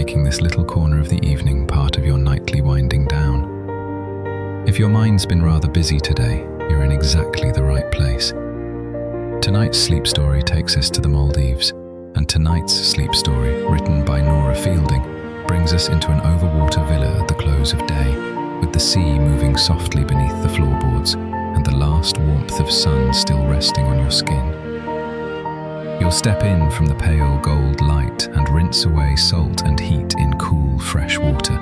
making this little corner of the evening part of your nightly winding down. If your mind's been rather busy today, you're in exactly the right place. Tonight's sleep story takes us to the Maldives, and tonight's sleep story, written by Nora Fielding, brings us into an overwater villa at the close of day, with the sea moving softly beneath the floorboards and the last warmth of sun still resting on your skin. You'll step in from the pale gold light and rinse away salt and heat in cool, fresh water,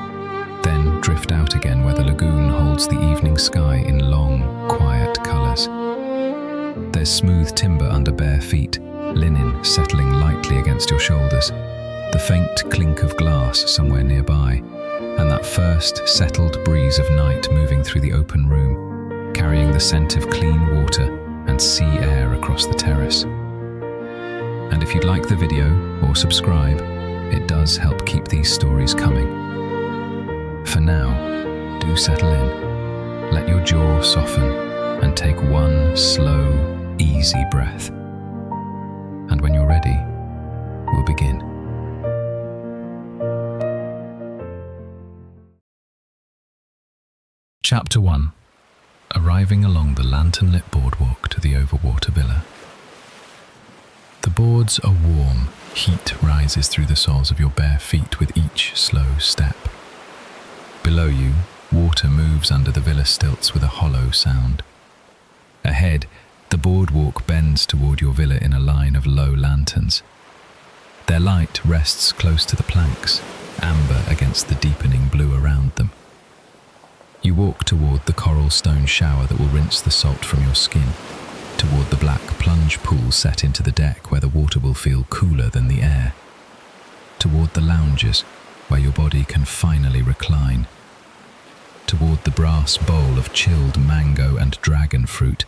then drift out again where the lagoon holds the evening sky in long, quiet colours. There's smooth timber under bare feet, linen settling lightly against your shoulders, the faint clink of glass somewhere nearby, and that first settled breeze of night moving through the open room, carrying the scent of clean water and sea air across the terrace. And if you'd like the video or subscribe, it does help keep these stories coming. For now, do settle in, let your jaw soften, and take one slow, easy breath. And when you're ready, we'll begin. Chapter 1. Arriving along the lantern-lit boardwalk to the Overwater villa. The boards are warm, heat rises through the soles of your bare feet with each slow step. Below you, water moves under the villa stilts with a hollow sound. Ahead, the boardwalk bends toward your villa in a line of low lanterns. Their light rests close to the planks, amber against the deepening blue around them. You walk toward the coral stone shower that will rinse the salt from your skin, toward the black plunge pool set into the deck where the water will feel cooler than the air, toward the lounges where your body can finally recline, toward the brass bowl of chilled mango and dragon fruit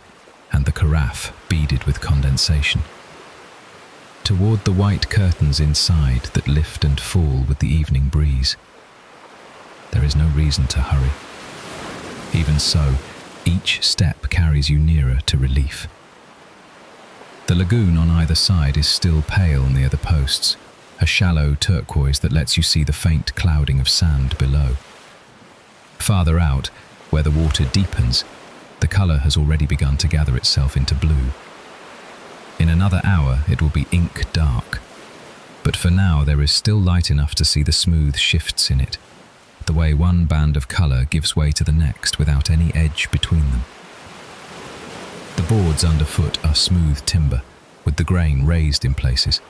and the carafe beaded with condensation, toward the white curtains inside that lift and fall with the evening breeze. There is no reason to hurry. Even so, each step carries you nearer to relief. The lagoon on either side is still pale near the posts, a shallow turquoise that lets you see the faint clouding of sand below. Farther out, where the water deepens, the colour has already begun to gather itself into blue. In another hour it will be ink dark, but for now there is still light enough to see the smooth shifts in it, the way one band of colour gives way to the next without any edge between them. The boards underfoot are smooth timber, with the grain raised in places.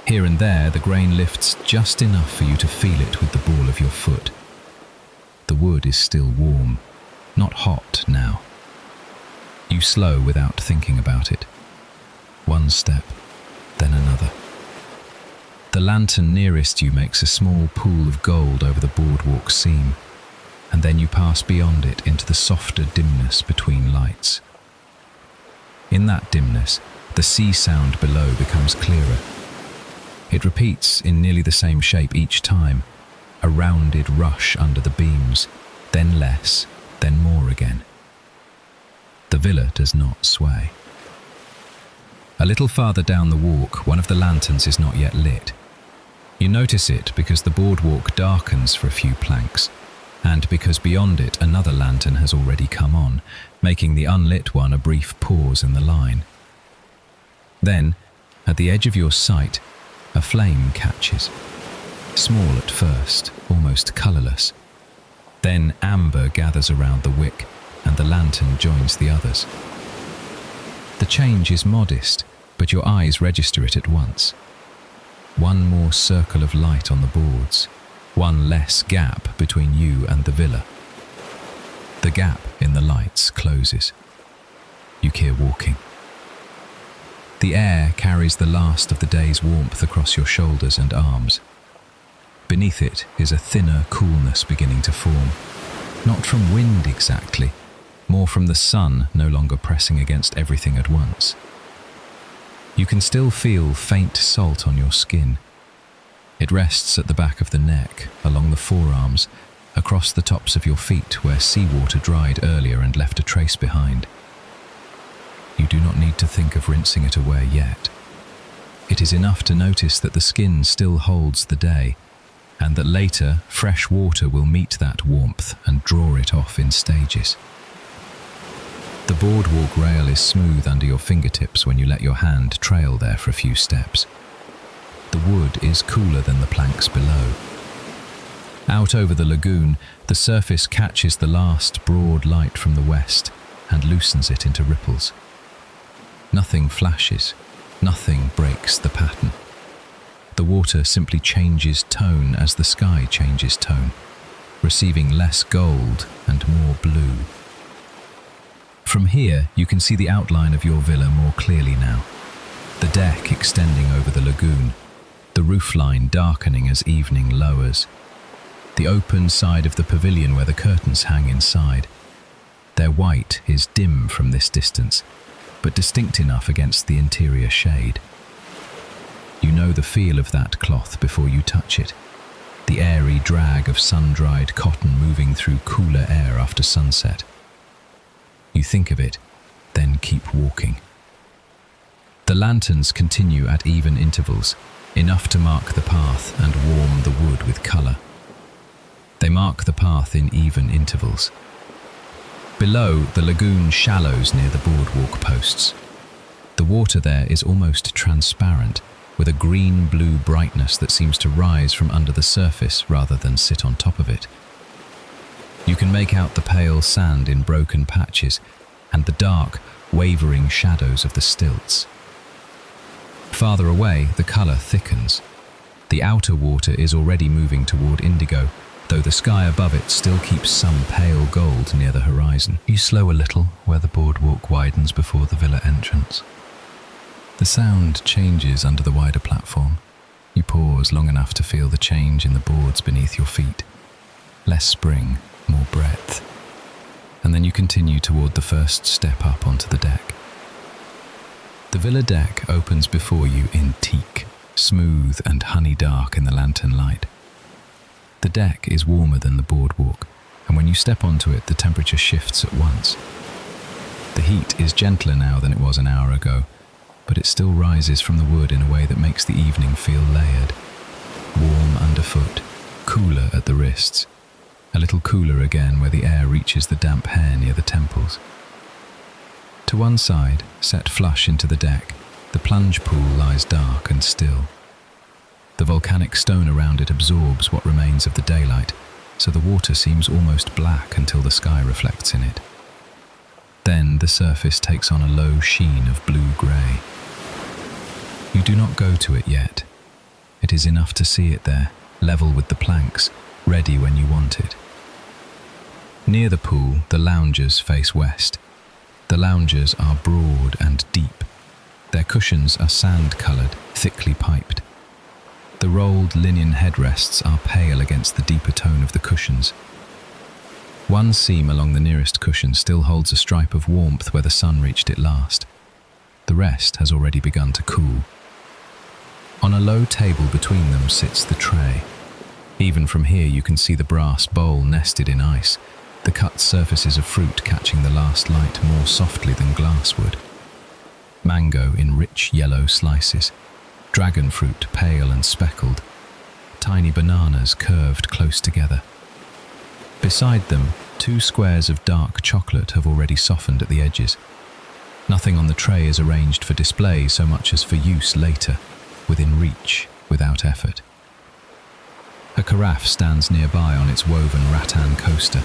Here and there, the grain lifts just enough for you to feel it with the ball of your foot. The wood is still warm, not hot now. You slow without thinking about it. One step, then another. The lantern nearest you makes a small pool of gold over the boardwalk seam, and then you pass beyond it into the softer dimness between lights. In that dimness, the sea sound below becomes clearer. It repeats in nearly the same shape each time, a rounded rush under the beams, then less, then more again. The villa does not sway. A little farther down the walk, one of the lanterns is not yet lit. You notice it because the boardwalk darkens for a few planks, and because beyond it another lantern has already come on, making the unlit one a brief pause in the line. Then, at the edge of your sight, a flame catches. Small at first, almost colourless. Then amber gathers around the wick, and the lantern joins the others. The change is modest, but your eyes register it at once. One more circle of light on the boards, one less gap between you and the villa. The gap in the lights closes. You hear walking. The air carries the last of the day's warmth across your shoulders and arms. Beneath it is a thinner coolness beginning to form, not from wind exactly, more from the sun no longer pressing against everything at once. You can still feel faint salt on your skin. It rests at the back of the neck, along the forearms, across the tops of your feet where seawater dried earlier and left a trace behind. You do not need to think of rinsing it away yet. It is enough to notice that the skin still holds the day, and that later fresh water will meet that warmth and draw it off in stages. The boardwalk rail is smooth under your fingertips when you let your hand trail there for a few steps. The wood is cooler than the planks below. Out over the lagoon, the surface catches the last broad light from the west and loosens it into ripples. Nothing flashes, nothing breaks the pattern. The water simply changes tone as the sky changes tone, receiving less gold and more blue. From here, you can see the outline of your villa more clearly now. The deck extending over the lagoon, the roofline darkening as evening lowers. The open side of the pavilion where the curtains hang inside. Their white is dim from this distance, but distinct enough against the interior shade. You know the feel of that cloth before you touch it, the airy drag of sun-dried cotton moving through cooler air after sunset. You think of it, then keep walking. The lanterns continue at even intervals, enough to mark the path and warm the wood with colour. They mark the path in even intervals. Below, the lagoon shallows near the boardwalk posts. The water there is almost transparent, with a green-blue brightness that seems to rise from under the surface rather than sit on top of it. You can make out the pale sand in broken patches and the dark, wavering shadows of the stilts. Farther away, the colour thickens. The outer water is already moving toward indigo, though the sky above it still keeps some pale gold near the horizon. You slow a little where the boardwalk widens before the villa entrance. The sound changes under the wider platform. You pause long enough to feel the change in the boards beneath your feet. Less spring, more breadth. And then you continue toward the first step up onto the deck. The villa deck opens before you in teak, smooth and honey dark in the lantern light. The deck is warmer than the boardwalk, and when you step onto it, the temperature shifts at once. The heat is gentler now than it was an hour ago, but it still rises from the wood in a way that makes the evening feel layered. Warm underfoot, cooler at the wrists, a little cooler again where the air reaches the damp hair near the temples. To one side, set flush into the deck, the plunge pool lies dark and still. The volcanic stone around it absorbs what remains of the daylight, so the water seems almost black until the sky reflects in it. Then the surface takes on a low sheen of blue-grey. You do not go to it yet. It is enough to see it there, level with the planks, ready when you want it. Near the pool, the loungers face west. The loungers are broad and deep. Their cushions are sand-coloured, thickly piped. The rolled linen headrests are pale against the deeper tone of the cushions. One seam along the nearest cushion still holds a stripe of warmth where the sun reached it last. The rest has already begun to cool. On a low table between them sits the tray. Even from here you can see the brass bowl nested in ice, the cut surfaces of fruit catching the last light more softly than glass would. Mango in rich yellow slices, dragon fruit pale and speckled, tiny bananas curved close together. Beside them, 2 squares of dark chocolate have already softened at the edges. Nothing on the tray is arranged for display so much as for use later, within reach, without effort. A carafe stands nearby on its woven rattan coaster,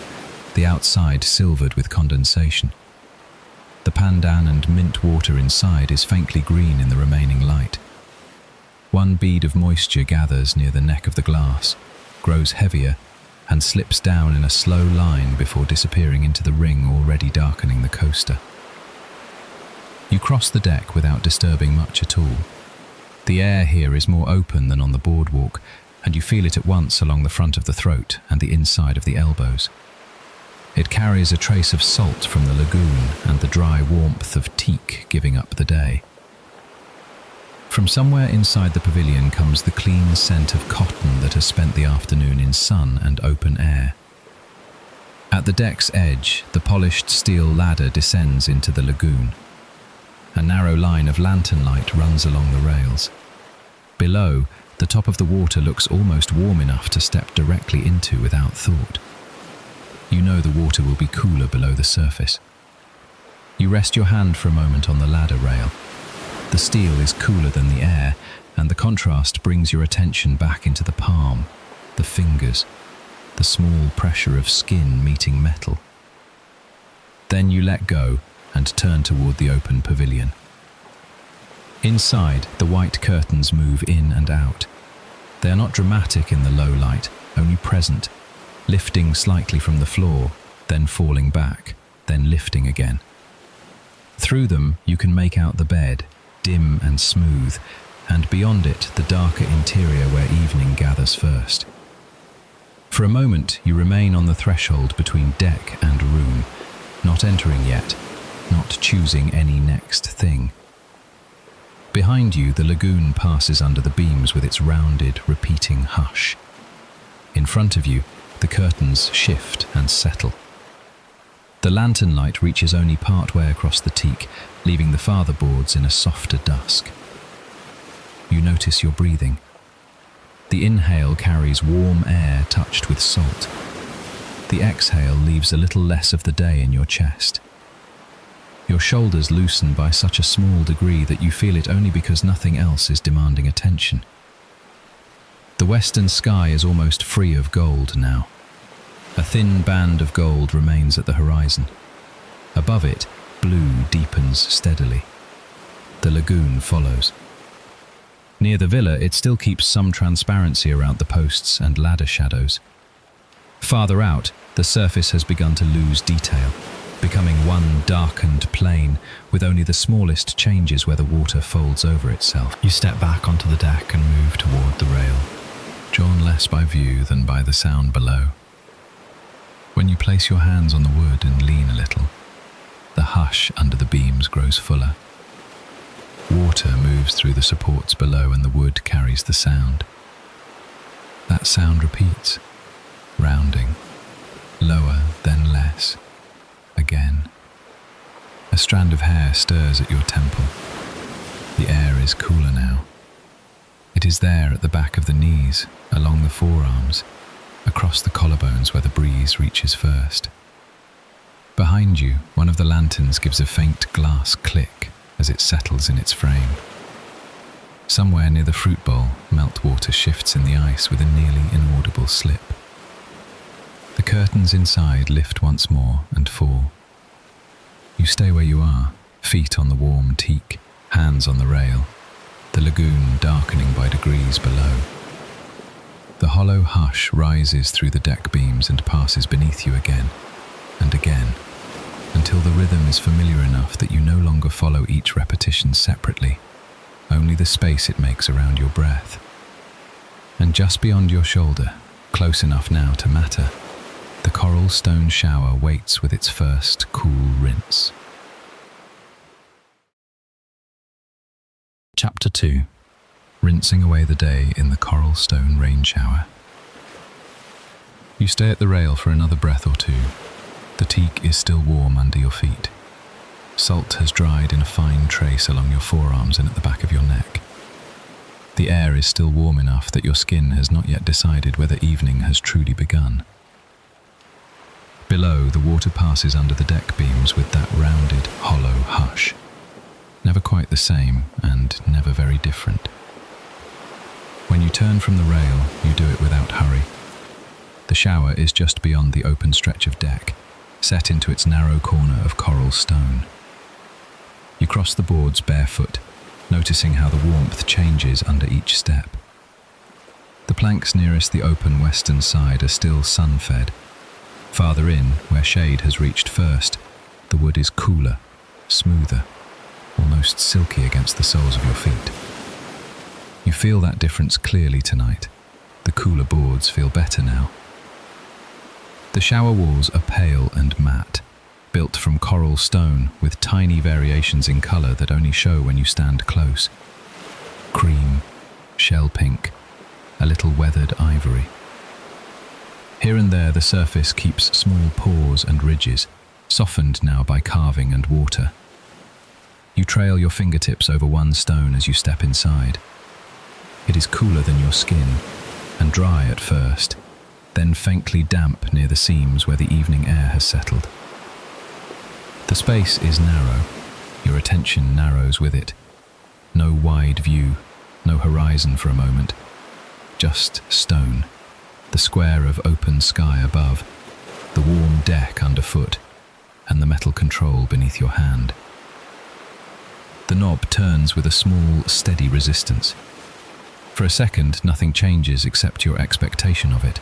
the outside silvered with condensation. The pandan and mint water inside is faintly green in the remaining light. One bead of moisture gathers near the neck of the glass, grows heavier, and slips down in a slow line before disappearing into the ring already darkening the coaster. You cross the deck without disturbing much at all. The air here is more open than on the boardwalk, and you feel it at once along the front of the throat and the inside of the elbows. It carries a trace of salt from the lagoon and the dry warmth of teak giving up the day. From somewhere inside the pavilion comes the clean scent of cotton that has spent the afternoon in sun and open air. At the deck's edge, the polished steel ladder descends into the lagoon. A narrow line of lantern light runs along the rails. Below, the top of the water looks almost warm enough to step directly into without thought. You know the water will be cooler below the surface. You rest your hand for a moment on the ladder rail. The steel is cooler than the air, and the contrast brings your attention back into the palm, the fingers, the small pressure of skin meeting metal. Then you let go and turn toward the open pavilion. Inside, the white curtains move in and out. They are not dramatic in the low light, only present, lifting slightly from the floor, then falling back, then lifting again. Through them, you can make out the bed, dim and smooth, and beyond it, the darker interior where evening gathers first. For a moment, you remain on the threshold between deck and room, not entering yet, not choosing any next thing. Behind you, the lagoon passes under the beams with its rounded, repeating hush. In front of you, the curtains shift and settle. The lantern light reaches only part way across the teak, leaving the farther boards in a softer dusk. You notice your breathing. The inhale carries warm air touched with salt. The exhale leaves a little less of the day in your chest. Your shoulders loosen by such a small degree that you feel it only because nothing else is demanding attention. The western sky is almost free of gold now. A thin band of gold remains at the horizon. Above it, blue deepens steadily. The lagoon follows. Near the villa, it still keeps some transparency around the posts and ladder shadows. Farther out, the surface has begun to lose detail, becoming one darkened plane with only the smallest changes where the water folds over itself. You step back onto the deck and move toward the rail, drawn less by view than by the sound below. When you place your hands on the wood and lean a little, the hush under the beams grows fuller. Water moves through the supports below and the wood carries the sound. That sound repeats, rounding, lower then less, again. A strand of hair stirs at your temple. The air is cooler now. It is there at the back of the knees, along the forearms, across the collarbones where the breeze reaches first. Behind you, one of the lanterns gives a faint glass click as it settles in its frame. Somewhere near the fruit bowl, meltwater shifts in the ice with a nearly inaudible slip. The curtains inside lift once more and fall. You stay where you are, feet on the warm teak, hands on the rail, the lagoon darkening by degrees below. The hollow hush rises through the deck beams and passes beneath you again, and again, until the rhythm is familiar enough that you no longer follow each repetition separately, only the space it makes around your breath. And just beyond your shoulder, close enough now to matter, the coral stone shower waits with its first cool rinse. Chapter 2. Rinsing away the day in the coral stone rain shower. You stay at the rail for another breath or two. The teak is still warm under your feet. Salt has dried in a fine trace along your forearms and at the back of your neck. The air is still warm enough that your skin has not yet decided whether evening has truly begun. Below, the water passes under the deck beams with that rounded, hollow hush. Never quite the same, and never very different. When you turn from the rail, you do it without hurry. The shower is just beyond the open stretch of deck, set into its narrow corner of coral stone. You cross the boards barefoot, noticing how the warmth changes under each step. The planks nearest the open western side are still sun-fed. Farther in, where shade has reached first, the wood is cooler, smoother, almost silky against the soles of your feet. You feel that difference clearly tonight. The cooler boards feel better now. The shower walls are pale and matte, built from coral stone with tiny variations in colour that only show when you stand close. Cream, shell pink, a little weathered ivory. Here and there the surface keeps small pores and ridges, softened now by carving and water. You trail your fingertips over one stone as you step inside. It is cooler than your skin, and dry at first, then faintly damp near the seams where the evening air has settled. The space is narrow. Your attention narrows with it. No wide view, no horizon for a moment. Just stone, the square of open sky above, the warm deck underfoot, and the metal control beneath your hand. The knob turns with a small, steady resistance. For a second, nothing changes except your expectation of it.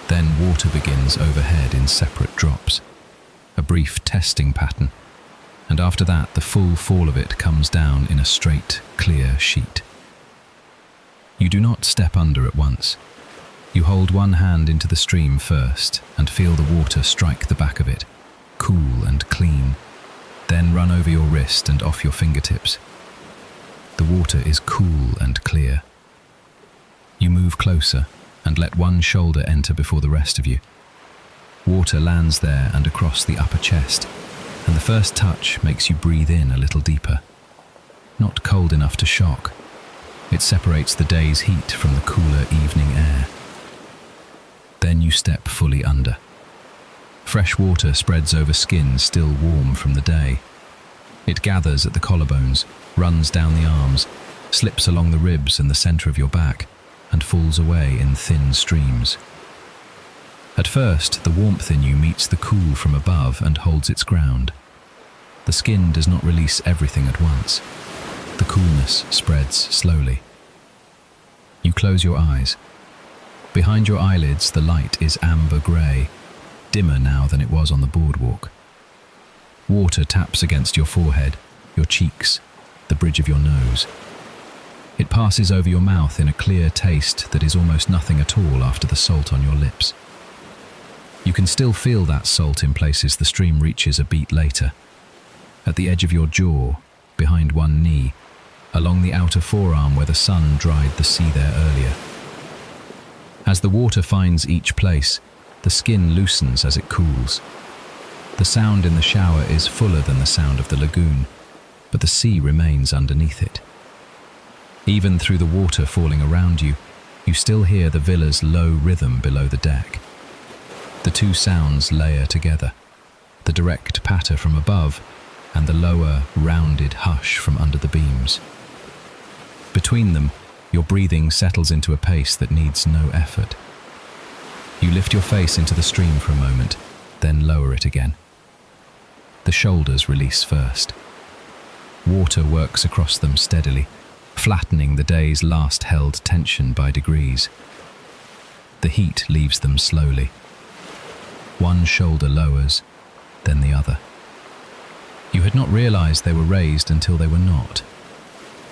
Then water begins overhead in separate drops, a brief testing pattern, and after that the full fall of it comes down in a straight, clear sheet. You do not step under at once. You hold one hand into the stream first and feel the water strike the back of it, cool and clean, then run over your wrist and off your fingertips. The water is cool and clear. You move closer and let one shoulder enter before the rest of you. Water lands there and across the upper chest, and the first touch makes you breathe in a little deeper. Not cold enough to shock. It separates the day's heat from the cooler evening air. Then you step fully under. Fresh water spreads over skin still warm from the day. It gathers at the collarbones, runs down the arms, slips along the ribs and the center of your back, and falls away in thin streams. At first, the warmth in you meets the cool from above and holds its ground. The skin does not release everything at once. The coolness spreads slowly. You close your eyes. Behind your eyelids, the light is amber grey, dimmer now than it was on the boardwalk. Water taps against your forehead, your cheeks, the bridge of your nose. It passes over your mouth in a clear taste that is almost nothing at all after the salt on your lips. You can still feel that salt in places the stream reaches a beat later. At the edge of your jaw, behind one knee, along the outer forearm where the sun dried the sea there earlier. As the water finds each place, the skin loosens as it cools. The sound in the shower is fuller than the sound of the lagoon, but the sea remains underneath it. Even through the water falling around you, you still hear the villa's low rhythm below the deck. The two sounds layer together, the direct patter from above and the lower, rounded hush from under the beams. Between them, your breathing settles into a pace that needs no effort. You lift your face into the stream for a moment, then lower it again. The shoulders release first. Water works across them steadily, flattening the day's last held tension by degrees. The heat leaves them slowly. One shoulder lowers, then the other. You had not realized they were raised until they were not.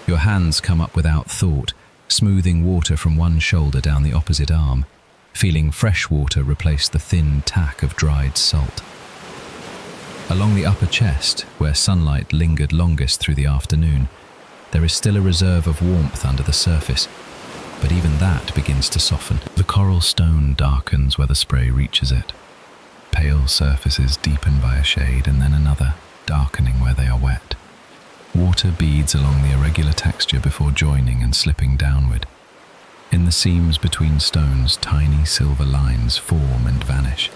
Your hands come up without thought, smoothing water from one shoulder down the opposite arm, feeling fresh water replace the thin tack of dried salt. Along the upper chest, where sunlight lingered longest through the afternoon, there is still a reserve of warmth under the surface, but even that begins to soften. The coral stone darkens where the spray reaches it. Pale surfaces deepen by a shade and then another, darkening where they are wet. Water beads along the irregular texture before joining and slipping downward. In the seams between stones, tiny silver lines form and vanish.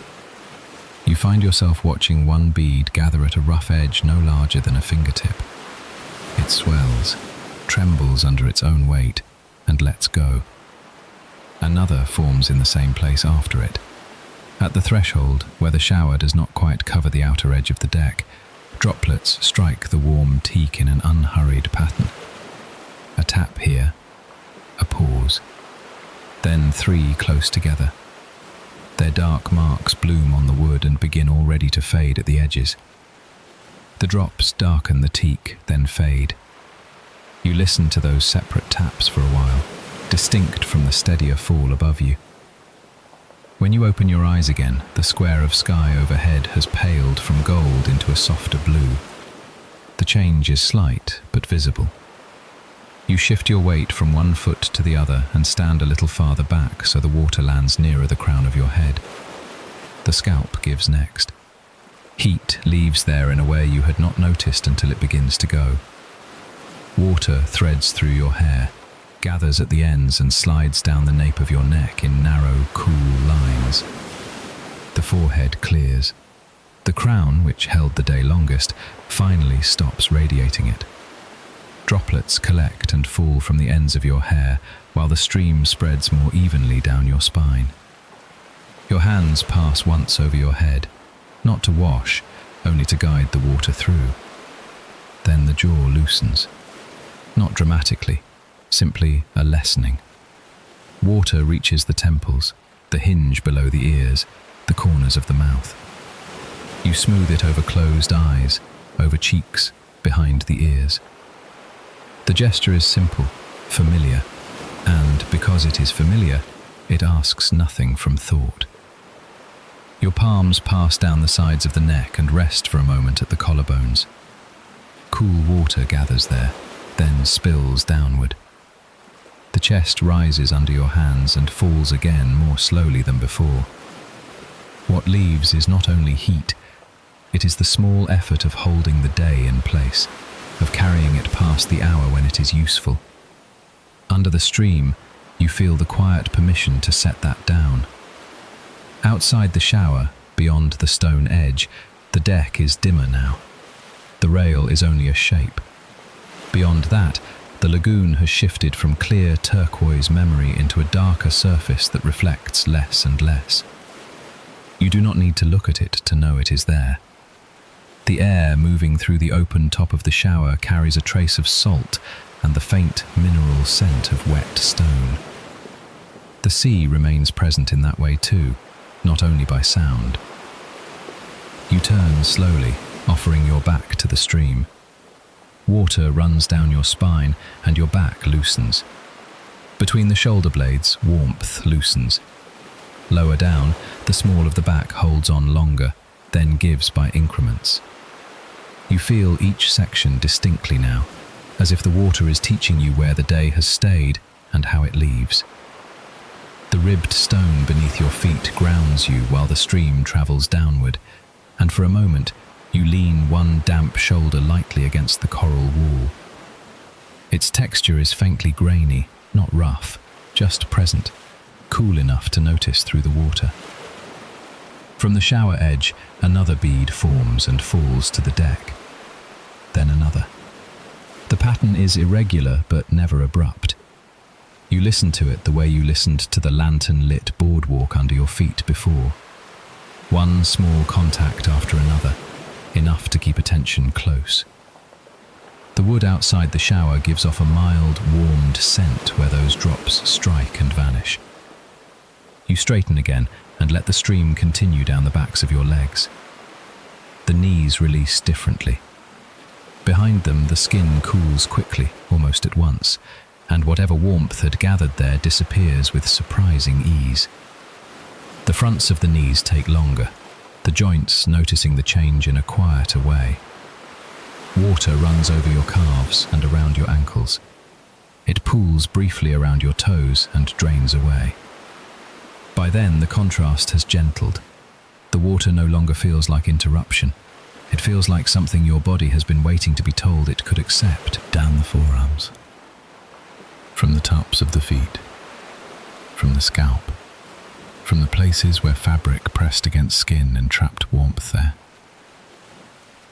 You find yourself watching one bead gather at a rough edge no larger than a fingertip. It swells, trembles under its own weight, and lets go. Another forms in the same place after it. At the threshold, where the shower does not quite cover the outer edge of the deck, droplets strike the warm teak in an unhurried pattern. A tap here, a pause, then three close together. Their dark marks bloom on the wood and begin already to fade at the edges. The drops darken the teak, then fade. You listen to those separate taps for a while, distinct from the steadier fall above you. When you open your eyes again, the square of sky overhead has paled from gold into a softer blue. The change is slight, but visible. You shift your weight from one foot to the other and stand a little farther back so the water lands nearer the crown of your head. The scalp gives next. Heat leaves there in a way you had not noticed until it begins to go. Water threads through your hair, gathers at the ends and slides down the nape of your neck in narrow, cool lines. The forehead clears. The crown, which held the day longest, finally stops radiating it. Droplets collect and fall from the ends of your hair, while the stream spreads more evenly down your spine. Your hands pass once over your head, not to wash, only to guide the water through. Then the jaw loosens. Not dramatically, simply a lessening. Water reaches the temples, the hinge below the ears, the corners of the mouth. You smooth it over closed eyes, over cheeks, behind the ears. The gesture is simple, familiar, and because it is familiar, it asks nothing from thought. Your palms pass down the sides of the neck and rest for a moment at the collarbones. Cool water gathers there, then spills downward. The chest rises under your hands and falls again more slowly than before. What leaves is not only heat, it is the small effort of holding the day in place, of carrying it past the hour when it is useful. Under the stream, you feel the quiet permission to set that down. Outside the shower, beyond the stone edge, the deck is dimmer now. The rail is only a shape. Beyond that, the lagoon has shifted from clear turquoise memory into a darker surface that reflects less and less. You do not need to look at it to know it is there. The air moving through the open top of the shower carries a trace of salt and the faint mineral scent of wet stone. The sea remains present in that way too, not only by sound. You turn slowly, offering your back to the stream. Water runs down your spine and your back loosens. Between the shoulder blades, warmth loosens. Lower down, the small of the back holds on longer, then gives by increments. You feel each section distinctly now, as if the water is teaching you where the day has stayed and how it leaves. The ribbed stone beneath your feet grounds you while the stream travels downward, and for a moment you lean one damp shoulder lightly against the coral wall. Its texture is faintly grainy, not rough, just present, cool enough to notice through the water. From the shower edge, another bead forms and falls to the deck. Then another. The pattern is irregular but never abrupt. You listen to it the way you listened to the lantern-lit boardwalk under your feet before. One small contact after another, enough to keep attention close. The wood outside the shower gives off a mild, warmed scent where those drops strike and vanish. You straighten again and let the stream continue down the backs of your legs. The knees release differently. Behind them, the skin cools quickly, almost at once, and whatever warmth had gathered there disappears with surprising ease. The fronts of the knees take longer, the joints noticing the change in a quieter way. Water runs over your calves and around your ankles. It pools briefly around your toes and drains away. By then, the contrast has gentled. The water no longer feels like interruption. It feels like something your body has been waiting to be told it could accept. Down the forearms, from the tops of the feet, from the scalp, from the places where fabric pressed against skin and trapped warmth there.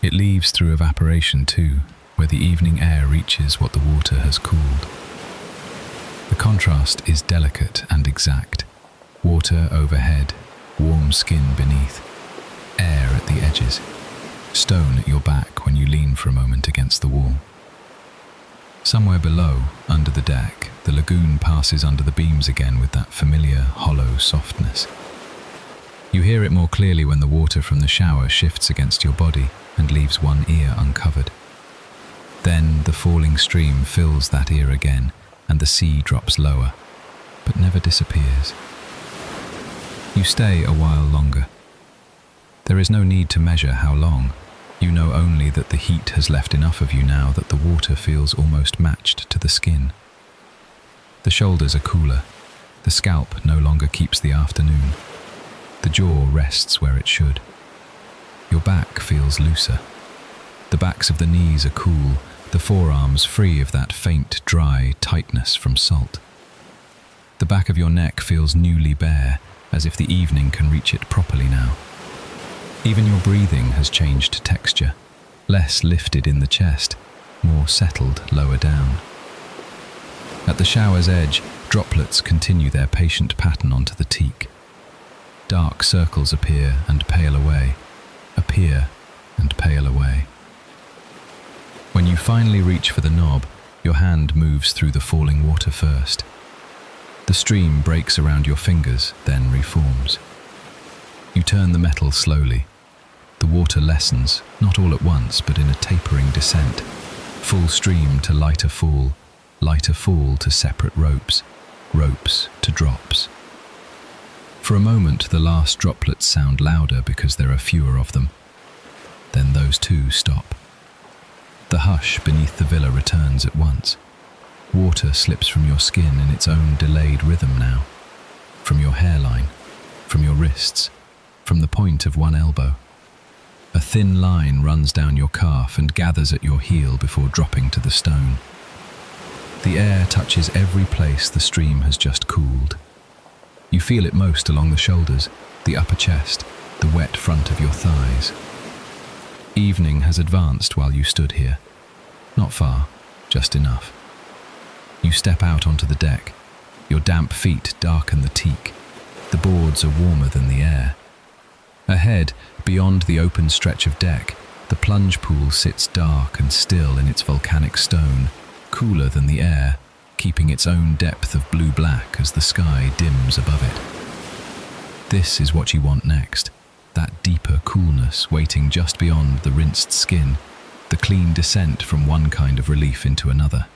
It leaves through evaporation too, where the evening air reaches what the water has cooled. The contrast is delicate and exact. Water overhead, warm skin beneath, air at the edges, stone at your back when you lean for a moment against the wall. Somewhere below, under the deck, the lagoon passes under the beams again with that familiar, hollow softness. You hear it more clearly when the water from the shower shifts against your body and leaves one ear uncovered. Then the falling stream fills that ear again, and the sea drops lower, but never disappears. You stay a while longer. There is no need to measure how long. You know only that the heat has left enough of you now that the water feels almost matched to the skin. The shoulders are cooler. The scalp no longer keeps the afternoon. The jaw rests where it should. Your back feels looser. The backs of the knees are cool, the forearms free of that faint, dry tightness from salt. The back of your neck feels newly bare, as if the evening can reach it properly now. Even your breathing has changed texture, less lifted in the chest, more settled lower down. At the shower's edge, droplets continue their patient pattern onto the teak. Dark circles appear and pale away, appear and pale away. When you finally reach for the knob, your hand moves through the falling water first. The stream breaks around your fingers, then reforms. You turn the metal slowly. The water lessens, not all at once, but in a tapering descent. Full stream to lighter fall to separate ropes, ropes to drops. For a moment, the last droplets sound louder because there are fewer of them. Then those too stop. The hush beneath the villa returns at once. Water slips from your skin in its own delayed rhythm now. From your hairline, from your wrists, from the point of one elbow. A thin line runs down your calf and gathers at your heel before dropping to the stone. The air touches every place the stream has just cooled. You feel it most along the shoulders, the upper chest, the wet front of your thighs. Evening has advanced while you stood here. Not far, just enough. You step out onto the deck. Your damp feet darken the teak. The boards are warmer than the air. Ahead, beyond the open stretch of deck, the plunge pool sits dark and still in its volcanic stone, cooler than the air, keeping its own depth of blue-black as the sky dims above it. This is what you want next, that deeper coolness waiting just beyond the rinsed skin, the clean descent from one kind of relief into another.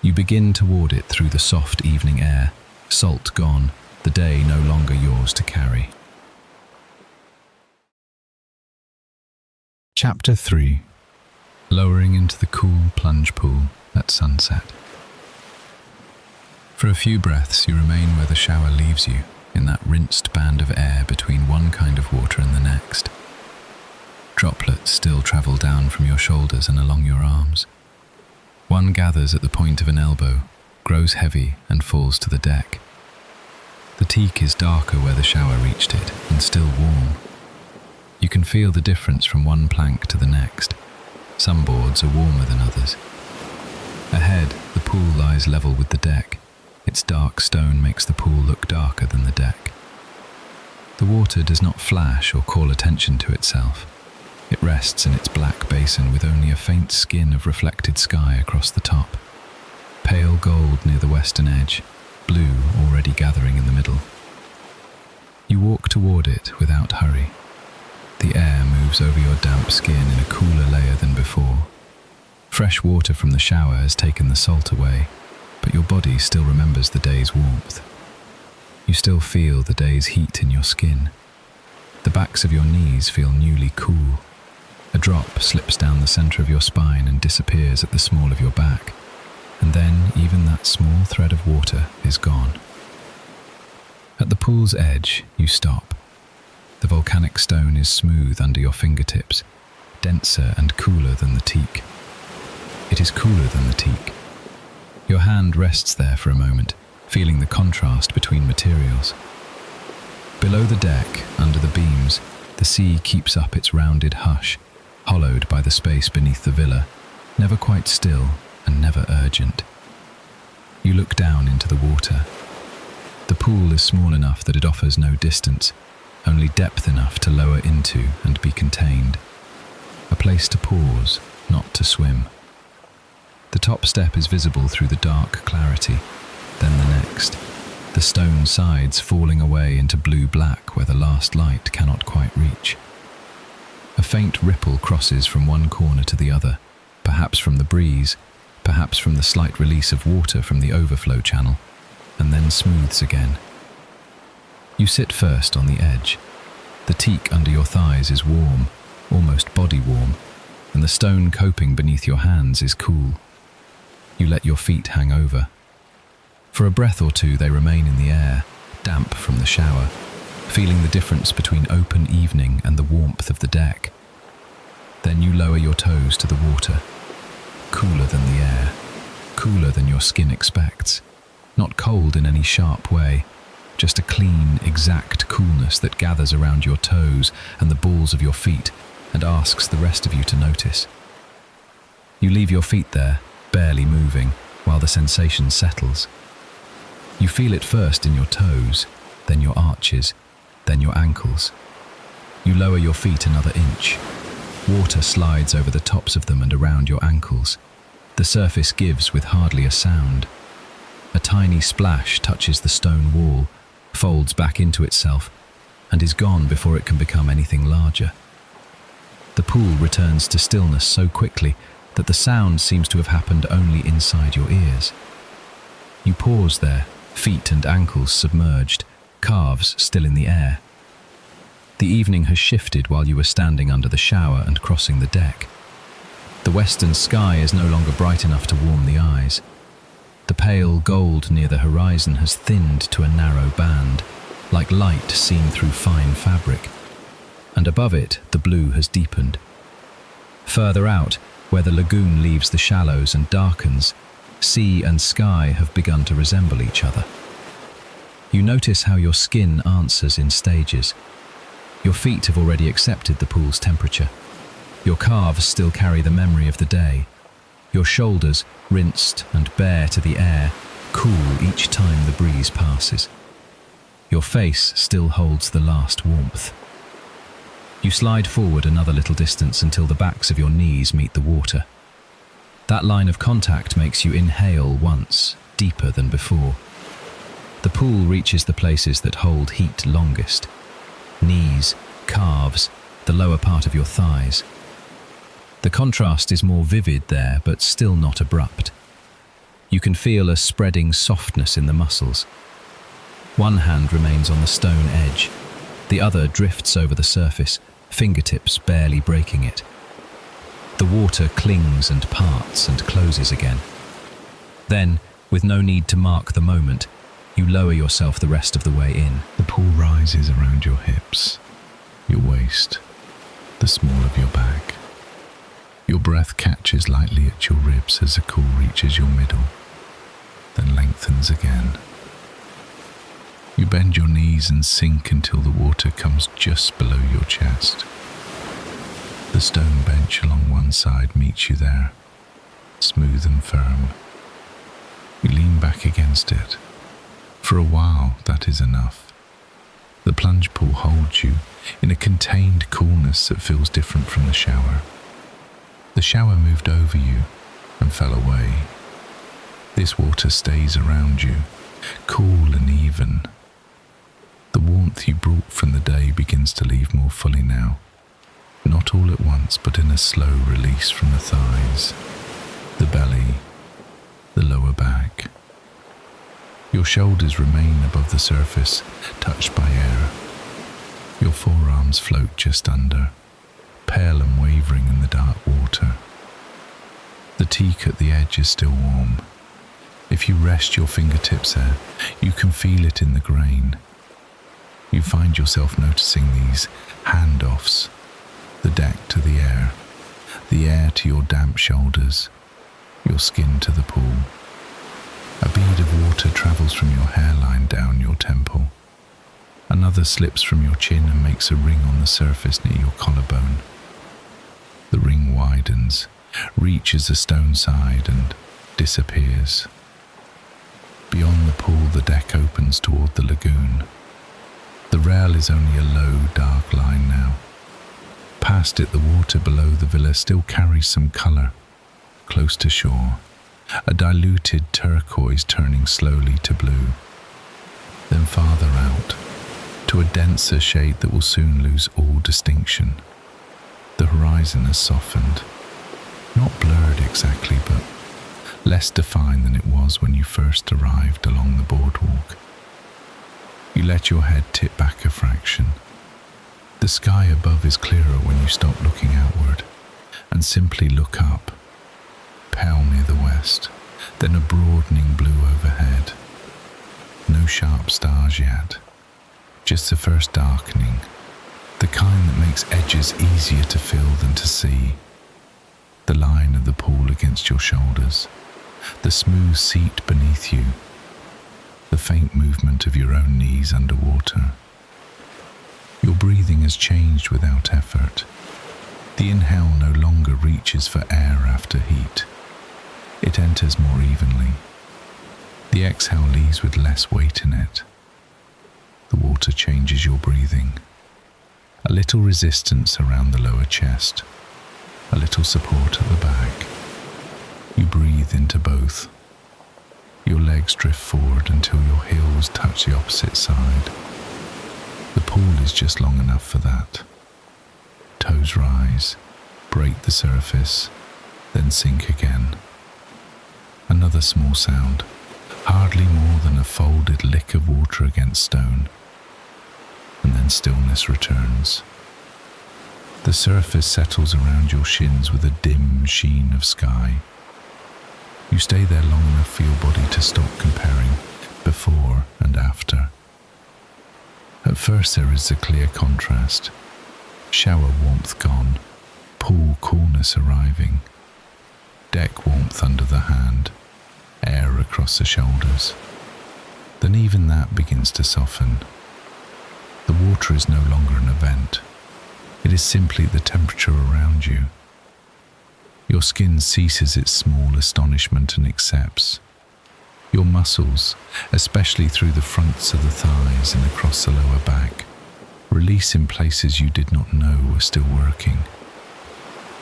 You begin toward it through the soft evening air, salt gone, the day no longer yours to carry. Chapter 3. Lowering into the cool plunge pool at sunset. For a few breaths you remain where the shower leaves you, in that rinsed band of air between one kind of water and the next. Droplets still travel down from your shoulders and along your arms. One gathers at the point of an elbow, grows heavy and falls to the deck. The teak is darker where the shower reached it, and still warm. You can feel the difference from one plank to the next. Some boards are warmer than others. Ahead, the pool lies level with the deck. Its dark stone makes the pool look darker than the deck. The water does not flash or call attention to itself. It rests in its black basin with only a faint skin of reflected sky across the top. Pale gold near the western edge, blue already gathering in the middle. You walk toward it without hurry. The air moves over your damp skin in a cooler layer than before. Fresh water from the shower has taken the salt away, but your body still remembers the day's warmth. You still feel the day's heat in your skin. The backs of your knees feel newly cool. A drop slips down the center of your spine and disappears at the small of your back, and then even that small thread of water is gone. At the pool's edge, you stop. The volcanic stone is smooth under your fingertips, denser and cooler than the teak. It is cooler than the teak. Your hand rests there for a moment, feeling the contrast between materials. Below the deck, under the beams, the sea keeps up its rounded hush, hollowed by the space beneath the villa, never quite still and never urgent. You look down into the water. The pool is small enough that it offers no distance, only depth enough to lower into and be contained. A place to pause, not to swim. The top step is visible through the dark clarity, then the next, the stone sides falling away into blue-black where the last light cannot quite reach. A faint ripple crosses from one corner to the other, perhaps from the breeze, perhaps from the slight release of water from the overflow channel, and then smooths again. You sit first on the edge. The teak under your thighs is warm, almost body warm, and the stone coping beneath your hands is cool. You let your feet hang over. For a breath or two they remain in the air, damp from the shower, feeling the difference between open evening and the warmth of the deck. Then you lower your toes to the water. cooler than the air, cooler than your skin expects. Not cold in any sharp way, just a clean, exact coolness that gathers around your toes and the balls of your feet and asks the rest of you to notice. You leave your feet there, barely moving, while the sensation settles. You feel it first in your toes, then your arches, then your ankles. You lower your feet another inch. Water slides over the tops of them and around your ankles. The surface gives with hardly a sound. A tiny splash touches the stone wall, folds back into itself, and is gone before it can become anything larger. The pool returns to stillness so quickly that the sound seems to have happened only inside your ears. You pause there, feet and ankles submerged, calves still in the air. The evening has shifted while you were standing under the shower and crossing the deck. The western sky is no longer bright enough to warm the eyes. The pale gold near the horizon has thinned to a narrow band, like light seen through fine fabric, and above it the blue has deepened. Further out, where the lagoon leaves the shallows and darkens, sea and sky have begun to resemble each other. You notice how your skin answers in stages. Your feet have already accepted the pool's temperature. Your calves still carry the memory of the day. Your shoulders, rinsed and bare to the air, cool each time the breeze passes. Your face still holds the last warmth. You slide forward another little distance until the backs of your knees meet the water. That line of contact makes you inhale once, deeper than before. The pool reaches the places that hold heat longest. Knees, calves, the lower part of your thighs. The contrast is more vivid there, but still not abrupt. You can feel a spreading softness in the muscles. One hand remains on the stone edge. The other drifts over the surface, fingertips barely breaking it. The water clings and parts and closes again. Then, with no need to mark the moment, you lower yourself the rest of the way in. The pool rises around your hips, your waist, the small of your back. Your breath catches lightly at your ribs as the cool reaches your middle, then lengthens again. You bend your knees and sink until the water comes just below your chest. The stone bench along one side meets you there, smooth and firm. You lean back against it. For a while, that is enough. The plunge pool holds you in a contained coolness that feels different from the shower. The shower moved over you and fell away. This water stays around you, cool and even. The warmth you brought from the day begins to leave more fully now. Not all at once, but in a slow release from the thighs, the belly, the lower back. Your shoulders remain above the surface, touched by air. Your forearms float just under, pale and wavering in the dark water. The teak at the edge is still warm. If you rest your fingertips there, you can feel it in the grain. You find yourself noticing these handoffs, the deck to the air to your damp shoulders, your skin to the pool. A bead of water travels from your hairline down your temple. Another slips from your chin and makes a ring on the surface near your collarbone. The ring widens, reaches the stone side and disappears. Beyond the pool, the deck opens toward the lagoon. The rail is only a low, dark line now. Past it, the water below the villa still carries some colour, close to shore, a diluted turquoise turning slowly to blue. Then farther out, to a denser shade that will soon lose all distinction. The horizon has softened, not blurred exactly, but less defined than it was when you first arrived along the boardwalk. You let your head tip back a fraction. The sky above is clearer when you stop looking outward and simply look up, pale near the west, then a broadening blue overhead. No sharp stars yet, just the first darkening, the kind that makes edges easier to feel than to see. the line of the pool against your shoulders, the smooth seat beneath you, the faint movement of your own knees underwater. Your breathing has changed without effort. The inhale no longer reaches for air after heat. It enters more evenly. The exhale leaves with less weight in it. The water changes your breathing. A little resistance around the lower chest, a little support at the back. You breathe into both. Your legs drift forward until your heels touch the opposite side. The pool is just long enough for that. Toes rise, break the surface, then sink again. Another small sound, hardly more than a folded lick of water against stone. And then stillness returns. The surface settles around your shins with a dim sheen of sky. You stay there long enough for your body to stop comparing before and after. At first there is a clear contrast. Shower warmth gone, pool coolness arriving. Deck warmth under the hand, air across the shoulders. Then even that begins to soften. The water is no longer an event. It is simply the temperature around you. Your skin ceases its small astonishment and accepts. Your muscles, especially through the fronts of the thighs and across the lower back, release in places you did not know were still working.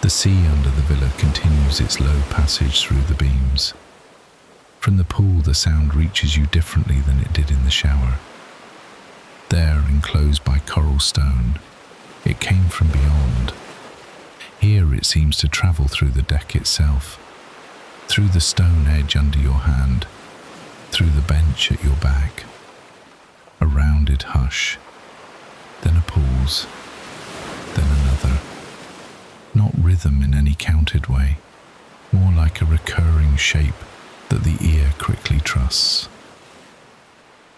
The sea under the villa continues its low passage through the beams. From the pool, the sound reaches you differently than it did in the shower. There, enclosed by coral stone, it came from beyond. Here it seems to travel through the deck itself, through the stone edge under your hand, through the bench at your back. A rounded hush, then a pause, then another. Not rhythm in any counted way, more like a recurring shape that the ear quickly trusts.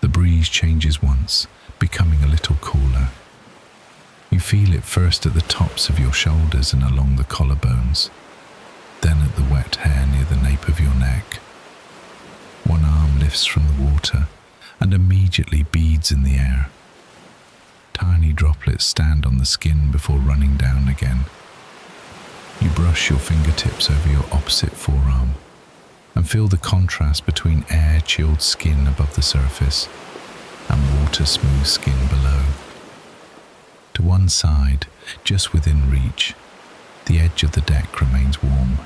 The breeze changes once, becoming a little cooler. You feel it first at the tops of your shoulders and along the collarbones, then at the wet hair near the nape of your neck. One arm lifts from the water and immediately beads in the air. Tiny droplets stand on the skin before running down again. You brush your fingertips over your opposite forearm and feel the contrast between air-chilled skin above the surface and water-smooth skin below. To one side, just within reach, the edge of the deck remains warm.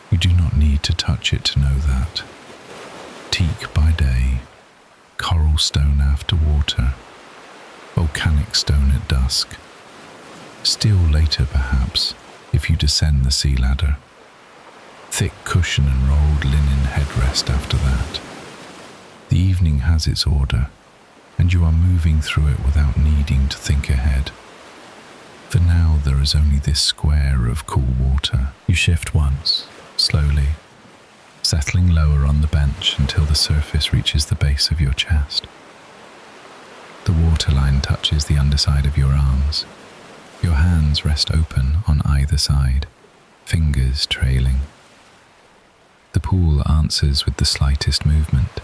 You do not need to touch it to know that. Teak by day, coral stone after water, volcanic stone at dusk. Still later perhaps, if you descend the sea ladder. Thick cushion and rolled linen headrest after that. The evening has its order, and you are moving through it without needing to think ahead. For now there is only this square of cool water. You shift once, slowly, settling lower on the bench until the surface reaches the base of your chest. The waterline touches the underside of your arms. Your hands rest open on either side, fingers trailing. The pool answers with the slightest movement,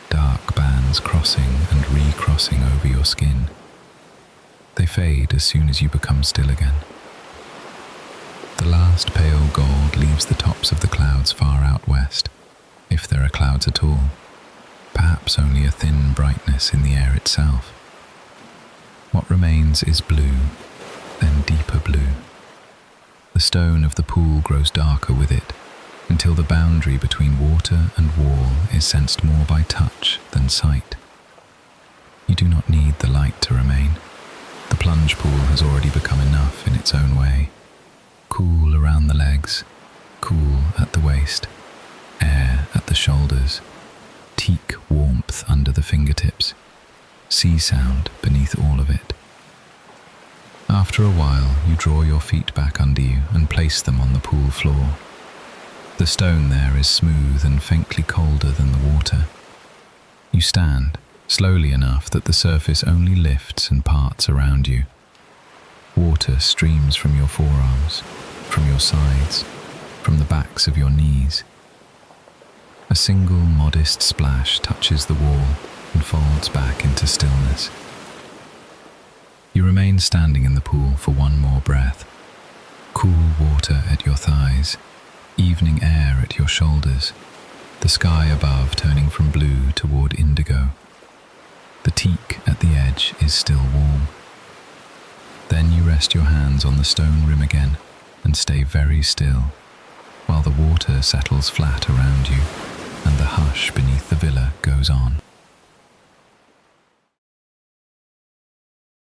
dark bands crossing and recrossing over your skin. They fade as soon as you become still again. The last pale gold leaves the tops of the clouds far out west, if there are clouds at all, perhaps only a thin brightness in the air itself. What remains is blue, then deeper blue. The stone of the pool grows darker with it, until the boundary between water and wall is sensed more by touch than sight. You do not need the light to remain. The plunge pool has already become enough in its own way. Cool around the legs, cool at the waist, air at the shoulders, teak warmth under the fingertips, sea sound beneath all of it. After a while, you draw your feet back under you and place them on the pool floor. The stone there is smooth and faintly colder than the water. You stand, slowly enough that the surface only lifts and parts around you. Water streams from your forearms, from your sides, from the backs of your knees. A single modest splash touches the wall and folds back into stillness. You remain standing in the pool for one more breath. Cool water at your thighs, evening air at your shoulders, the sky above turning from blue toward indigo. The teak at the edge is still warm. Then you rest your hands on the stone rim again and stay very still, while the water settles flat around you and the hush beneath the villa goes on.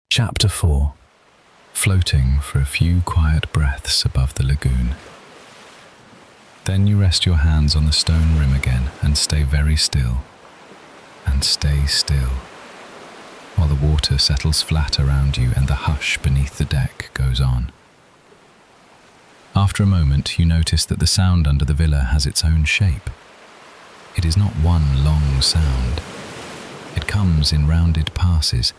Chapter 4. Floating for a few quiet breaths above the lagoon. Then you rest your hands on the stone rim again and stay very still, and stay still, while the water settles flat around you and the hush beneath the deck goes on. After a moment, you notice that the sound under the villa has its own shape. It is not one long sound. It comes in rounded passes,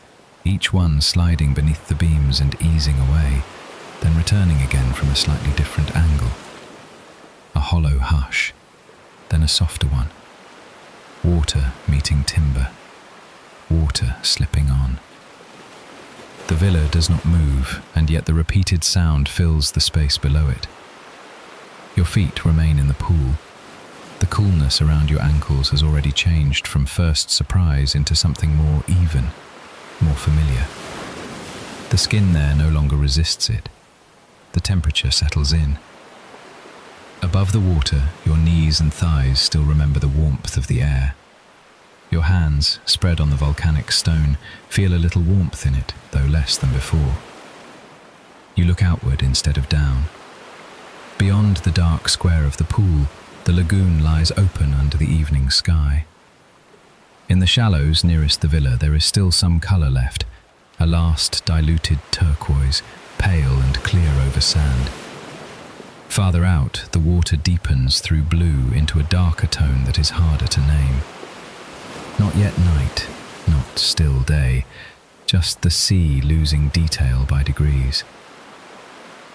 each one sliding beneath the beams and easing away, then returning again from a slightly different angle. A hollow hush, then a softer one. Water meeting timber, water slipping on. The villa does not move, and yet the repeated sound fills the space below it. Your feet remain in the pool. The coolness around your ankles has already changed from first surprise into something more even, more familiar. The skin there no longer resists it. The temperature settles in. Above the water, your knees and thighs still remember the warmth of the air. Your hands, spread on the volcanic stone, feel a little warmth in it, though less than before. You look outward instead of down. Beyond the dark square of the pool, the lagoon lies open under the evening sky. In the shallows nearest the villa there is still some colour left, a last diluted turquoise, pale and clear over sand. Farther out, the water deepens through blue into a darker tone that is harder to name. Not yet night, not still day, just the sea losing detail by degrees.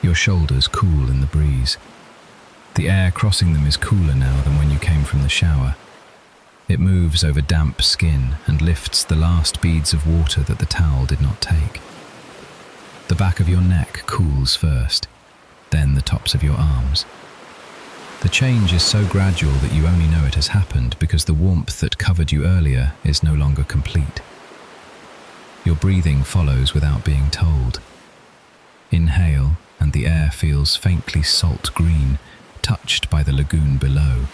Your shoulders cool in the breeze. The air crossing them is cooler now than when you came from the shower. It moves over damp skin and lifts the last beads of water that the towel did not take. The back of your neck cools first, then the tops of your arms. The change is so gradual that you only know it has happened because the warmth that covered you earlier is no longer complete. Your breathing follows without being told. Inhale, and the air feels faintly salt green, touched by the lagoon below.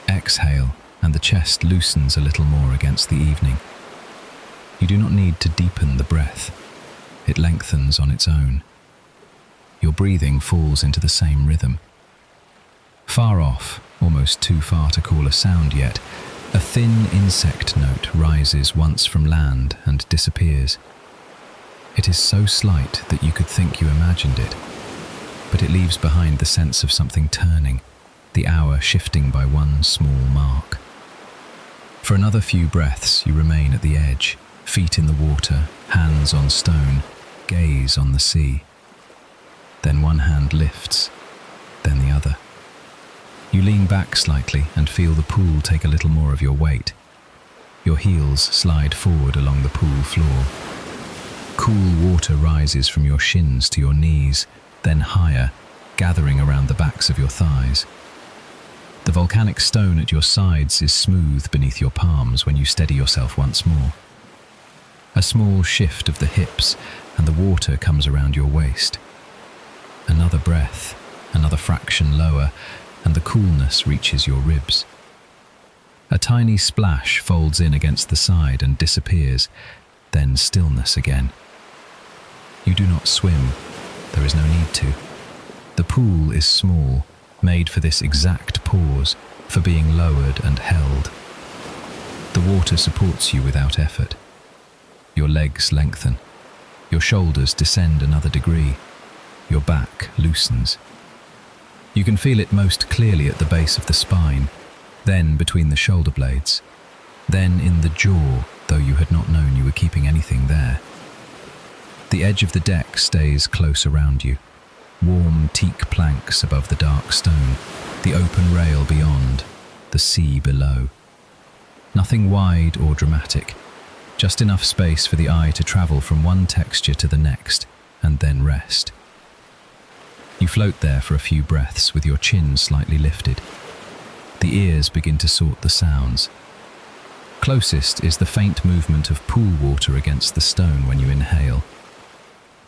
Exhale, and the chest loosens a little more against the evening. You do not need to deepen the breath. It lengthens on its own. Your breathing falls into the same rhythm. Far off, almost too far to call a sound yet, a thin insect note rises once from land and disappears. It is so slight that you could think you imagined it, but it leaves behind the sense of something turning, the hour shifting by one small mark. For another few breaths you remain at the edge, feet in the water, hands on stone, gaze on the sea. Then one hand lifts, then the other. You lean back slightly and feel the pool take a little more of your weight. Your heels slide forward along the pool floor. Cool water rises from your shins to your knees, then higher, gathering around the backs of your thighs. The volcanic stone at your sides is smooth beneath your palms when you steady yourself once more. A small shift of the hips, and the water comes around your waist. Another breath, another fraction lower, and the coolness reaches your ribs. A tiny splash folds in against the side and disappears, then stillness again. You do not swim. There is no need to. The pool is small, made for this exact pause, for being lowered and held. The water supports you without effort. Your legs lengthen. Your shoulders descend another degree. Your back loosens. You can feel it most clearly at the base of the spine, then between the shoulder blades, then in the jaw, though you had not known you were keeping anything there. The edge of the deck stays close around you. warm teak planks above the dark stone, the open rail beyond, the sea below. Nothing wide or dramatic, just enough space for the eye to travel from one texture to the next and then rest. You float there for a few breaths with your chin slightly lifted. The ears begin to sort the sounds. Closest is the faint movement of pool water against the stone when you inhale.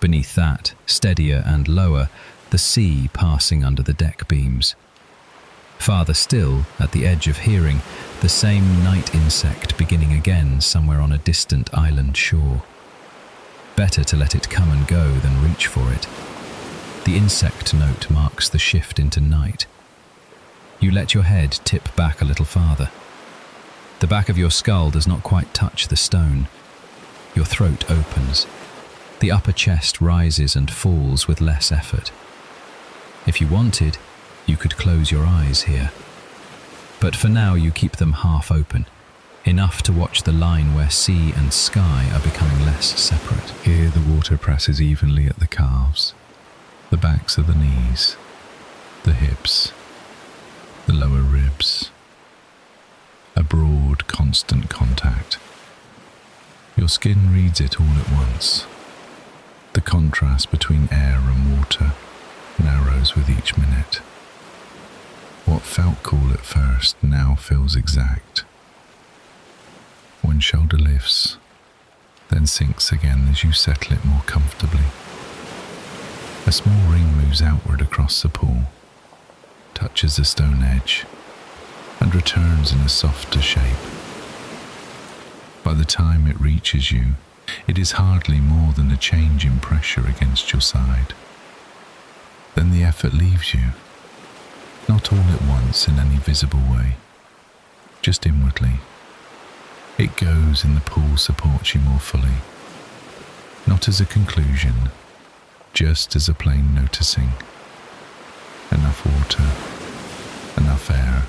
Beneath that, steadier and lower, the sea passing under the deck beams. Farther still, at the edge of hearing, the same night insect beginning again somewhere on a distant island shore. Better to let it come and go than reach for it. The insect note marks the shift into night. You let your head tip back a little farther. The back of your skull does not quite touch the stone. Your throat opens. The upper chest rises and falls with less effort. If you wanted, you could close your eyes here. But for now you keep them half open, enough to watch the line where sea and sky are becoming less separate. Here the water presses evenly at the calves, the backs of the knees, the hips, the lower ribs. A broad, constant contact. Your skin reads it all at once. The contrast between air and water narrows with each minute. What felt cool at first now feels exact. One shoulder lifts, then sinks again as you settle it more comfortably. A small ring moves outward across the pool, touches the stone edge, and returns in a softer shape. By the time it reaches you, it is hardly more than a change in pressure against your side. Then the effort leaves you, not all at once in any visible way, just inwardly. It goes and the pool supports you more fully, not as a conclusion, just as a plain noticing. Enough water, enough air,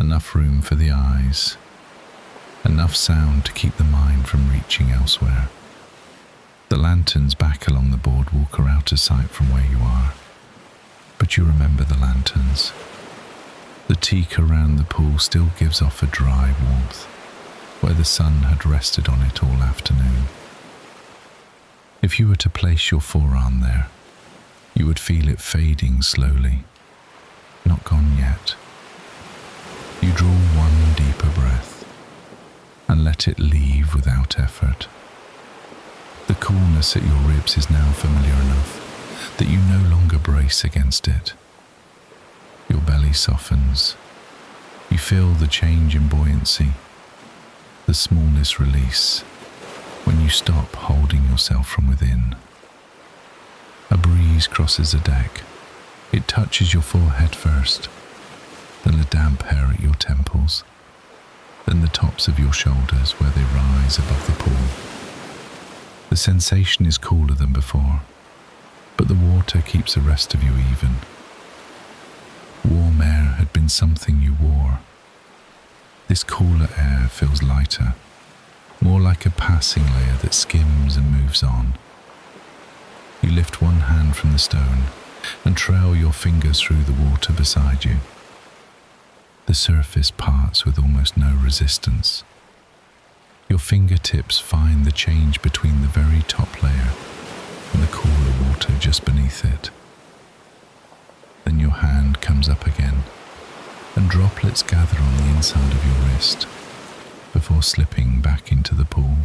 enough room for the eyes, enough sound to keep the mind from reaching elsewhere. The lanterns back along the boardwalk are out of sight from where you are, but you remember the lanterns. The teak around the pool still gives off a dry warmth, where the sun had rested on it all afternoon. If you were to place your forearm there, you would feel it fading slowly, not gone yet. You draw one deeper breath and let it leave without effort. The coolness at your ribs is now familiar enough that you no longer brace against it. Your belly softens. You feel the change in buoyancy, the smallness release when you stop holding yourself from within. A breeze crosses the deck. It touches your forehead first, then the damp hair at your temples, then the tops of your shoulders where they rise above the pool. The sensation is cooler than before, but the water keeps the rest of you even. Warm air had been something you wore. This cooler air feels lighter, more like a passing layer that skims and moves on. You lift one hand from the stone and trail your fingers through the water beside you. The surface parts with almost no resistance. Your fingertips find the change between the very top layer and the cooler water just beneath it. Then your hand comes up again, and droplets gather on the inside of your wrist before slipping back into the pool.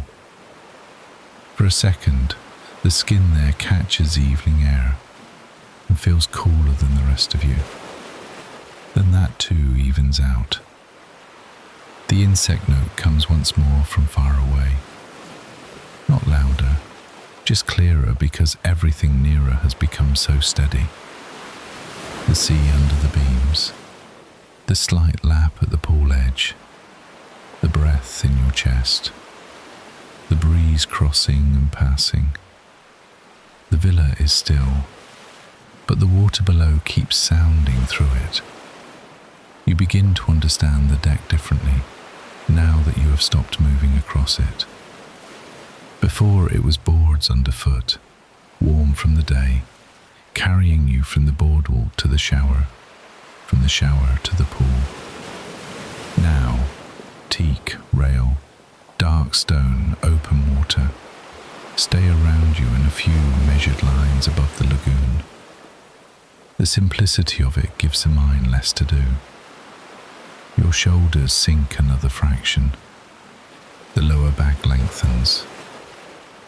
For a second, the skin there catches the evening air and feels cooler than the rest of you. Then that too evens out. The insect note comes once more from far away. Not louder, just clearer because everything nearer has become so steady. The sea under the beams, the slight lap at the pool edge, the breath in your chest, the breeze crossing and passing. The villa is still, but the water below keeps sounding through it. You begin to understand the deck differently now that you have stopped moving across it. Before it was boards underfoot, warm from the day, carrying you from the boardwalk to the shower, from the shower to the pool. Now, teak, rail, dark stone, open water stay around you in a few measured lines above the lagoon. The simplicity of it gives the mind less to do. Your shoulders sink another fraction. The lower back lengthens.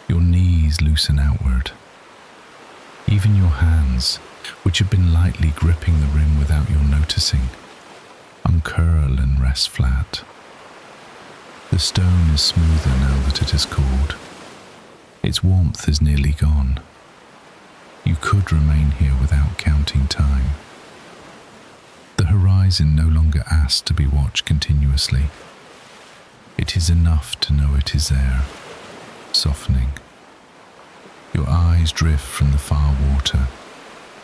Your knees loosen outward. Even your hands, which have been lightly gripping the rim without your noticing, uncurl and rest flat. The stone is smoother now that it has cooled. Its warmth is nearly gone. You could remain here without counting time. The horizon no longer asks to be watched continuously. It is enough to know it is there, softening. Your eyes drift from the far water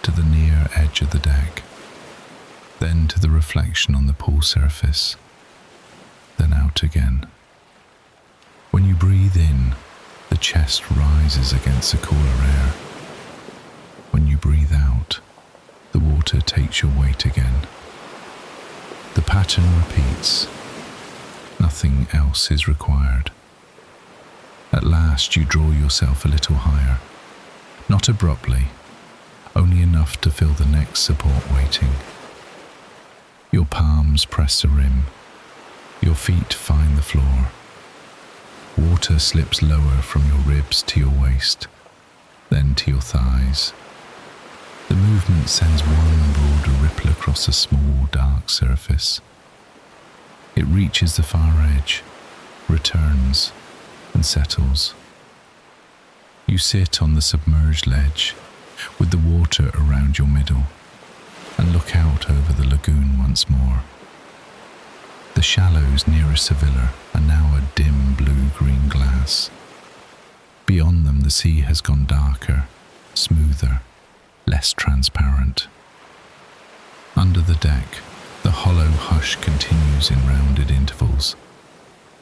to the near edge of the deck, then to the reflection on the pool surface, then out again. When you breathe in, the chest rises against the cooler air. When you breathe out, the water takes your weight again. The pattern repeats. Nothing else is required. At last you draw yourself a little higher, not abruptly, only enough to feel the next support waiting. Your palms press the rim, your feet find the floor. Water slips lower from your ribs to your waist, then to your thighs. The movement sends one broader ripple across a small, dark surface. It reaches the far edge, returns, and settles. You sit on the submerged ledge, with the water around your middle, and look out over the lagoon once more. The shallows nearest the villa are now a dim blue-green glass. Beyond them the sea has gone darker, smoother, less transparent. Under the deck, the hollow hush continues in rounded intervals,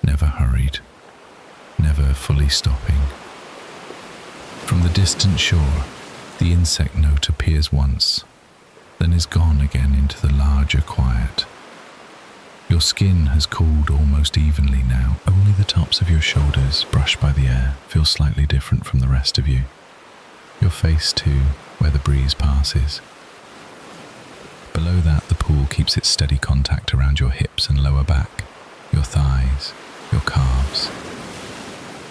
never hurried, never fully stopping. From the distant shore, the insect note appears once, then is gone again into the larger quiet. Your skin has cooled almost evenly now. Only the tops of your shoulders, brushed by the air, feel slightly different from the rest of you. Your face too, where the breeze passes. Below that, the pool keeps its steady contact around your hips and lower back, your thighs, your calves.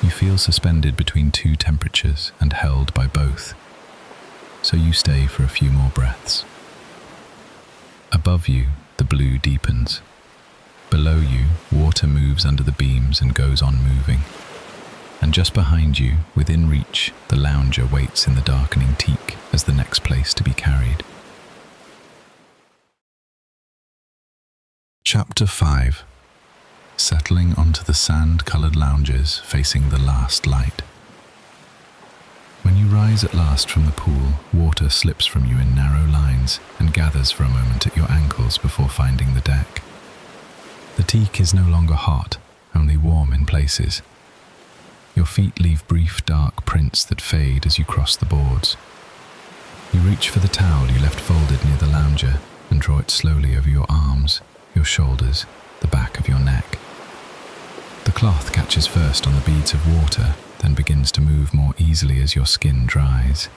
You feel suspended between two temperatures and held by both, so you stay for a few more breaths. Above you, the blue deepens. Below you, water moves under the beams and goes on moving. And just behind you, within reach, the lounger waits in the darkening teak as the next place to be carried. Chapter 5. Settling onto the sand-coloured lounges facing the last light. When you rise at last from the pool, water slips from you in narrow lines and gathers for a moment at your ankles before finding the deck. The teak is no longer hot, only warm in places. Your feet leave brief dark prints that fade as you cross the boards. You reach for the towel you left folded near the lounger and draw it slowly over your arms, your shoulders, the back of your neck. The cloth catches first on the beads of water, then begins to move more easily as your skin dries.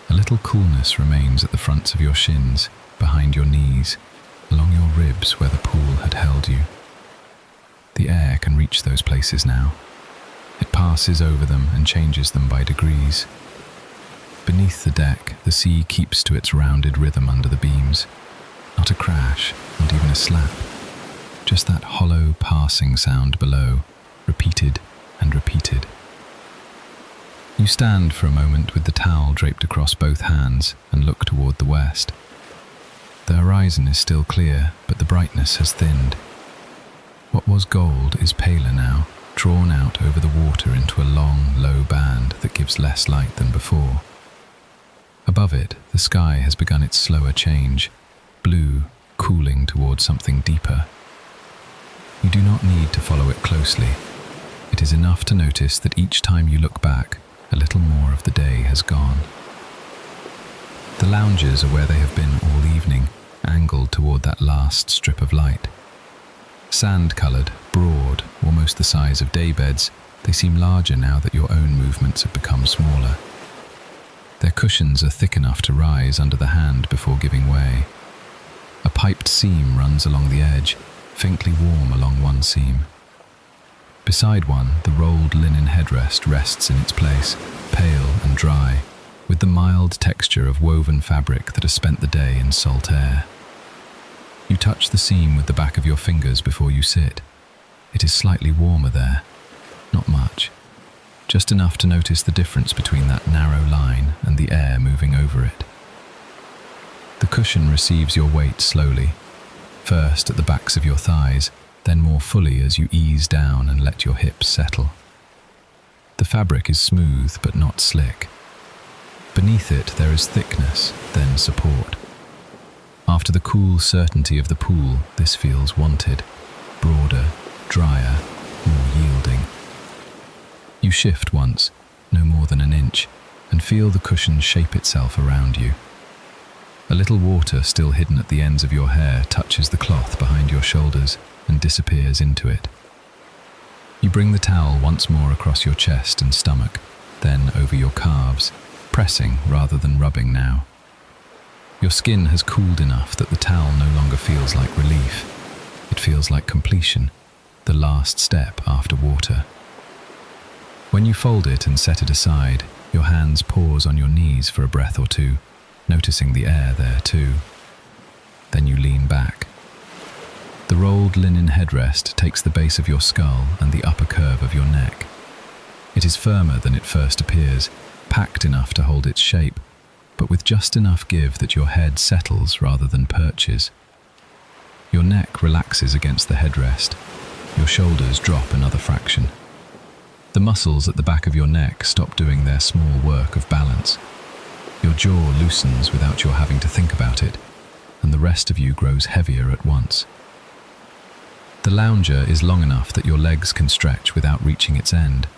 A little coolness remains at the fronts of your shins, behind your knees, along your ribs where the pool had held you. The air can reach those places now. It passes over them and changes them by degrees. Beneath the deck, the sea keeps to its rounded rhythm under the beams. Not a crash, not even a slap. Just that hollow passing sound below, repeated and repeated. You stand for a moment with the towel draped across both hands and look toward the west. The horizon is still clear, but the brightness has thinned. What was gold is paler now, drawn out over the water into a long, low band that gives less light than before. Above it, the sky has begun its slower change, blue, cooling towards something deeper. You do not need to follow it closely. It is enough to notice that each time you look back, a little more of the day has gone. The lounges are where they have been all evening, angled toward that last strip of light. Sand-coloured, broad, almost the size of daybeds, they seem larger now that your own movements have become smaller. Their cushions are thick enough to rise under the hand before giving way. A piped seam runs along the edge, faintly warm along one seam. Beside one, the rolled linen headrest rests in its place, pale and dry, with the mild texture of woven fabric that has spent the day in salt air. You touch the seam with the back of your fingers before you sit. It is slightly warmer there. Not much. Just enough to notice the difference between that narrow line and the air moving over it. The cushion receives your weight slowly, first at the backs of your thighs, then more fully as you ease down and let your hips settle. The fabric is smooth but not slick. Beneath it there is thickness, then support. After the cool certainty of the pool, this feels wanted, broader, drier, more yielding. You shift once, no more than an inch, and feel the cushion shape itself around you. A little water still hidden at the ends of your hair touches the cloth behind your shoulders and disappears into it. You bring the towel once more across your chest and stomach, then over your calves, pressing rather than rubbing now. Your skin has cooled enough that the towel no longer feels like relief. It feels like completion, the last step after water. When you fold it and set it aside, your hands pause on your knees for a breath or two, noticing the air there too. Then you lean back. The rolled linen headrest takes the base of your skull and the upper curve of your neck. It is firmer than it first appears, packed enough to hold its shape, but with just enough give that your head settles rather than perches. Your neck relaxes against the headrest. Your shoulders drop another fraction. The muscles at the back of your neck stop doing their small work of balance. Your jaw loosens without your having to think about it, and the rest of you grows heavier at once. The lounger is long enough that your legs can stretch without reaching its end.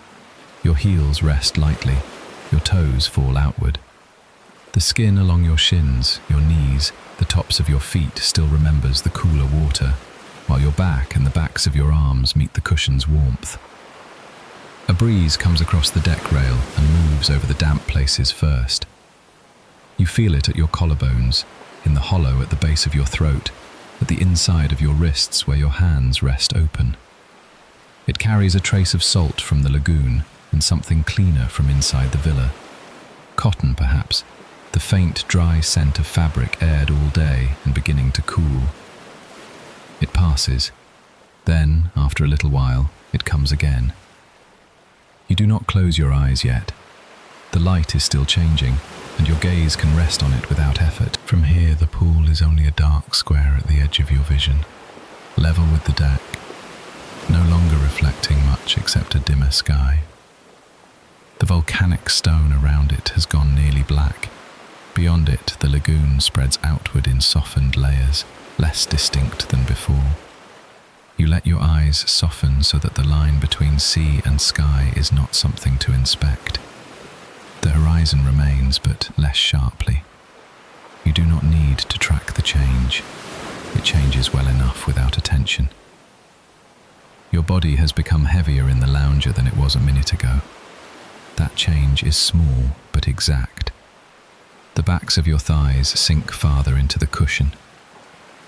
Your heels rest lightly, your toes fall outward. The skin along your shins, your knees, the tops of your feet still remembers the cooler water, while your back and the backs of your arms meet the cushion's warmth. A breeze comes across the deck rail and moves over the damp places first. You feel it at your collarbones, in the hollow at the base of your throat, at the inside of your wrists where your hands rest open. It carries a trace of salt from the lagoon and something cleaner from inside the villa. Cotton, perhaps, the faint, dry scent of fabric aired all day and beginning to cool. It passes. Then, after a little while, it comes again. You do not close your eyes yet. The light is still changing, and your gaze can rest on it without effort. From here, the pool is only a dark square at the edge of your vision, level with the deck, no longer reflecting much except a dimmer sky. The volcanic stone around it has gone nearly black. Beyond it, the lagoon spreads outward in softened layers, less distinct than before. You let your eyes soften so that the line between sea and sky is not something to inspect. The horizon remains, but less sharply. You do not need to track the change. It changes well enough without attention. Your body has become heavier in the lounger than it was a minute ago. That change is small but exact. The backs of your thighs sink farther into the cushion.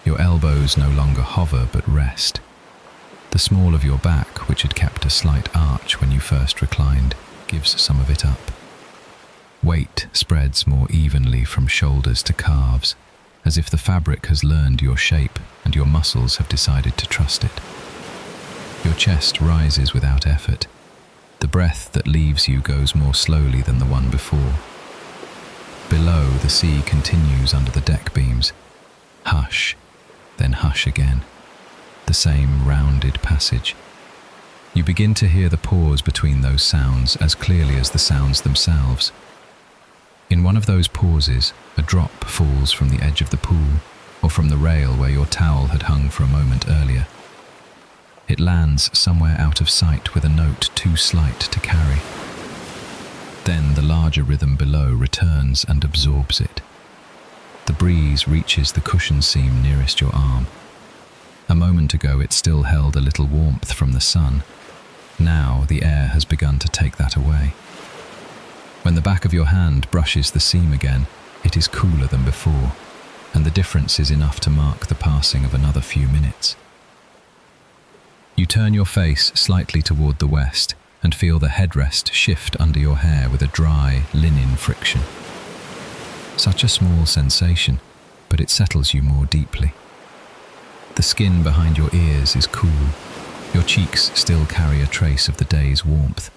Your elbows no longer hover but rest. The small of your back, which had kept a slight arch when you first reclined, gives some of it up. Weight spreads more evenly from shoulders to calves, as if the fabric has learned your shape and your muscles have decided to trust it. Your chest rises without effort. The breath that leaves you goes more slowly than the one before. Below, the sea continues under the deck beams. Hush, then hush again. The same rounded passage. You begin to hear the pause between those sounds as clearly as the sounds themselves. In one of those pauses, a drop falls from the edge of the pool, or from the rail where your towel had hung for a moment earlier. It lands somewhere out of sight with a note too slight to carry. Then the larger rhythm below returns and absorbs it. The breeze reaches the cushion seam nearest your arm. A moment ago it still held a little warmth from the sun. Now the air has begun to take that away. When the back of your hand brushes the seam again, it is cooler than before, and the difference is enough to mark the passing of another few minutes. You turn your face slightly toward the west and feel the headrest shift under your hair with a dry, linen friction. Such a small sensation, but it settles you more deeply. The skin behind your ears is cool. Your cheeks still carry a trace of the day's warmth.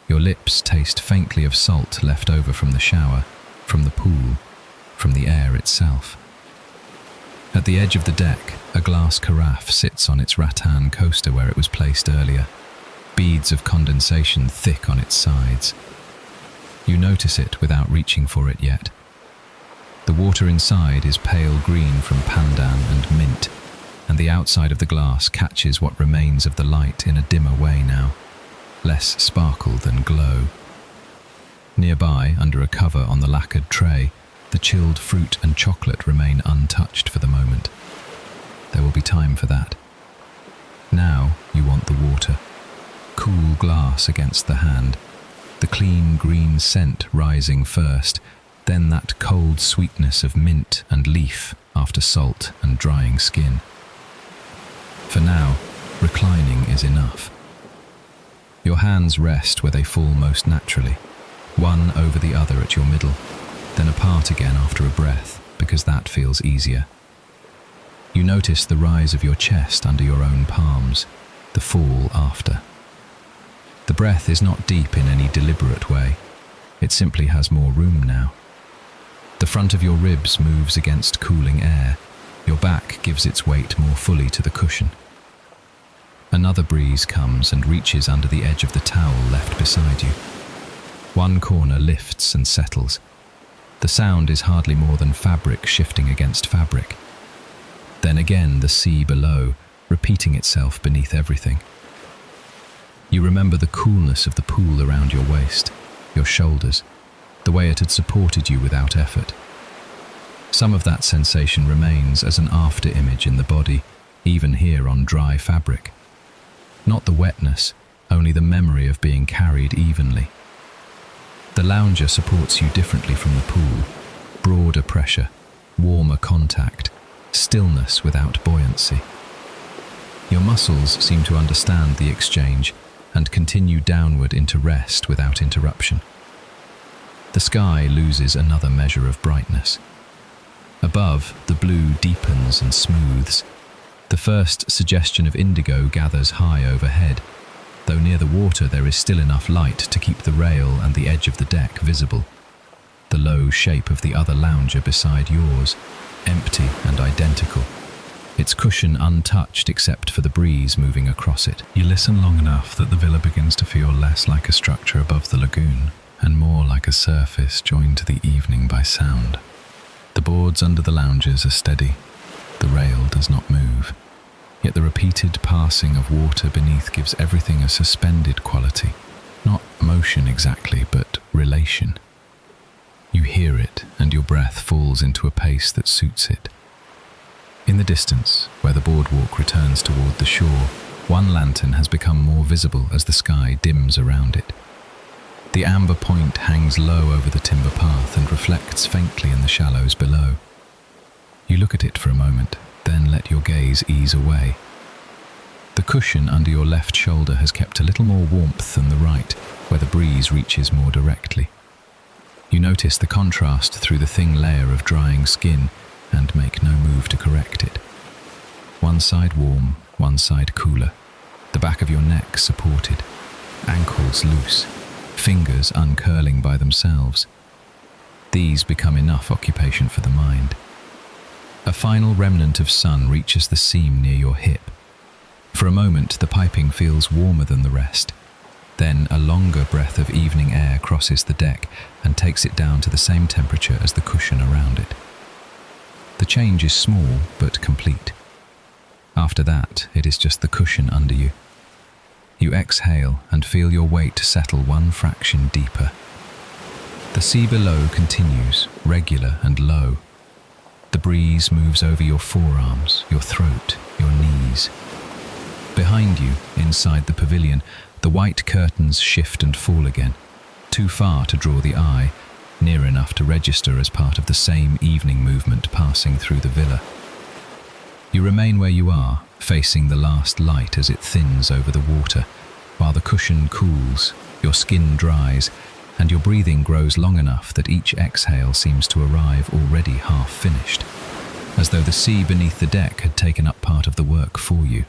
Your lips taste faintly of salt left over from the shower, from the pool, from the air itself. At the edge of the deck, a glass carafe sits on its rattan coaster where it was placed earlier, beads of condensation thick on its sides. You notice it without reaching for it yet. The water inside is pale green from pandan and mint, and the outside of the glass catches what remains of the light in a dimmer way now, less sparkle than glow. Nearby, under a cover on the lacquered tray, the chilled fruit and chocolate remain untouched for the moment. There will be time for that. Now you want the water. Cool glass against the hand, the clean green scent rising first, then that cold sweetness of mint and leaf after salt and drying skin. For now, reclining is enough. Your hands rest where they fall most naturally, one over the other at your middle, then apart again after a breath, because that feels easier. You notice the rise of your chest under your own palms, the fall after. The breath is not deep in any deliberate way. It simply has more room now. The front of your ribs moves against cooling air. Your back gives its weight more fully to the cushion. Another breeze comes and reaches under the edge of the towel left beside you. One corner lifts and settles. The sound is hardly more than fabric shifting against fabric. Then again the sea below, repeating itself beneath everything. You remember the coolness of the pool around your waist, your shoulders, the way it had supported you without effort. Some of that sensation remains as an after image in the body, even here on dry fabric. Not the wetness, only the memory of being carried evenly. The lounger supports you differently from the pool. Broader pressure, warmer contact, stillness without buoyancy. Your muscles seem to understand the exchange and continue downward into rest without interruption. The sky loses another measure of brightness. Above, the blue deepens and smooths. The first suggestion of indigo gathers high overhead, though near the water there is still enough light to keep the rail and the edge of the deck visible. The low shape of the other lounger beside yours, empty and identical, its cushion untouched except for the breeze moving across it. You listen long enough that the villa begins to feel less like a structure above the lagoon and more like a surface joined to the evening by sound. The boards under the lounges are steady. The rail does not move. Yet the repeated passing of water beneath gives everything a suspended quality. Not motion exactly, but relation. You hear it, and your breath falls into a pace that suits it. In the distance, where the boardwalk returns toward the shore, one lantern has become more visible as the sky dims around it. The amber point hangs low over the timber path and reflects faintly in the shallows below. You look at it for a moment, then let your gaze ease away. The cushion under your left shoulder has kept a little more warmth than the right, where the breeze reaches more directly. You notice the contrast through the thin layer of drying skin and make no move to correct it. One side warm, one side cooler, the back of your neck supported, ankles loose, fingers uncurling by themselves. These become enough occupation for the mind. A final remnant of sun reaches the seam near your hip. For a moment, the piping feels warmer than the rest. Then a longer breath of evening air crosses the deck and takes it down to the same temperature as the cushion around it. The change is small but complete. After that, it is just the cushion under you. You exhale and feel your weight settle one fraction deeper. The sea below continues, regular and low. The breeze moves over your forearms, your throat, your knees. Behind you, inside the pavilion, the white curtains shift and fall again, too far to draw the eye, near enough to register as part of the same evening movement passing through the villa. You remain where you are, facing the last light as it thins over the water, while the cushion cools, your skin dries, and your breathing grows long enough that each exhale seems to arrive already half finished, as though the sea beneath the deck had taken up part of the work for you.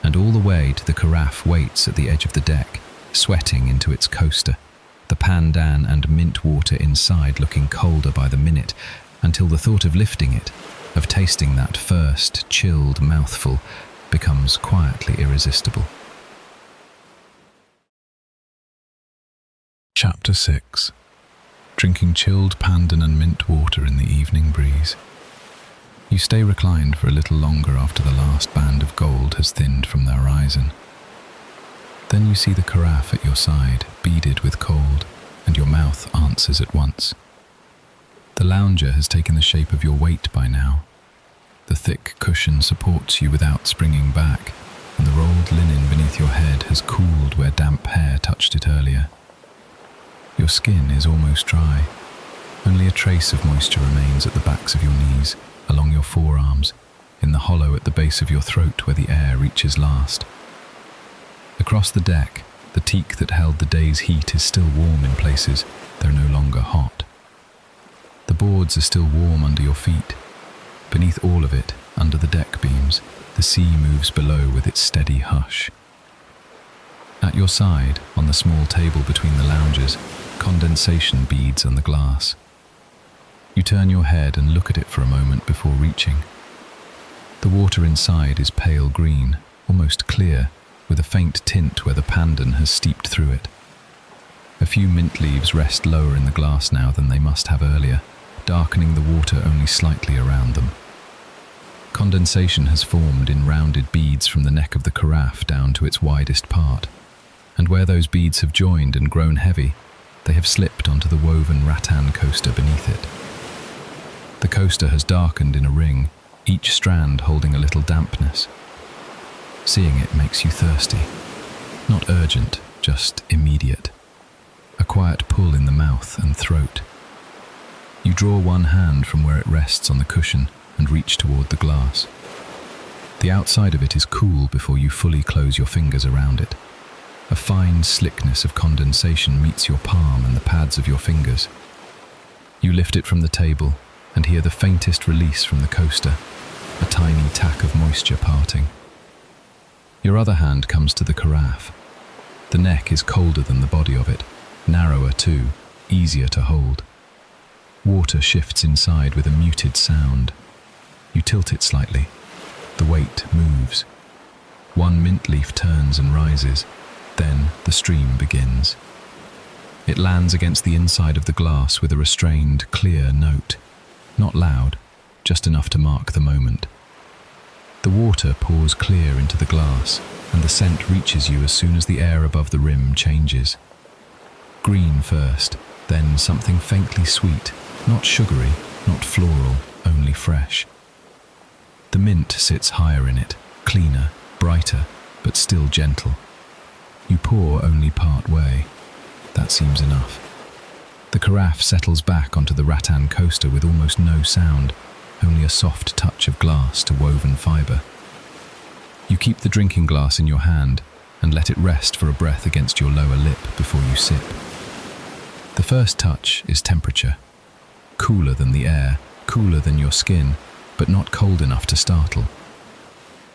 And all the way to the carafe waits at the edge of the deck, sweating into its coaster, the pandan and mint water inside looking colder by the minute, until the thought of lifting it, of tasting that first chilled mouthful, becomes quietly irresistible. Chapter 6. Drinking chilled pandan and mint water in the evening breeze. You stay reclined for a little longer after the last band of gold has thinned from the horizon. Then you see the carafe at your side, beaded with cold, and your mouth answers at once. The lounger has taken the shape of your weight by now. The thick cushion supports you without springing back, and the rolled linen beneath your head has cooled where damp hair touched it earlier. Your skin is almost dry. Only a trace of moisture remains at the backs of your knees, along your forearms, in the hollow at the base of your throat where the air reaches last. Across the deck, the teak that held the day's heat is still warm in places, though no longer hot. The boards are still warm under your feet. Beneath all of it, under the deck beams, the sea moves below with its steady hush. At your side, on the small table between the loungers, condensation beads on the glass. You turn your head and look at it for a moment before reaching. The water inside is pale green, almost clear, with a faint tint where the pandan has steeped through it. A few mint leaves rest lower in the glass now than they must have earlier, darkening the water only slightly around them. Condensation has formed in rounded beads from the neck of the carafe down to its widest part, and where those beads have joined and grown heavy, they have slipped onto the woven rattan coaster beneath it. The coaster has darkened in a ring, each strand holding a little dampness. Seeing it makes you thirsty. Not urgent, just immediate. A quiet pull in the mouth and throat. You draw one hand from where it rests on the cushion and reach toward the glass. The outside of it is cool before you fully close your fingers around it. A fine slickness of condensation meets your palm and the pads of your fingers. You lift it from the table and hear the faintest release from the coaster, a tiny tack of moisture parting. Your other hand comes to the carafe. The neck is colder than the body of it, narrower too, easier to hold. Water shifts inside with a muted sound. You tilt it slightly. The weight moves. One mint leaf turns and rises. Then the stream begins. It lands against the inside of the glass with a restrained, clear note. Not loud, just enough to mark the moment. The water pours clear into the glass, and the scent reaches you as soon as the air above the rim changes. Green first, then something faintly sweet, not sugary, not floral, only fresh. The mint sits higher in it, cleaner, brighter, but still gentle. You pour only part way. That seems enough. The carafe settles back onto the rattan coaster with almost no sound, only a soft touch of glass to woven fibre. You keep the drinking glass in your hand and let it rest for a breath against your lower lip before you sip. The first touch is temperature. Cooler than the air, cooler than your skin, but not cold enough to startle.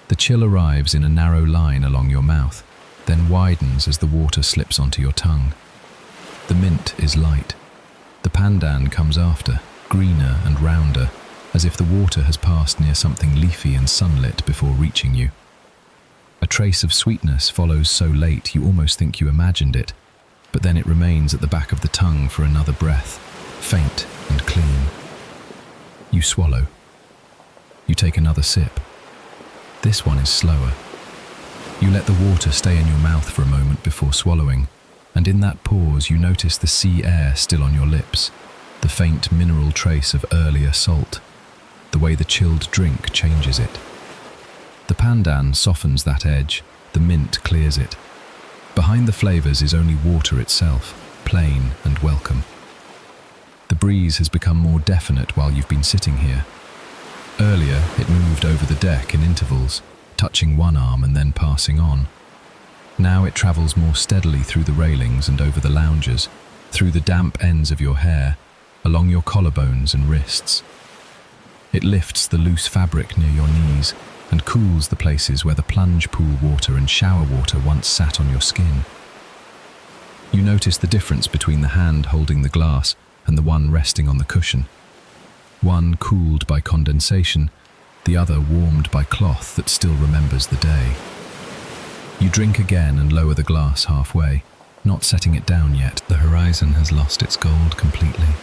The chill arrives in a narrow line along your mouth, then widens as the water slips onto your tongue. The mint is light. The pandan comes after, greener and rounder, as if the water has passed near something leafy and sunlit before reaching you. A trace of sweetness follows so late you almost think you imagined it, but then it remains at the back of the tongue for another breath, faint and clean. You swallow. You take another sip. This one is slower. You let the water stay in your mouth for a moment before swallowing, and in that pause you notice the sea air still on your lips, the faint mineral trace of earlier salt, the way the chilled drink changes it. The pandan softens that edge, the mint clears it. Behind the flavors is only water itself, plain and welcome. The breeze has become more definite while you've been sitting here. Earlier, it moved over the deck in intervals, touching one arm and then passing on. Now it travels more steadily through the railings and over the loungers, through the damp ends of your hair, along your collarbones and wrists. It lifts the loose fabric near your knees and cools the places where the plunge pool water and shower water once sat on your skin. You notice the difference between the hand holding the glass and the one resting on the cushion. One cooled by condensation, the other warmed by cloth that still remembers the day. You drink again and lower the glass halfway, not setting it down yet. The horizon has lost its gold completely.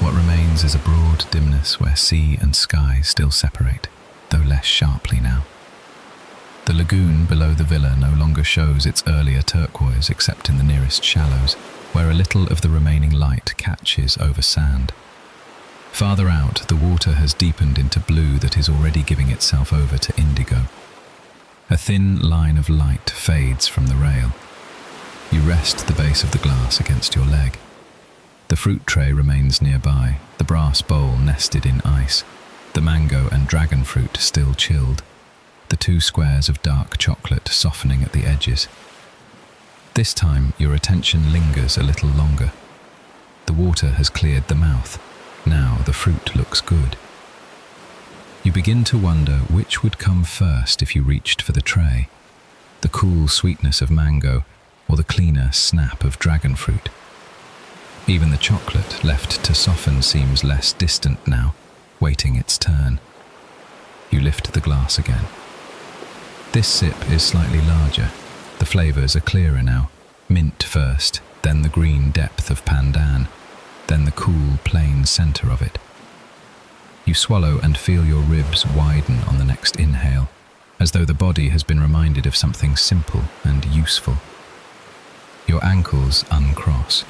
What remains is a broad dimness where sea and sky still separate, though less sharply now. The lagoon below the villa no longer shows its earlier turquoise except in the nearest shallows, where a little of the remaining light catches over sand. Farther out, the water has deepened into blue that is already giving itself over to indigo. A thin line of light fades from the rail. You rest the base of the glass against your leg. The fruit tray remains nearby, the brass bowl nested in ice, the mango and dragon fruit still chilled, the 2 squares of dark chocolate softening at the edges. This time, your attention lingers a little longer. The water has cleared the mouth. Now the fruit looks good. You begin to wonder which would come first if you reached for the tray, the cool sweetness of mango or the cleaner snap of dragon fruit. Even the chocolate left to soften seems less distant now, waiting its turn. You lift the glass again. This sip is slightly larger. The flavors are clearer now. Mint first, then the green depth of pandan, then the cool, plain center of it. You swallow and feel your ribs widen on the next inhale, as though the body has been reminded of something simple and useful. Your ankles uncross.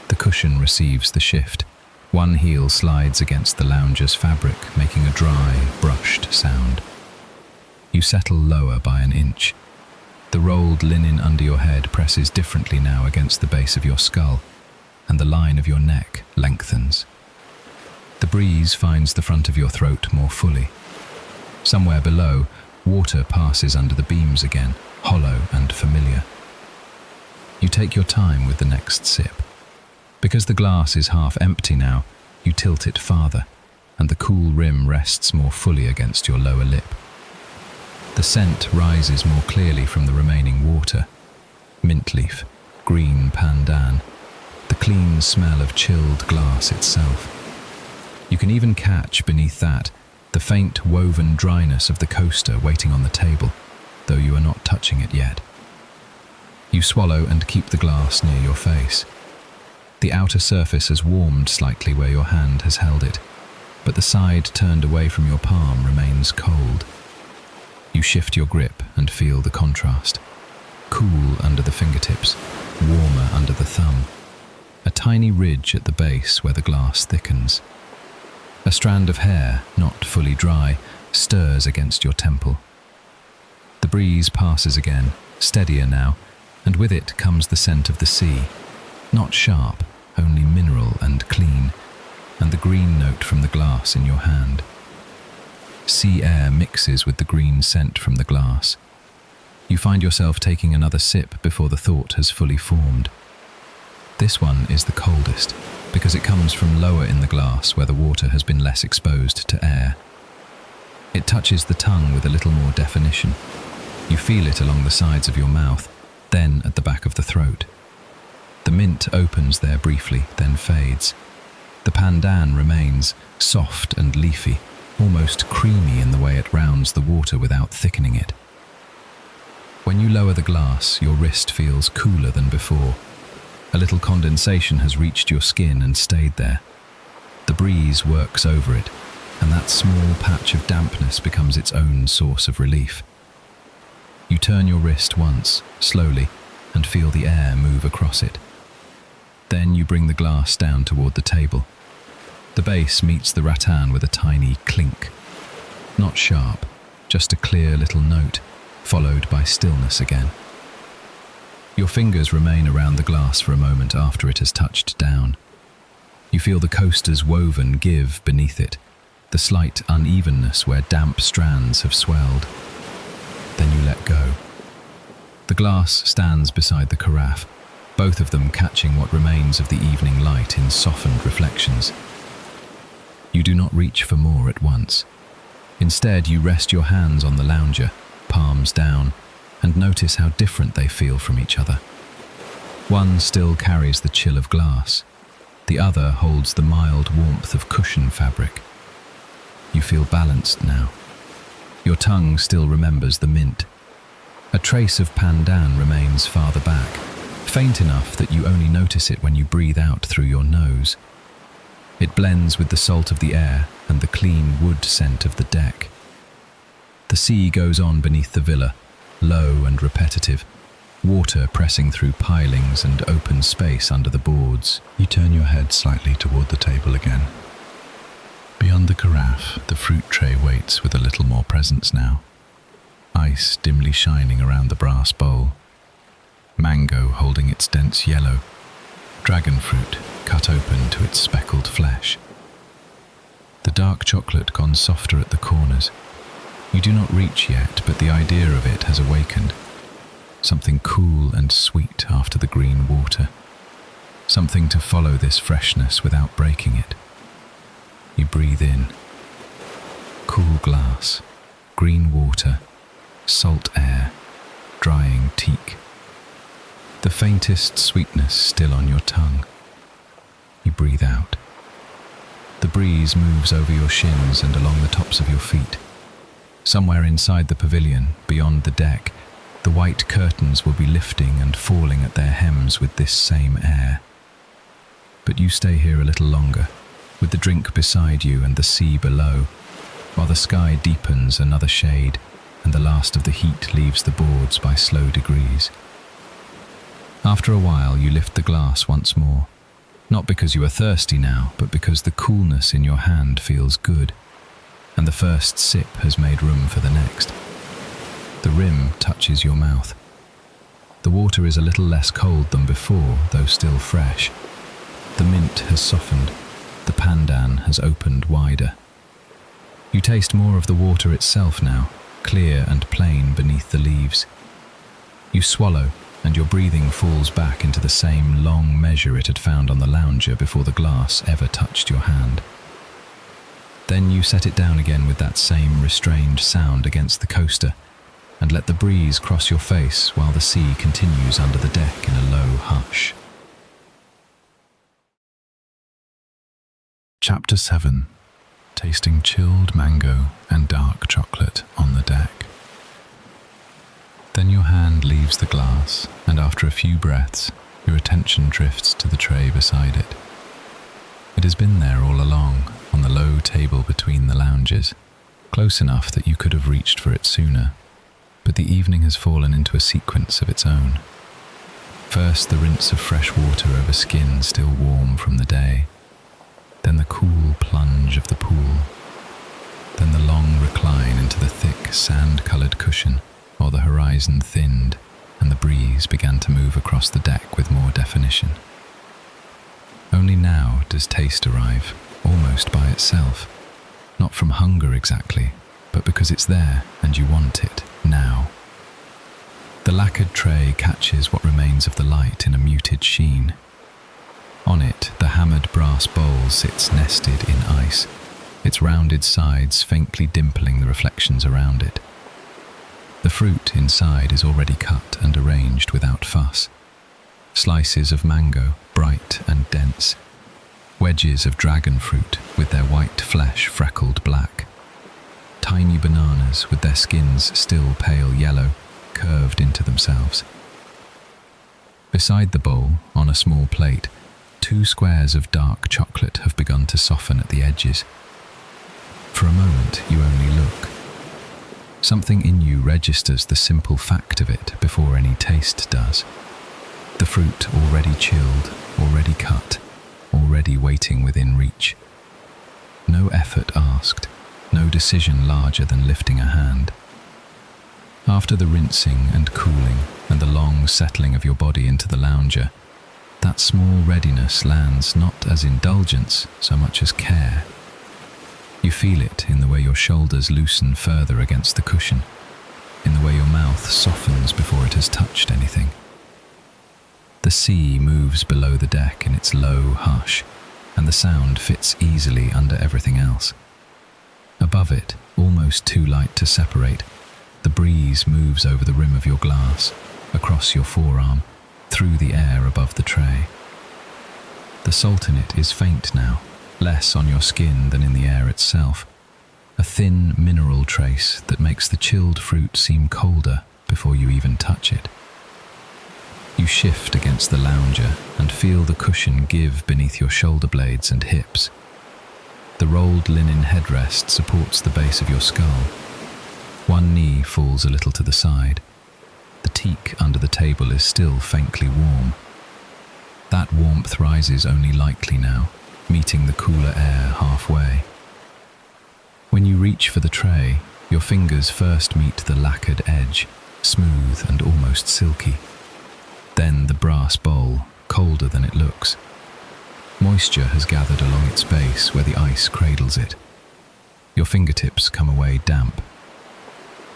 The cushion receives the shift. One heel slides against the lounger's fabric, making a dry, brushed sound. You settle lower by an inch. The rolled linen under your head presses differently now against the base of your skull, and the line of your neck lengthens. The breeze finds the front of your throat more fully. Somewhere below, water passes under the beams again, hollow and familiar. You take your time with the next sip. Because the glass is half empty now, you tilt it farther, and the cool rim rests more fully against your lower lip. The scent rises more clearly from the remaining water. Mint leaf, green pandan, the clean smell of chilled glass itself. You can even catch beneath that the faint woven dryness of the coaster waiting on the table, though you are not touching it yet. You swallow and keep the glass near your face. The outer surface has warmed slightly where your hand has held it, but the side turned away from your palm remains cold. You shift your grip and feel the contrast. Cool under the fingertips, warmer under the thumb. A tiny ridge at the base where the glass thickens. A strand of hair, not fully dry, stirs against your temple. The breeze passes again, steadier now, and with it comes the scent of the sea. Not sharp, only mineral and clean, and the green note from the glass in your hand. Sea air mixes with the green scent from the glass. You find yourself taking another sip before the thought has fully formed. This one is the coldest, because it comes from lower in the glass where the water has been less exposed to air. It touches the tongue with a little more definition. You feel it along the sides of your mouth, then at the back of the throat. The mint opens there briefly, then fades. The pandan remains, soft and leafy, almost creamy in the way it rounds the water without thickening it. When you lower the glass, your wrist feels cooler than before. A little condensation has reached your skin and stayed there. The breeze works over it, and that small patch of dampness becomes its own source of relief. You turn your wrist once, slowly, and feel the air move across it. Then you bring the glass down toward the table. The base meets the rattan with a tiny clink. Not sharp, just a clear little note, followed by stillness again. Your fingers remain around the glass for a moment after it has touched down. You feel the coaster's woven give beneath it, the slight unevenness where damp strands have swelled. Then you let go. The glass stands beside the carafe, both of them catching what remains of the evening light in softened reflections. You do not reach for more at once. Instead, you rest your hands on the lounger, palms down, and notice how different they feel from each other. One still carries the chill of glass. The other holds the mild warmth of cushion fabric. You feel balanced now. Your tongue still remembers the mint. A trace of Pandan remains farther back, faint enough that you only notice it when you breathe out through your nose. It blends with the salt of the air and the clean wood scent of the deck. The sea goes on beneath the villa, low and repetitive, water pressing through pilings and open space under the boards. You turn your head slightly toward the table again. Beyond the carafe, the fruit tray waits with a little more presence now. Ice dimly shining around the brass bowl. Mango holding its dense yellow. Dragon fruit cut open to its speckled flesh. The dark chocolate gone softer at the corners. You do not reach yet, but the idea of it has awakened. Something cool and sweet after the green water. Something to follow this freshness without breaking it. You breathe in. Cool glass, green water, salt air, drying teak. The faintest sweetness still on your tongue. You breathe out. The breeze moves over your shins and along the tops of your feet. Somewhere inside the pavilion, beyond the deck, the white curtains will be lifting and falling at their hems with this same air. But you stay here a little longer, with the drink beside you and the sea below, while the sky deepens another shade and the last of the heat leaves the boards by slow degrees. After a while, you lift the glass once more, not because you are thirsty now, but because the coolness in your hand feels good, and the first sip has made room for the next. The rim touches your mouth. The water is a little less cold than before, though still fresh. The mint has softened. The pandan has opened wider. You taste more of the water itself now, clear and plain beneath the leaves. You swallow, and your breathing falls back into the same long measure it had found on the lounger before the glass ever touched your hand. Then you set it down again with that same restrained sound against the coaster, and let the breeze cross your face while the sea continues under the deck in a low hush. Chapter 7. Tasting chilled mango and dark chocolate on the deck. Then your hand leaves the glass, and after a few breaths, your attention drifts to the tray beside it. It has been there all along, on the low table between the lounges, close enough that you could have reached for it sooner, but the evening has fallen into a sequence of its own. First, the rinse of fresh water over skin still warm from the day, then the cool plunge of the pool, then the long recline into the thick sand-coloured cushion, while the horizon thinned and the breeze began to move across the deck with more definition. Only now does taste arrive, almost by itself, not from hunger exactly, but because it's there and you want it now. The lacquered tray catches what remains of the light in a muted sheen. On it, the hammered brass bowl sits nested in ice, its rounded sides faintly dimpling the reflections around it. The fruit inside is already cut and arranged without fuss. Slices of mango, bright and dense. Wedges of dragon fruit with their white flesh freckled black. Tiny bananas with their skins still pale yellow, curved into themselves. Beside the bowl, on a small plate, 2 squares of dark chocolate have begun to soften at the edges. For a moment, you only look. Something in you registers the simple fact of it before any taste does. The fruit already chilled, already cut, already waiting within reach. no effort asked, no decision larger than lifting a hand. After the rinsing and cooling and the long settling of your body into the lounger, that small readiness lands not as indulgence so much as care. You feel it in the way your shoulders loosen further against the cushion, in the way your mouth softens before it has touched anything. The sea moves below the deck in its low hush, and the sound fits easily under everything else. Above it, almost too light to separate, the breeze moves over the rim of your glass, across your forearm, through the air above the tray. The salt in it is faint now, less on your skin than in the air itself, a thin mineral trace that makes the chilled fruit seem colder before you even touch it. You shift against the lounger and feel the cushion give beneath your shoulder blades and hips. The rolled linen headrest supports the base of your skull. One knee falls a little to the side. The teak under the table is still faintly warm. That warmth rises only lightly now, meeting the cooler air halfway. When you reach for the tray, your fingers first meet the lacquered edge, smooth and almost silky. Then the brass bowl, colder than it looks. Moisture has gathered along its base where the ice cradles it. Your fingertips come away damp.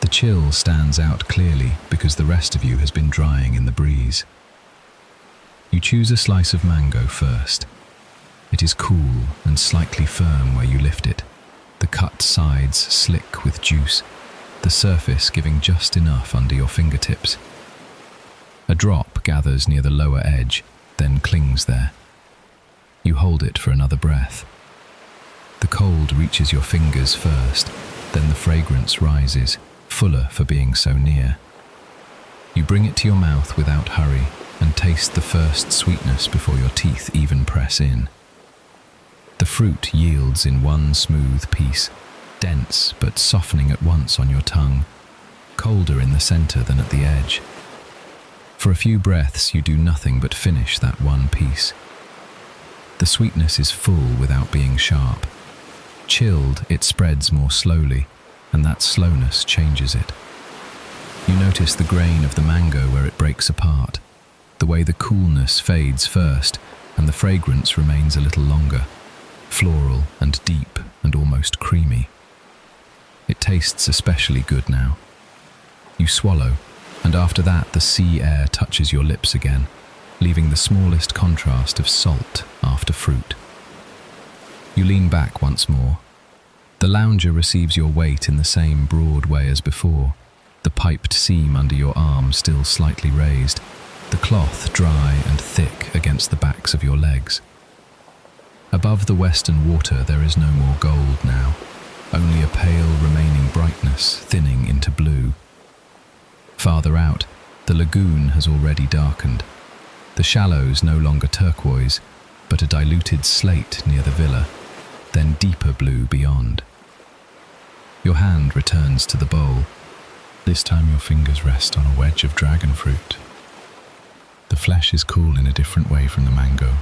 The chill stands out clearly because the rest of you has been drying in the breeze. You choose a slice of mango first. It is cool and slightly firm where you lift it, the cut sides slick with juice, the surface giving just enough under your fingertips. A drop gathers near the lower edge, then clings there. You hold it for another breath. The cold reaches your fingers first, then the fragrance rises, fuller for being so near. You bring it to your mouth without hurry and taste the first sweetness before your teeth even press in. The fruit yields in one smooth piece, dense but softening at once on your tongue, colder in the center than at the edge. For a few breaths you do nothing but finish that one piece. The sweetness is full without being sharp. Chilled, it spreads more slowly, and that slowness changes it. You notice the grain of the mango where it breaks apart, the way the coolness fades first and the fragrance remains a little longer, floral and deep and almost creamy. It tastes especially good now. You swallow, and after that the sea air touches your lips again, leaving the smallest contrast of salt after fruit. You lean back once more. The lounger receives your weight in the same broad way as before, the piped seam under your arm still slightly raised, the cloth dry and thick against the backs of your legs. Above the western water there is no more gold now, only a pale remaining brightness thinning into blue. Farther out, the lagoon has already darkened. The shallows no longer turquoise, but a diluted slate near the villa, then deeper blue beyond. Your hand returns to the bowl. This time your fingers rest on a wedge of dragon fruit. The flesh is cool in a different way from the mango,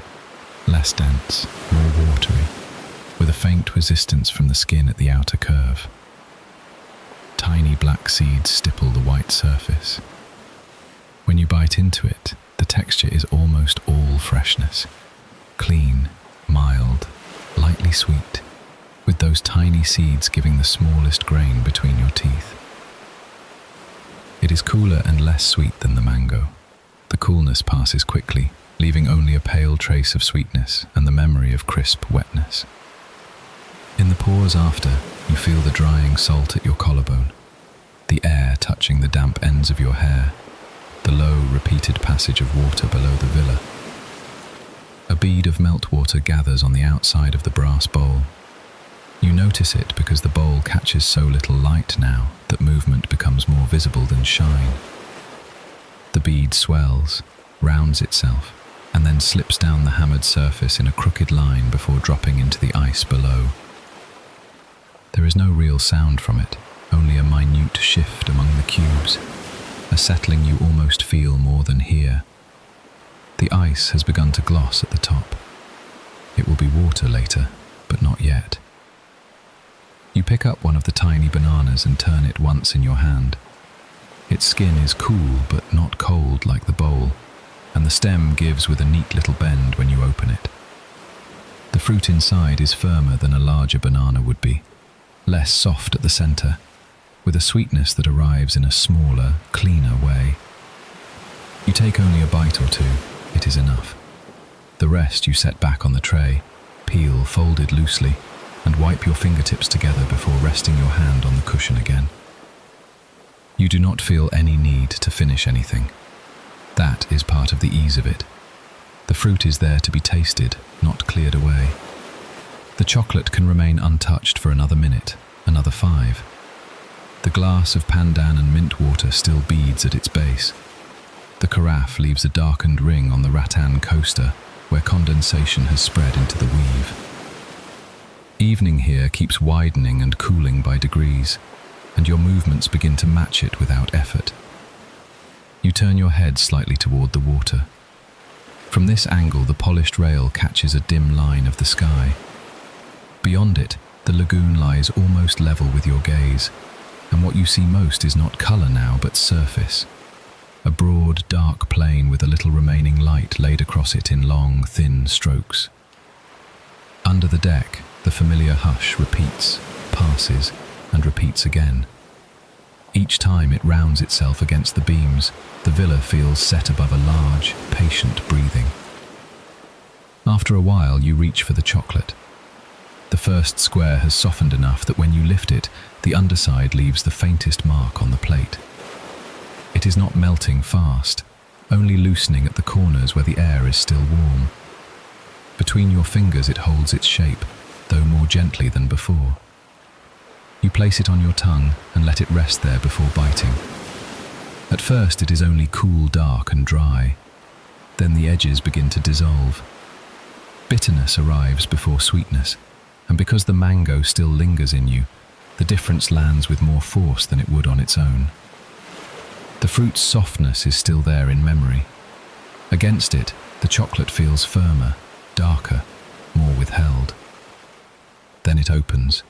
less dense, more watery, with a faint resistance from the skin at the outer curve. Tiny black seeds stipple the white surface. When you bite into it, the texture is almost all freshness. Clean, mild, lightly sweet, with those tiny seeds giving the smallest grain between your teeth. It is cooler and less sweet than the mango. The coolness passes quickly, leaving only a pale trace of sweetness and the memory of crisp wetness. In the pause after, you feel the drying salt at your collarbone, the air touching the damp ends of your hair, the low, repeated passage of water below the villa. A bead of meltwater gathers on the outside of the brass bowl. You notice it because the bowl catches so little light now that movement becomes more visible than shine. The bead swells, rounds itself, and then slips down the hammered surface in a crooked line before dropping into the ice below. There is no real sound from it, only a minute shift among the cubes, a settling you almost feel more than hear. The ice has begun to gloss at the top. It will be water later, but not yet. You pick up one of the tiny bananas and turn it once in your hand. Its skin is cool but not cold like the bowl, and the stem gives with a neat little bend when you open it. The fruit inside is firmer than a larger banana would be, less soft at the center, with a sweetness that arrives in a smaller, cleaner way. You take only a bite or two, it is enough. The rest you set back on the tray, peel folded loosely, and wipe your fingertips together before resting your hand on the cushion again. You do not feel any need to finish anything. That is part of the ease of it. The fruit is there to be tasted, not cleared away. The chocolate can remain untouched for another minute, another 5. The glass of pandan and mint water still beads at its base. The carafe leaves a darkened ring on the rattan coaster where condensation has spread into the weave. Evening here keeps widening and cooling by degrees, and your movements begin to match it without effort. You turn your head slightly toward the water. From this angle, the polished rail catches a dim line of the sky. Beyond it, the lagoon lies almost level with your gaze, and what you see most is not color now, but surface. A broad, dark plain with a little remaining light laid across it in long, thin strokes. Under the deck, the familiar hush repeats, passes, and repeats again. Each time it rounds itself against the beams, the villa feels set above a large, patient breathing. After a while, you reach for the chocolate. The first square has softened enough that when you lift it, the underside leaves the faintest mark on the plate. It is not melting fast, only loosening at the corners where the air is still warm. Between your fingers it holds its shape, though more gently than before. You place it on your tongue and let it rest there before biting. At first it is only cool, dark and dry. Then the edges begin to dissolve. Bitterness arrives before sweetness, and because the mango still lingers in you, the difference lands with more force than it would on its own. The fruit's softness is still there in memory. Against it, the chocolate feels firmer, darker, more withheld. Then it opens.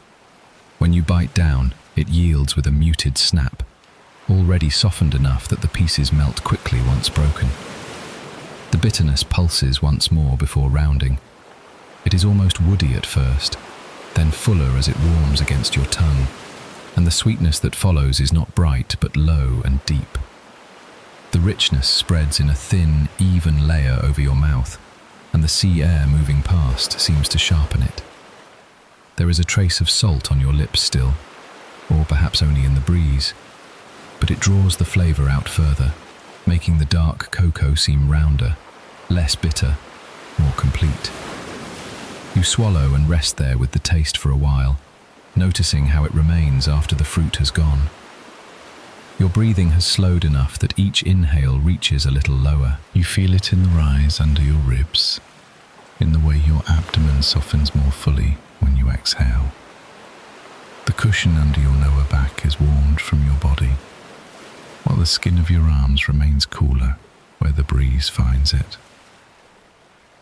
When you bite down, it yields with a muted snap, already softened enough that the pieces melt quickly once broken. The bitterness pulses once more before rounding. It is almost woody at first, then fuller as it warms against your tongue, and the sweetness that follows is not bright but low and deep. The richness spreads in a thin, even layer over your mouth, and the sea air moving past seems to sharpen it. There is a trace of salt on your lips still, or perhaps only in the breeze, but it draws the flavor out further, making the dark cocoa seem rounder, less bitter, more complete. You swallow and rest there with the taste for a while, noticing how it remains after the fruit has gone. Your breathing has slowed enough that each inhale reaches a little lower. You feel it in the rise under your ribs, in the way your abdomen softens more fully when you exhale. The cushion under your lower back is warmed from your body, while the skin of your arms remains cooler where the breeze finds it.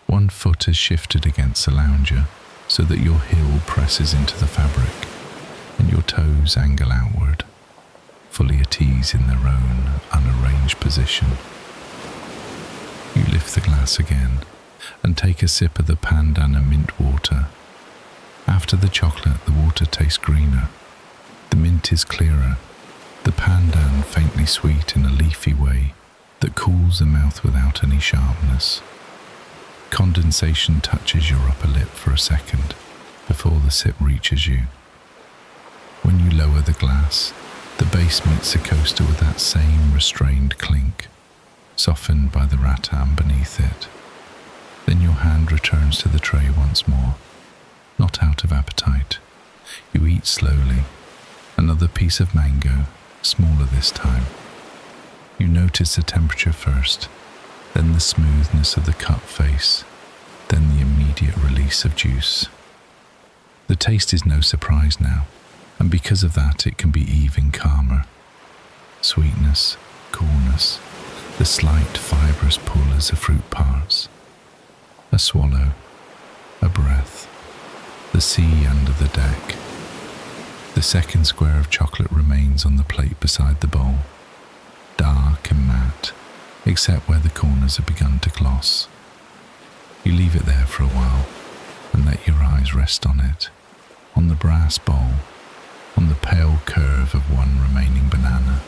One foot is shifted against the lounger so that your heel presses into the fabric and your toes angle outward, fully at ease in their own unarranged position. You lift the glass again and take a sip of the pandan and mint water. After the chocolate, the water tastes greener. The mint is clearer. The pandan faintly sweet in a leafy way that cools the mouth without any sharpness. Condensation touches your upper lip for a second before the sip reaches you. When you lower the glass, the base meets the coaster with that same restrained clink, softened by the rattan beneath it. Then your hand returns to the tray once more, not out of appetite. You eat slowly, another piece of mango, smaller this time. You notice the temperature first, then the smoothness of the cut face, then the immediate release of juice. The taste is no surprise now, and because of that it can be even calmer. Sweetness, coolness, the slight fibrous pull as the fruit parts. A swallow, a breath, the sea under the deck. The second square of chocolate remains on the plate beside the bowl, dark and matte, except where the corners have begun to gloss. You leave it there for a while and let your eyes rest on it, on the brass bowl, on the pale curve of one remaining banana,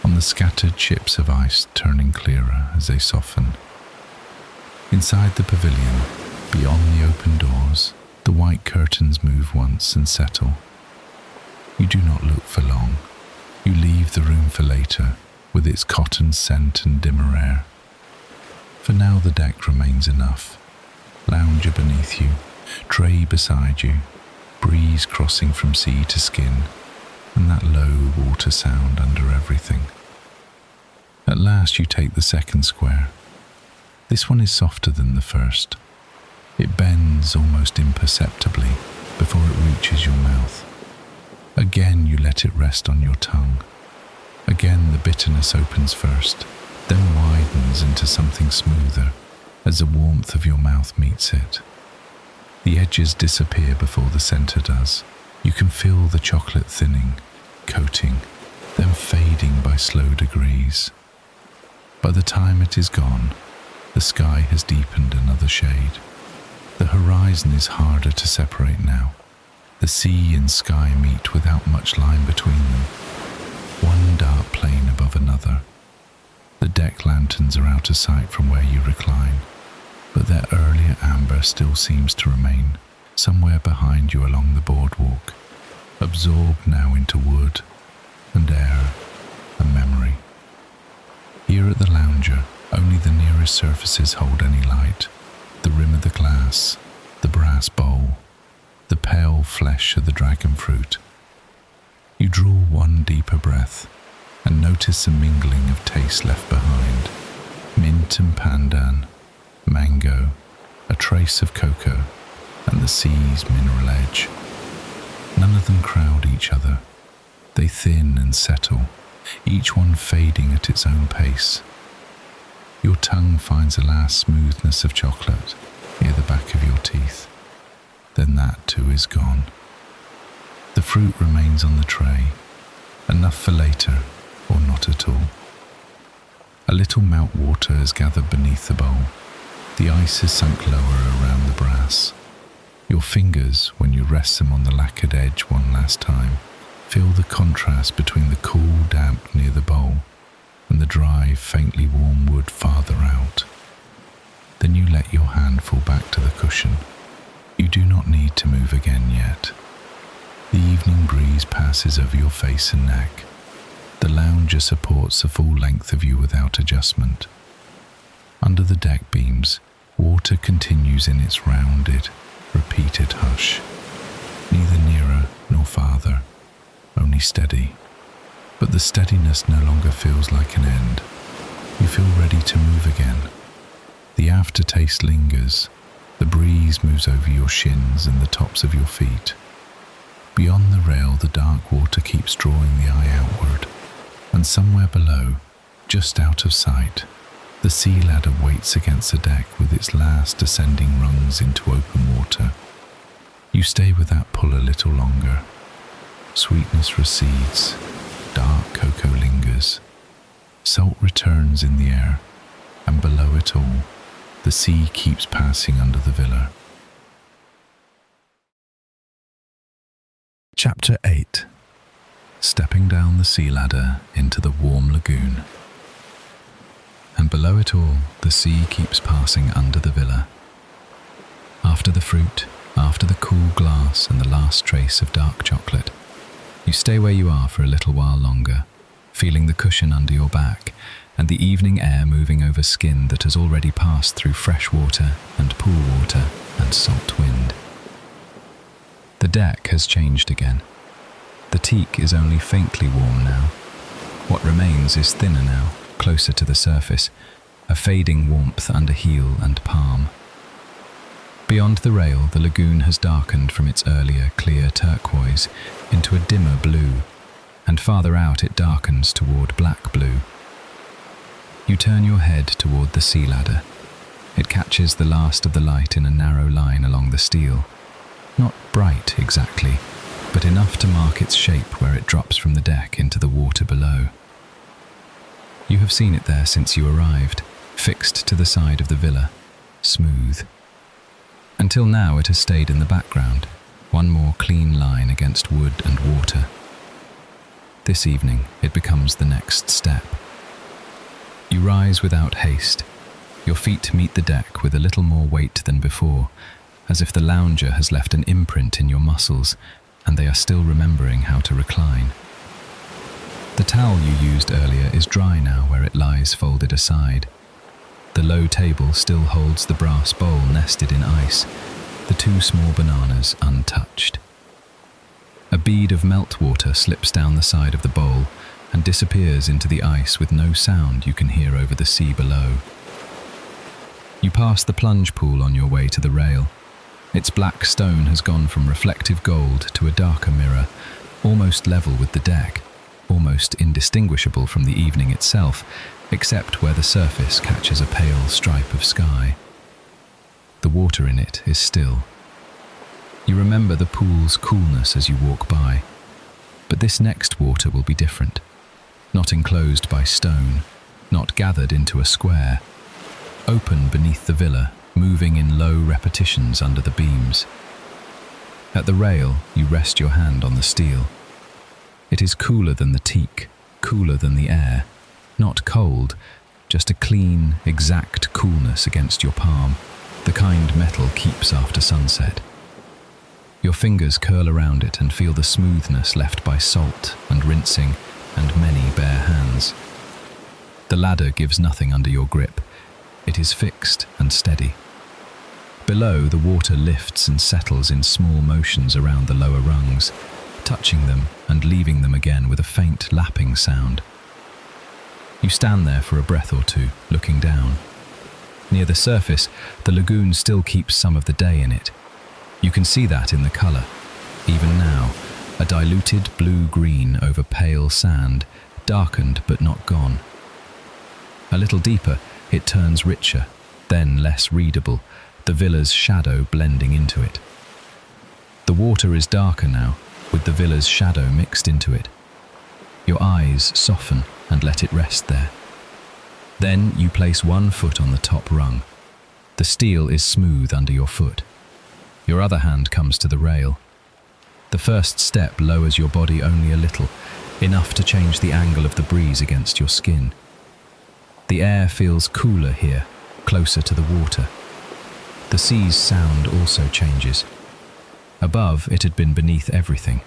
on the scattered chips of ice turning clearer as they soften. Inside the pavilion, beyond the open doors, the white curtains move once and settle. You do not look for long. You leave the room for later, with its cotton scent and dimmer air. For now the deck remains enough. Lounger beneath you, tray beside you, breeze crossing from sea to skin, and that low water sound under everything. At last you take the second square. This one is softer than the first. It bends almost imperceptibly before it reaches your mouth. Again you let it rest on your tongue. Again the bitterness opens first, then widens into something smoother as the warmth of your mouth meets it. The edges disappear before the center does. You can feel the chocolate thinning, coating, then fading by slow degrees. By the time it is gone, the sky has deepened another shade. The horizon is harder to separate now. The sea and sky meet without much line between them, one dark plane above another. The deck lanterns are out of sight from where you recline, but their earlier amber still seems to remain somewhere behind you along the boardwalk, absorbed now into wood and air and memory. Here at the lounger, only the nearest surfaces hold any light. The rim of the glass, the brass bowl, the pale flesh of the dragon fruit. You draw one deeper breath and notice a mingling of tastes left behind. Mint and pandan, mango, a trace of cocoa, and the sea's mineral edge. None of them crowd each other. They thin and settle, each one fading at its own pace. Your tongue finds a last smoothness of chocolate near the back of your teeth. Then that too is gone. The fruit remains on the tray, enough for later or not at all. A little meltwater has gathered beneath the bowl. The ice has sunk lower around the brass. Your fingers, when you rest them on the lacquered edge one last time, feel the contrast between the cool damp near the bowl and the dry, faintly warm wood farther out. Then you let your hand fall back to the cushion. You do not need to move again yet. The evening breeze passes over your face and neck. The lounger supports the full length of you without adjustment. Under the deck beams, water continues in its rounded, repeated hush, neither nearer nor farther, only steady. But the steadiness no longer feels like an end. You feel ready to move again. The aftertaste lingers. The breeze moves over your shins and the tops of your feet. Beyond the rail, the dark water keeps drawing the eye outward, and somewhere below, just out of sight, the sea ladder waits against the deck with its last ascending rungs into open water. You stay with that pull a little longer. Sweetness recedes, dark cocoa lingers. Salt returns in the air, and below it all, the sea keeps passing under the villa. Chapter 8. Stepping down the sea ladder into the warm lagoon. And below it all, the sea keeps passing under the villa. After the fruit, after the cool glass and the last trace of dark chocolate, you stay where you are for a little while longer, feeling the cushion under your back and the evening air moving over skin that has already passed through fresh water and pool water and salt wind. The deck has changed again. The teak is only faintly warm now. What remains is thinner now, closer to the surface, a fading warmth under heel and palm. Beyond the rail, the lagoon has darkened from its earlier clear turquoise into a dimmer blue, and farther out it darkens toward black blue. You turn your head toward the sea ladder. It catches the last of the light in a narrow line along the steel. Not bright exactly, but enough to mark its shape where it drops from the deck into the water below. You have seen it there since you arrived, fixed to the side of the villa, smooth. Until now it has stayed in the background, one more clean line against wood and water. This evening it becomes the next step. You rise without haste. Your feet meet the deck with a little more weight than before, as if the lounger has left an imprint in your muscles and they are still remembering how to recline. The towel you used earlier is dry now where it lies folded aside. The low table still holds the brass bowl nested in ice, the 2 small bananas untouched. A bead of meltwater slips down the side of the bowl and disappears into the ice with no sound you can hear over the sea below. You pass the plunge pool on your way to the rail. Its black stone has gone from reflective gold to a darker mirror, almost level with the deck, almost indistinguishable from the evening itself, except where the surface catches a pale stripe of sky. The water in it is still. You remember the pool's coolness as you walk by, but this next water will be different. Not enclosed by stone, not gathered into a square. Open beneath the villa, moving in low repetitions under the beams. At the rail, you rest your hand on the steel. It is cooler than the teak, cooler than the air. Not cold, just a clean, exact coolness against your palm, the kind metal keeps after sunset. Your fingers curl around it and feel the smoothness left by salt and rinsing and many bare hands. The ladder gives nothing under your grip. It is fixed and steady. Below, the water lifts and settles in small motions around the lower rungs, touching them and leaving them again with a faint lapping sound. You stand there for a breath or two, looking down. Near the surface, the lagoon still keeps some of the day in it. You can see that in the colour. Even now, a diluted blue-green over pale sand, darkened but not gone. A little deeper, it turns richer, then less readable, the villa's shadow blending into it. The water is darker now, with the villa's shadow mixed into it. Your eyes soften and let it rest there. Then you place one foot on the top rung. The steel is smooth under your foot. Your other hand comes to the rail. The first step lowers your body only a little, enough to change the angle of the breeze against your skin. The air feels cooler here, closer to the water. The sea's sound also changes. Above, it had been beneath everything.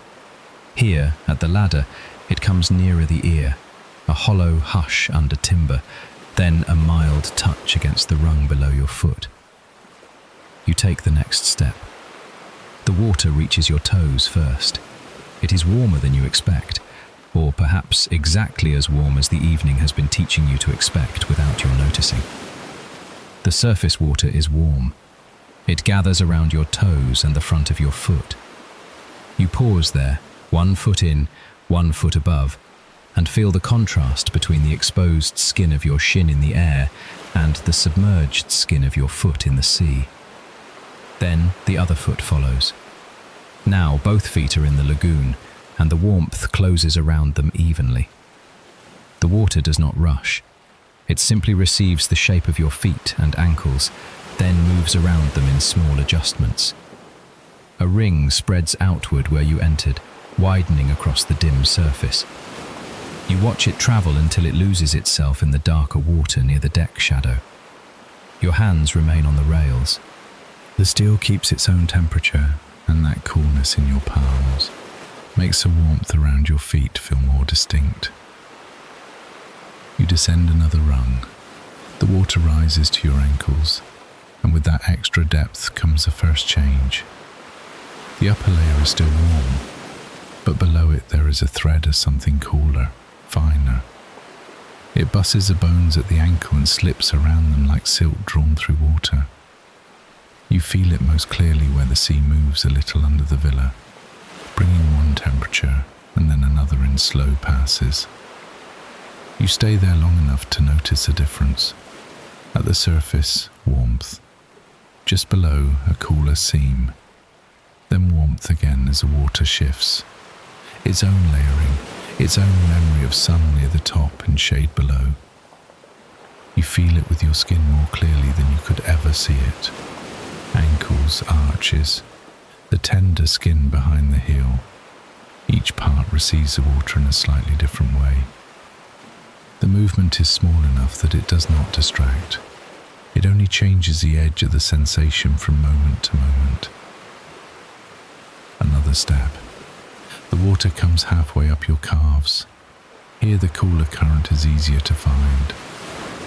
Here, at the ladder, it comes nearer the ear, a hollow hush under timber, then a mild touch against the rung below your foot. You take the next step. The water reaches your toes first. It is warmer than you expect, or perhaps exactly as warm as the evening has been teaching you to expect without your noticing. The surface water is warm. It gathers around your toes and the front of your foot. You pause there, 1 foot in, 1 foot above, and feel the contrast between the exposed skin of your shin in the air and the submerged skin of your foot in the sea. Then the other foot follows. Now both feet are in the lagoon, and the warmth closes around them evenly. The water does not rush. It simply receives the shape of your feet and ankles, then moves around them in small adjustments. A ring spreads outward where you entered, widening across the dim surface. You watch it travel until it loses itself in the darker water near the deck shadow. Your hands remain on the rails. The steel keeps its own temperature, and that coolness in your palms makes the warmth around your feet feel more distinct. You descend another rung. The water rises to your ankles, and with that extra depth comes the first change. The upper layer is still warm, but below it there is a thread of something cooler, finer. It busses the bones at the ankle and slips around them like silk drawn through water. You feel it most clearly where the sea moves a little under the villa, bringing one temperature and then another in slow passes. You stay there long enough to notice the difference. At the surface, warmth. Just below, a cooler seam. then warmth again as the water shifts. Its own layering, its own memory of sun near the top and shade below. You feel it with your skin more clearly than you could ever see it. Ankles, arches, the tender skin behind the heel. Each part receives the water in a slightly different way. The movement is small enough that it does not distract. It only changes the edge of the sensation from moment to moment. Another step. The water comes halfway up your calves. Here the cooler current is easier to find.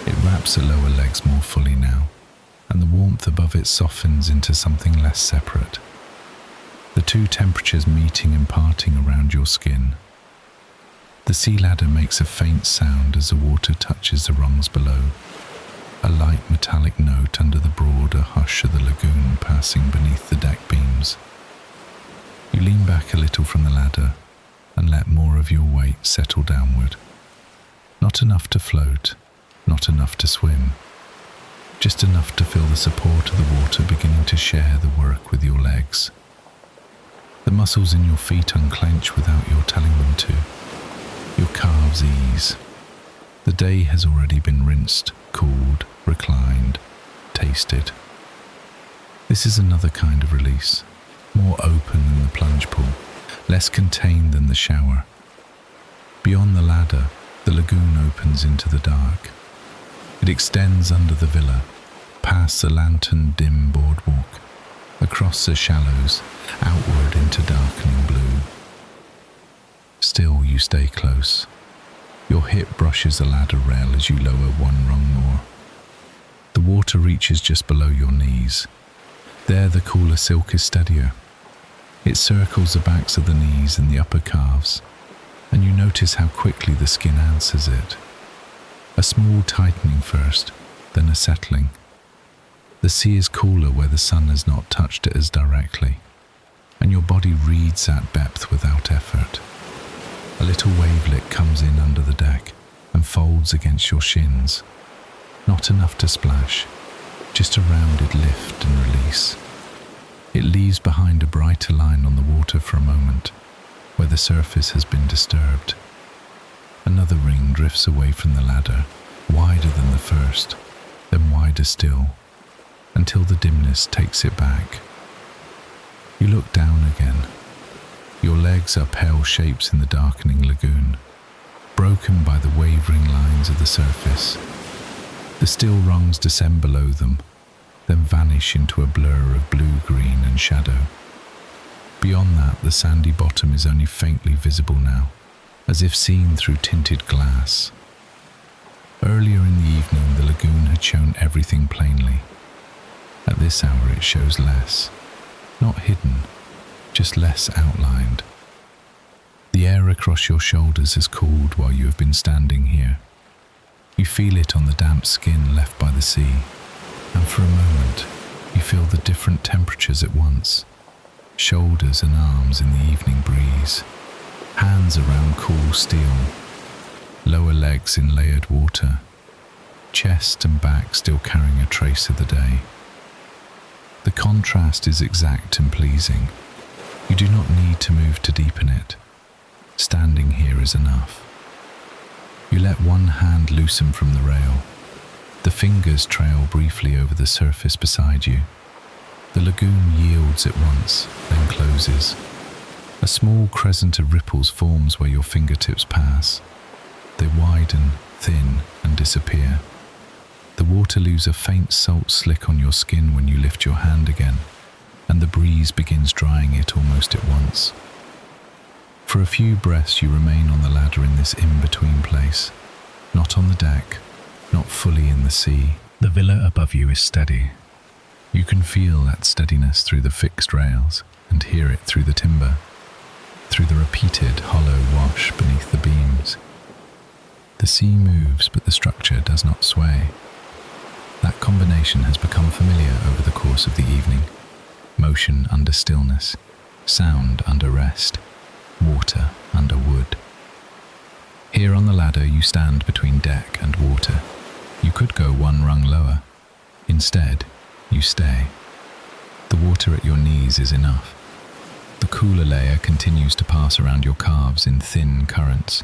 It wraps the lower legs more fully now, and the warmth above it softens into something less separate. The two temperatures meeting and parting around your skin. The sea ladder makes a faint sound as the water touches the rungs below, a light metallic note under the broader hush of the lagoon passing beneath the deck beams. You lean back a little from the ladder and let more of your weight settle downward. Not enough to float, not enough to swim, just enough to feel the support of the water beginning to share the work with your legs. The muscles in your feet unclench without your telling them to. Your calves ease. The day has already been rinsed, cooled, reclined, tasted. This is another kind of release, more open than the plunge pool, less contained than the shower. Beyond the ladder, the lagoon opens into the dark. It extends under the villa, past the lantern-dim boardwalk, across the shallows, outward into darkening blue. Still you stay close. Your hip brushes the ladder rail as you lower one rung more. The water reaches just below your knees. There the cooler silk is steadier. It circles the backs of the knees and the upper calves, and you notice how quickly the skin answers it. A small tightening first, then a settling. The sea is cooler where the sun has not touched it as directly, and your body reads that depth without effort. A little wavelet comes in under the deck and folds against your shins. Not enough to splash, just a rounded lift and release. It leaves behind a brighter line on the water for a moment, where the surface has been disturbed. Another ring drifts away from the ladder, wider than the first, then wider still, until the dimness takes it back. You look down again. Your legs are pale shapes in the darkening lagoon, broken by the wavering lines of the surface. The still rungs descend below them, then vanish into a blur of blue-green and shadow. Beyond that, the sandy bottom is only faintly visible now, as if seen through tinted glass. Earlier in the evening, the lagoon had shown everything plainly. At this hour, it shows less. Not hidden, just less outlined. The air across your shoulders has cooled while you have been standing here. You feel it on the damp skin left by the sea, and for a moment, you feel the different temperatures at once. Shoulders and arms in the evening breeze, hands around cool steel, lower legs in layered water, chest and back still carrying a trace of the day. The contrast is exact and pleasing. You do not need to move to deepen it. Standing here is enough. You let one hand loosen from the rail. The fingers trail briefly over the surface beside you. The lagoon yields at once, then closes. A small crescent of ripples forms where your fingertips pass. They widen, thin, and disappear. The water leaves a faint salt slick on your skin when you lift your hand again, and the breeze begins drying it almost at once. For a few breaths you remain on the ladder in this in-between place, not on the deck, not fully in the sea. The villa above you is steady. You can feel that steadiness through the fixed rails and hear it through the timber, through the repeated hollow wash beneath the beams. The sea moves, but the structure does not sway. That combination has become familiar over the course of the evening. Motion under stillness, sound under rest, water under wood. Here on the ladder you stand between deck and water. You could go one rung lower. Instead, you stay. The water at your knees is enough. The cooler layer continues to pass around your calves in thin currents.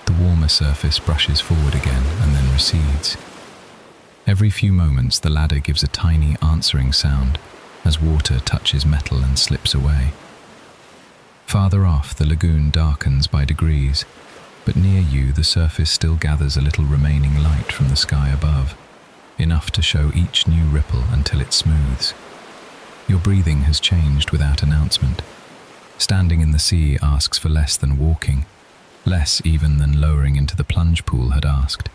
The warmer surface brushes forward again and then recedes. Every few moments, the ladder gives a tiny answering sound as water touches metal and slips away. Farther off, the lagoon darkens by degrees, but near you, the surface still gathers a little remaining light from the sky above, enough to show each new ripple until it smooths. Your breathing has changed without announcement. Standing in the sea asks for less than walking, less even than lowering into the plunge pool had asked.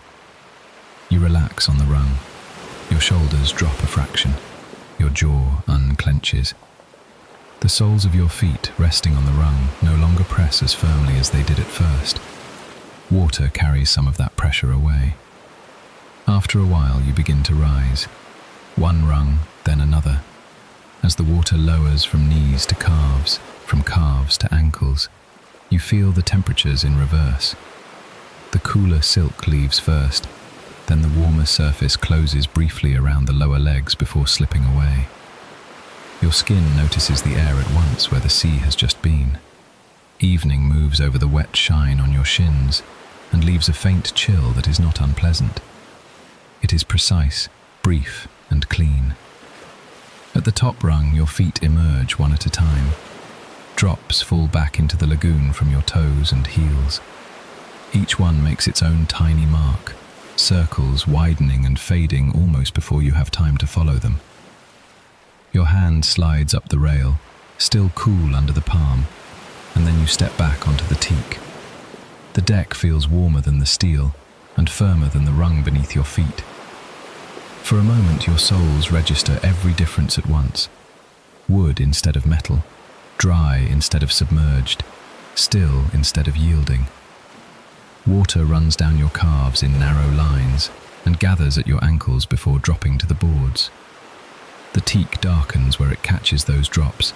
You relax on the rung. Your shoulders drop a fraction. Your jaw unclenches. The soles of your feet, resting on the rung, no longer press as firmly as they did at first. Water carries some of that pressure away. After a while, you begin to rise. One rung, then another. As the water lowers from knees to calves, from calves to ankles, you feel the temperatures in reverse. The cooler silk leaves first, then the warmer surface closes briefly around the lower legs before slipping away. Your skin notices the air at once where the sea has just been. Evening moves over the wet shine on your shins and leaves a faint chill that is not unpleasant. It is precise, brief, and clean. At the top rung, your feet emerge one at a time. Drops fall back into the lagoon from your toes and heels. Each one makes its own tiny mark, circles widening and fading almost before you have time to follow them. Your hand slides up the rail, still cool under the palm, and then you step back onto the teak. The deck feels warmer than the steel and firmer than the rung beneath your feet. For a moment, your soles register every difference at once. Wood instead of metal, dry instead of submerged, still instead of yielding. Water runs down your calves in narrow lines and gathers at your ankles before dropping to the boards. The teak darkens where it catches those drops,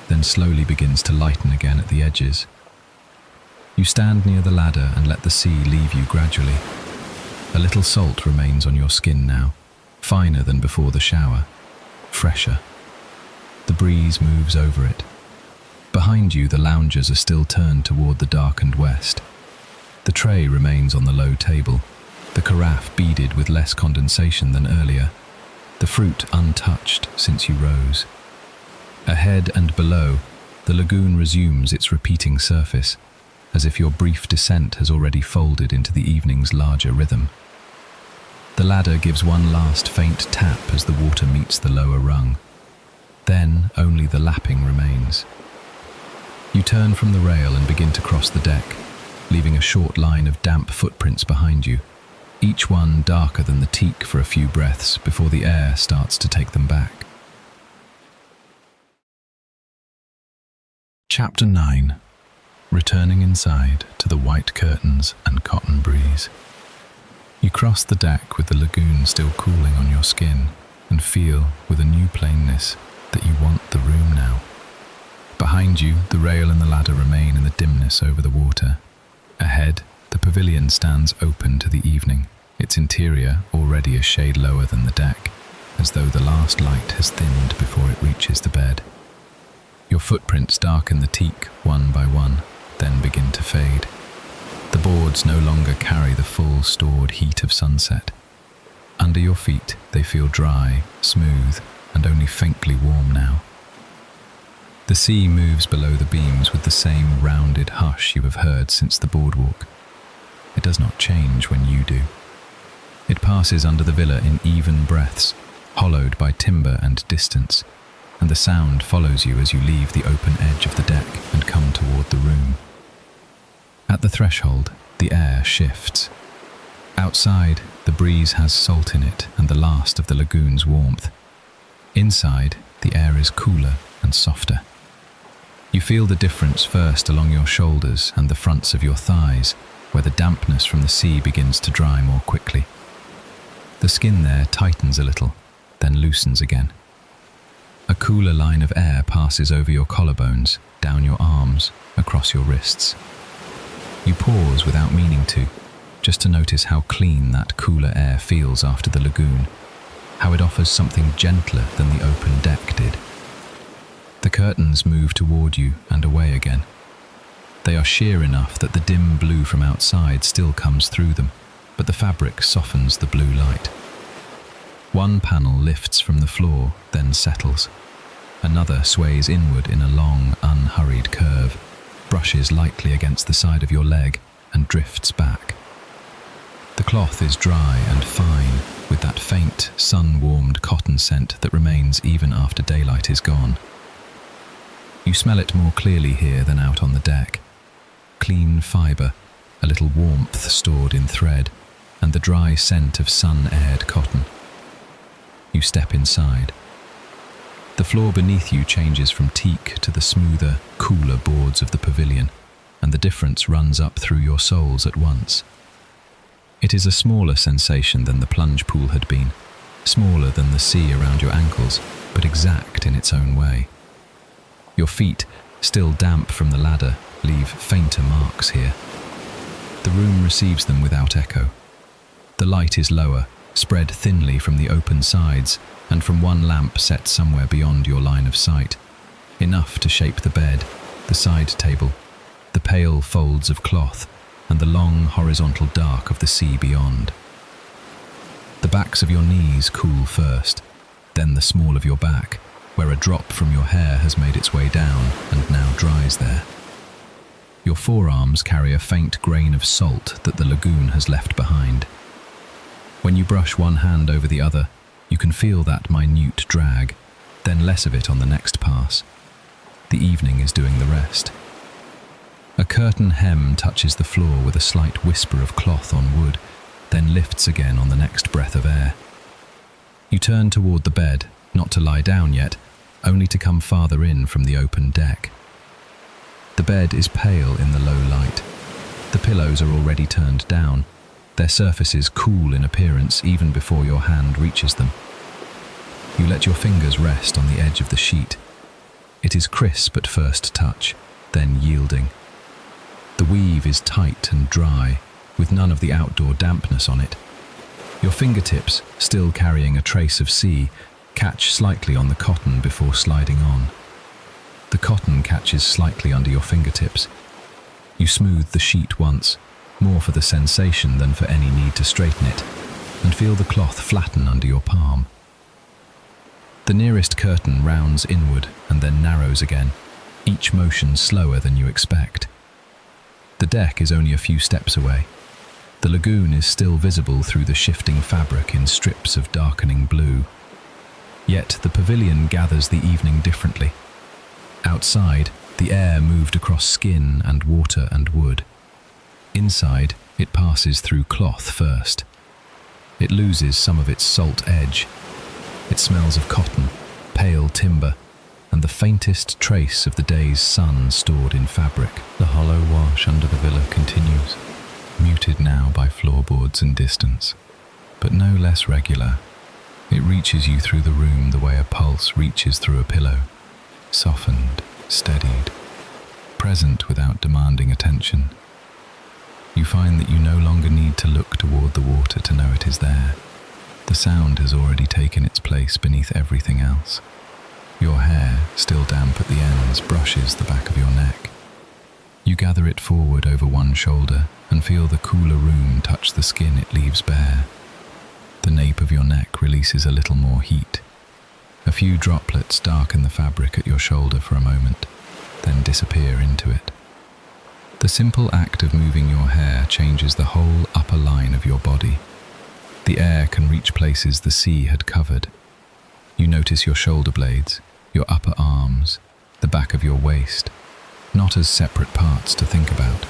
then slowly begins to lighten again at the edges. You stand near the ladder and let the sea leave you gradually. A little salt remains on your skin now, finer than before the shower, fresher. The breeze moves over it. Behind you, the loungers are still turned toward the darkened west. The tray remains on the low table, the carafe beaded with less condensation than earlier, the fruit untouched since you rose. Ahead and below, the lagoon resumes its repeating surface, as if your brief descent has already folded into the evening's larger rhythm. The ladder gives one last faint tap as the water meets the lower rung. Then only the lapping remains. You turn from the rail and begin to cross the deck, leaving a short line of damp footprints behind you, each one darker than the teak for a few breaths before the air starts to take them back. Chapter 9. Returning inside to the white curtains and cotton breeze. You cross the deck with the lagoon still cooling on your skin and feel, with a new plainness, that you want the room now. Behind you, the rail and the ladder remain in the dimness over the water. Ahead, the pavilion stands open to the evening, its interior already a shade lower than the deck, as though the last light has thinned before it reaches the bed. Your footprints darken the teak one by one, then begin to fade. The boards no longer carry the full stored heat of sunset. Under your feet, they feel dry, smooth, and only faintly warm now. The sea moves below the beams with the same rounded hush you have heard since the boardwalk. It does not change when you do. It passes under the villa in even breaths, hollowed by timber and distance, and the sound follows you as you leave the open edge of the deck and come toward the room. At the threshold, the air shifts. Outside, the breeze has salt in it and the last of the lagoon's warmth. Inside, the air is cooler and softer. You feel the difference first along your shoulders and the fronts of your thighs, where the dampness from the sea begins to dry more quickly. The skin there tightens a little, then loosens again. A cooler line of air passes over your collarbones, down your arms, across your wrists. You pause without meaning to, just to notice how clean that cooler air feels after the lagoon, how it offers something gentler than the open deck did. The curtains move toward you and away again. They are sheer enough that the dim blue from outside still comes through them, but the fabric softens the blue light. One panel lifts from the floor, then settles. Another sways inward in a long, unhurried curve, brushes lightly against the side of your leg, and drifts back. The cloth is dry and fine, with that faint, sun-warmed cotton scent that remains even after daylight is gone. You smell it more clearly here than out on the deck. Clean fibre, a little warmth stored in thread, and the dry scent of sun-aired cotton. You step inside. The floor beneath you changes from teak to the smoother, cooler boards of the pavilion, and the difference runs up through your soles at once. It is a smaller sensation than the plunge pool had been, smaller than the sea around your ankles, but exact in its own way. Your feet, still damp from the ladder, leave fainter marks here. The room receives them without echo. The light is lower, spread thinly from the open sides, and from one lamp set somewhere beyond your line of sight, enough to shape the bed, the side table, the pale folds of cloth, and the long horizontal dark of the sea beyond. The backs of your knees cool first, then the small of your back, where a drop from your hair has made its way down and now dries there. Your forearms carry a faint grain of salt that the lagoon has left behind. When you brush one hand over the other, you can feel that minute drag, then less of it on the next pass. The evening is doing the rest. A curtain hem touches the floor with a slight whisper of cloth on wood, then lifts again on the next breath of air. You turn toward the bed, not to lie down yet, only to come farther in from the open deck. The bed is pale in the low light. The pillows are already turned down, their surfaces cool in appearance even before your hand reaches them. You let your fingers rest on the edge of the sheet. It is crisp at first touch, then yielding. The weave is tight and dry, with none of the outdoor dampness on it. Your fingertips, still carrying a trace of sea, catch slightly on the cotton before sliding on. The cotton catches slightly under your fingertips. You smooth the sheet once, more for the sensation than for any need to straighten it, and feel the cloth flatten under your palm. The nearest curtain rounds inward and then narrows again, each motion slower than you expect. The deck is only a few steps away. The lagoon is still visible through the shifting fabric in strips of darkening blue. Yet the pavilion gathers the evening differently. Outside, the air moved across skin and water and wood. Inside, it passes through cloth first. It loses some of its salt edge. It smells of cotton, pale timber, and the faintest trace of the day's sun stored in fabric. The hollow wash under the villa continues, muted now by floorboards and distance, but no less regular. It reaches you through the room the way a pulse reaches through a pillow, softened, steadied, present without demanding attention. You find that you no longer need to look toward the water to know it is there. The sound has already taken its place beneath everything else. Your hair, still damp at the ends, brushes the back of your neck. You gather it forward over one shoulder and feel the cooler room touch the skin it leaves bare. The nape of your neck releases a little more heat. A few droplets darken the fabric at your shoulder for a moment, then disappear into it. The simple act of moving your hair changes the whole upper line of your body. The air can reach places the sea had covered. You notice your shoulder blades, your upper arms, the back of your waist, not as separate parts to think about,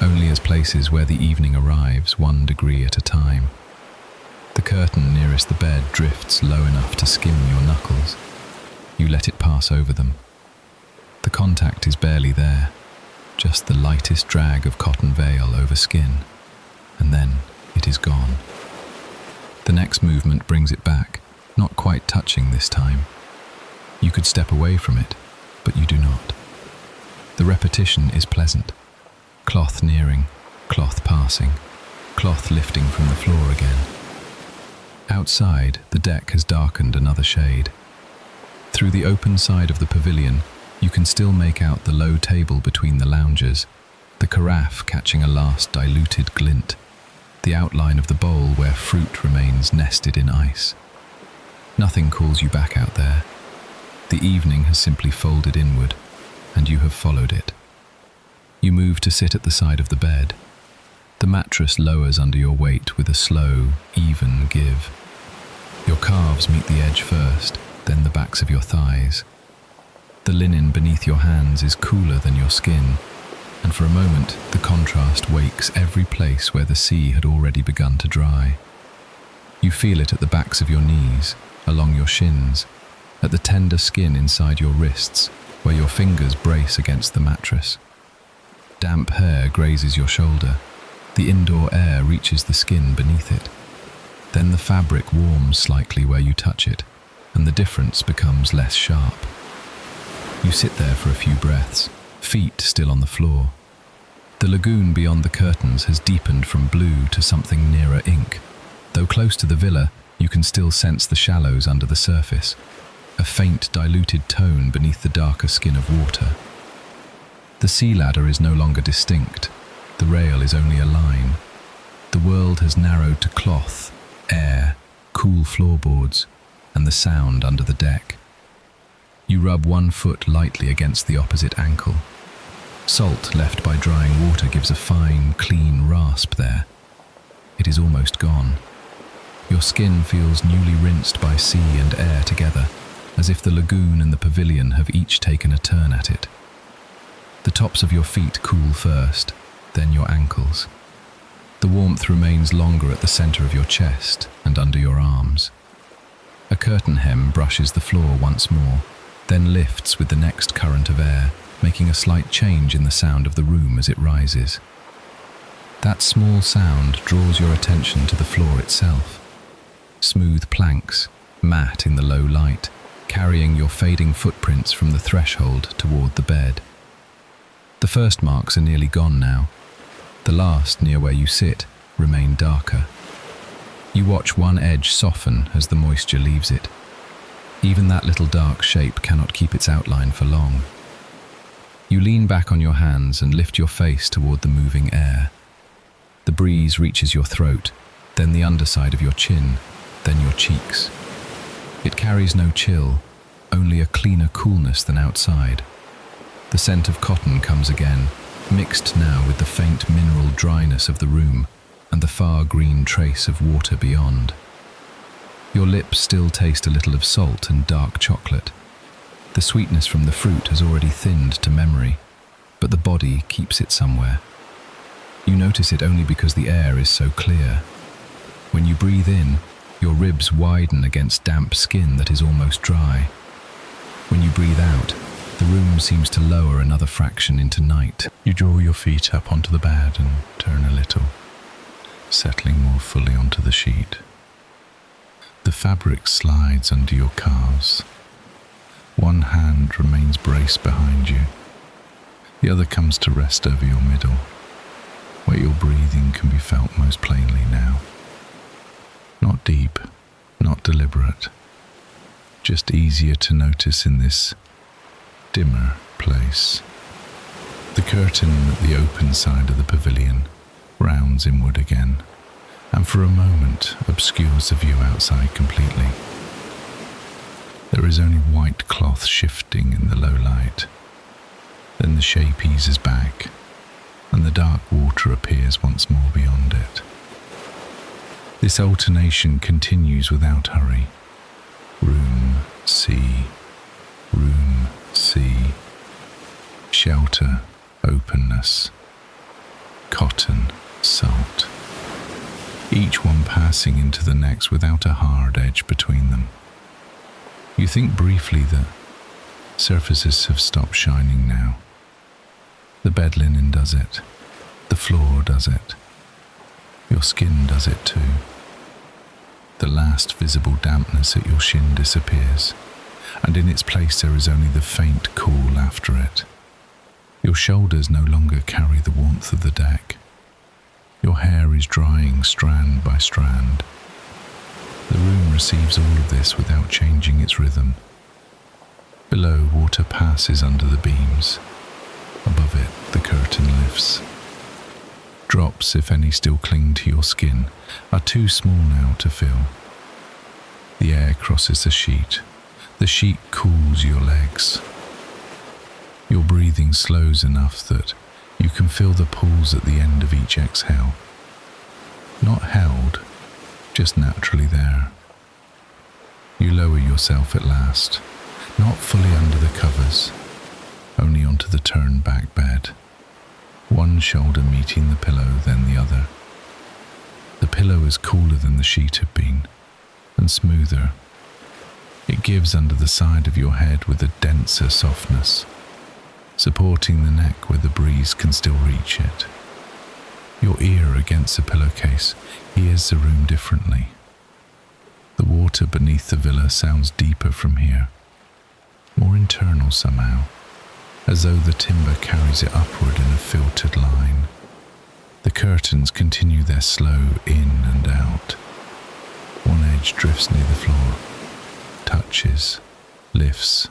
only as places where the evening arrives 1 degree at a time. The curtain nearest the bed drifts low enough to skim your knuckles. You let it pass over them. The contact is barely there, just the lightest drag of cotton veil over skin, and then it is gone. The next movement brings it back, not quite touching this time. You could step away from it, but you do not. The repetition is pleasant. Cloth nearing, cloth passing, cloth lifting from the floor again. Outside, the deck has darkened another shade. Through the open side of the pavilion, you can still make out the low table between the loungers, the carafe catching a last diluted glint, the outline of the bowl where fruit remains nested in ice. Nothing calls you back out there. The evening has simply folded inward, and you have followed it. You move to sit at the side of the bed. The mattress lowers under your weight with a slow, even give. Your calves meet the edge first, then the backs of your thighs. The linen beneath your hands is cooler than your skin, and for a moment the contrast wakes every place where the sea had already begun to dry. You feel it at the backs of your knees, along your shins, at the tender skin inside your wrists, where your fingers brace against the mattress. Damp hair grazes your shoulder. The indoor air reaches the skin beneath it. Then the fabric warms slightly where you touch it, and the difference becomes less sharp. You sit there for a few breaths, feet still on the floor. The lagoon beyond the curtains has deepened from blue to something nearer ink. Though close to the villa, you can still sense the shallows under the surface, a faint diluted tone beneath the darker skin of water. The sea ladder is no longer distinct. The rail is only a line. The world has narrowed to cloth, air, cool floorboards, and the sound under the deck. You rub one foot lightly against the opposite ankle. Salt left by drying water gives a fine, clean rasp there. It is almost gone. Your skin feels newly rinsed by sea and air together, as if the lagoon and the pavilion have each taken a turn at it. The tops of your feet cool first, then your ankles. The warmth remains longer at the center of your chest and under your arms. A curtain hem brushes the floor once more, then lifts with the next current of air, making a slight change in the sound of the room as it rises. That small sound draws your attention to the floor itself. Smooth planks, matte in the low light, carrying your fading footprints from the threshold toward the bed. The first marks are nearly gone now. The last, near where you sit, remain darker. You watch one edge soften as the moisture leaves it. Even that little dark shape cannot keep its outline for long. You lean back on your hands and lift your face toward the moving air. The breeze reaches your throat, then the underside of your chin, then your cheeks. It carries no chill, only a cleaner coolness than outside. The scent of cotton comes again, mixed now with the faint mineral dryness of the room and the far green trace of water beyond. Your lips still taste a little of salt and dark chocolate. The sweetness from the fruit has already thinned to memory, but the body keeps it somewhere. You notice it only because the air is so clear. When you breathe in, your ribs widen against damp skin that is almost dry. When you breathe out, the room seems to lower another fraction into night. You draw your feet up onto the bed and turn a little, settling more fully onto the sheet. The fabric slides under your calves. One hand remains braced behind you. The other comes to rest over your middle, where your breathing can be felt most plainly now. Not deep, not deliberate, just easier to notice in this dimmer place. The curtain at the open side of the pavilion rounds inward again, and for a moment obscures the view outside completely. There is only white cloth shifting in the low light. Then the shape eases back, and the dark water appears once more beyond it. This alternation continues without hurry. Room, sea, room, sea. Shelter, openness. Cotton, salt. Each one passing into the next without a hard edge between them. You think briefly that surfaces have stopped shining now. The bed linen does it. The floor does it. Your skin does it too. The last visible dampness at your shin disappears, and in its place there is only the faint cool after it. Your shoulders no longer carry the warmth of the deck. Your hair is drying strand by strand. The room receives all of this without changing its rhythm. Below, water passes under the beams. Above it, the curtain lifts. Drops, if any still cling to your skin, are too small now to feel. The air crosses the sheet. The sheet cools your legs. Your breathing slows enough that you can feel the pulse at the end of each exhale. Not held, just naturally there. You lower yourself at last, not fully under the covers, only onto the turned back bed, one shoulder meeting the pillow, then the other. The pillow is cooler than the sheet had been, and smoother. It gives under the side of your head with a denser softness, supporting the neck where the breeze can still reach it. Your ear against the pillowcase hears the room differently. The water beneath the villa sounds deeper from here, more internal somehow, as though the timber carries it upward in a filtered line. The curtains continue their slow in and out. One edge drifts near the floor, touches, lifts.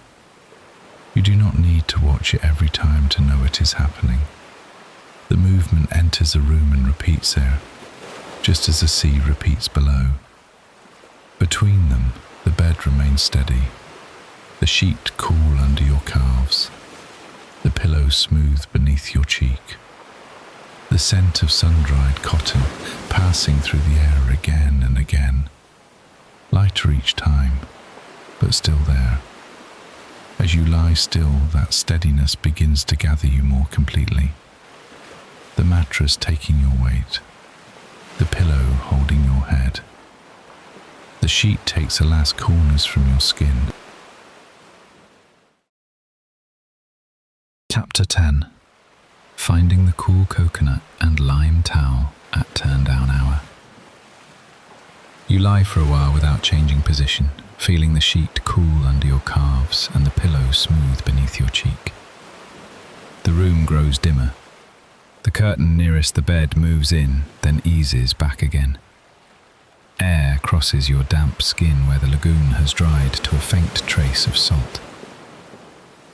You do not need to watch it every time to know it is happening. The movement enters the room and repeats there, just as the sea repeats below. Between them, the bed remains steady, the sheet cool under your calves, the pillow smooth beneath your cheek. The scent of sun-dried cotton passing through the air again and again, lighter each time, but still there. As you lie still, that steadiness begins to gather you more completely. The mattress taking your weight, the pillow holding your head. The sheet takes the last coolness from your skin. Chapter 10. Finding the cool coconut and lime towel at turn down hour. You lie for a while without changing position, feeling the sheet cool under your calves and the pillow smooth beneath your cheek. The room grows dimmer. The curtain nearest the bed moves in, then eases back again. Air crosses your damp skin where the lagoon has dried to a faint trace of salt.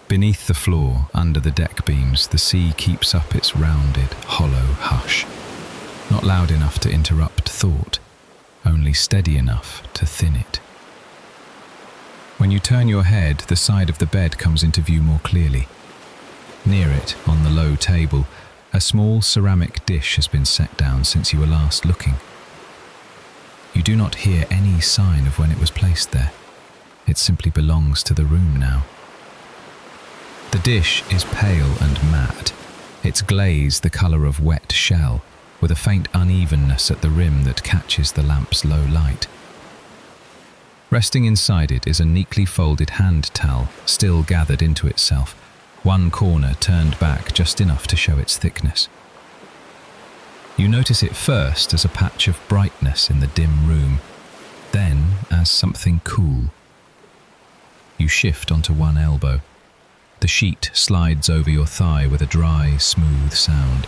Beneath the floor, under the deck beams, the sea keeps up its rounded, hollow hush. Not loud enough to interrupt thought, only steady enough to thin it. When you turn your head, the side of the bed comes into view more clearly. Near it, on the low table, a small ceramic dish has been set down since you were last looking. You do not hear any sign of when it was placed there. It simply belongs to the room now. The dish is pale and matte, its glaze the colour of wet shell, with a faint unevenness at the rim that catches the lamp's low light. Resting inside it is a neatly folded hand towel, still gathered into itself, one corner turned back just enough to show its thickness. You notice it first as a patch of brightness in the dim room, then as something cool. You shift onto one elbow. The sheet slides over your thigh with a dry, smooth sound.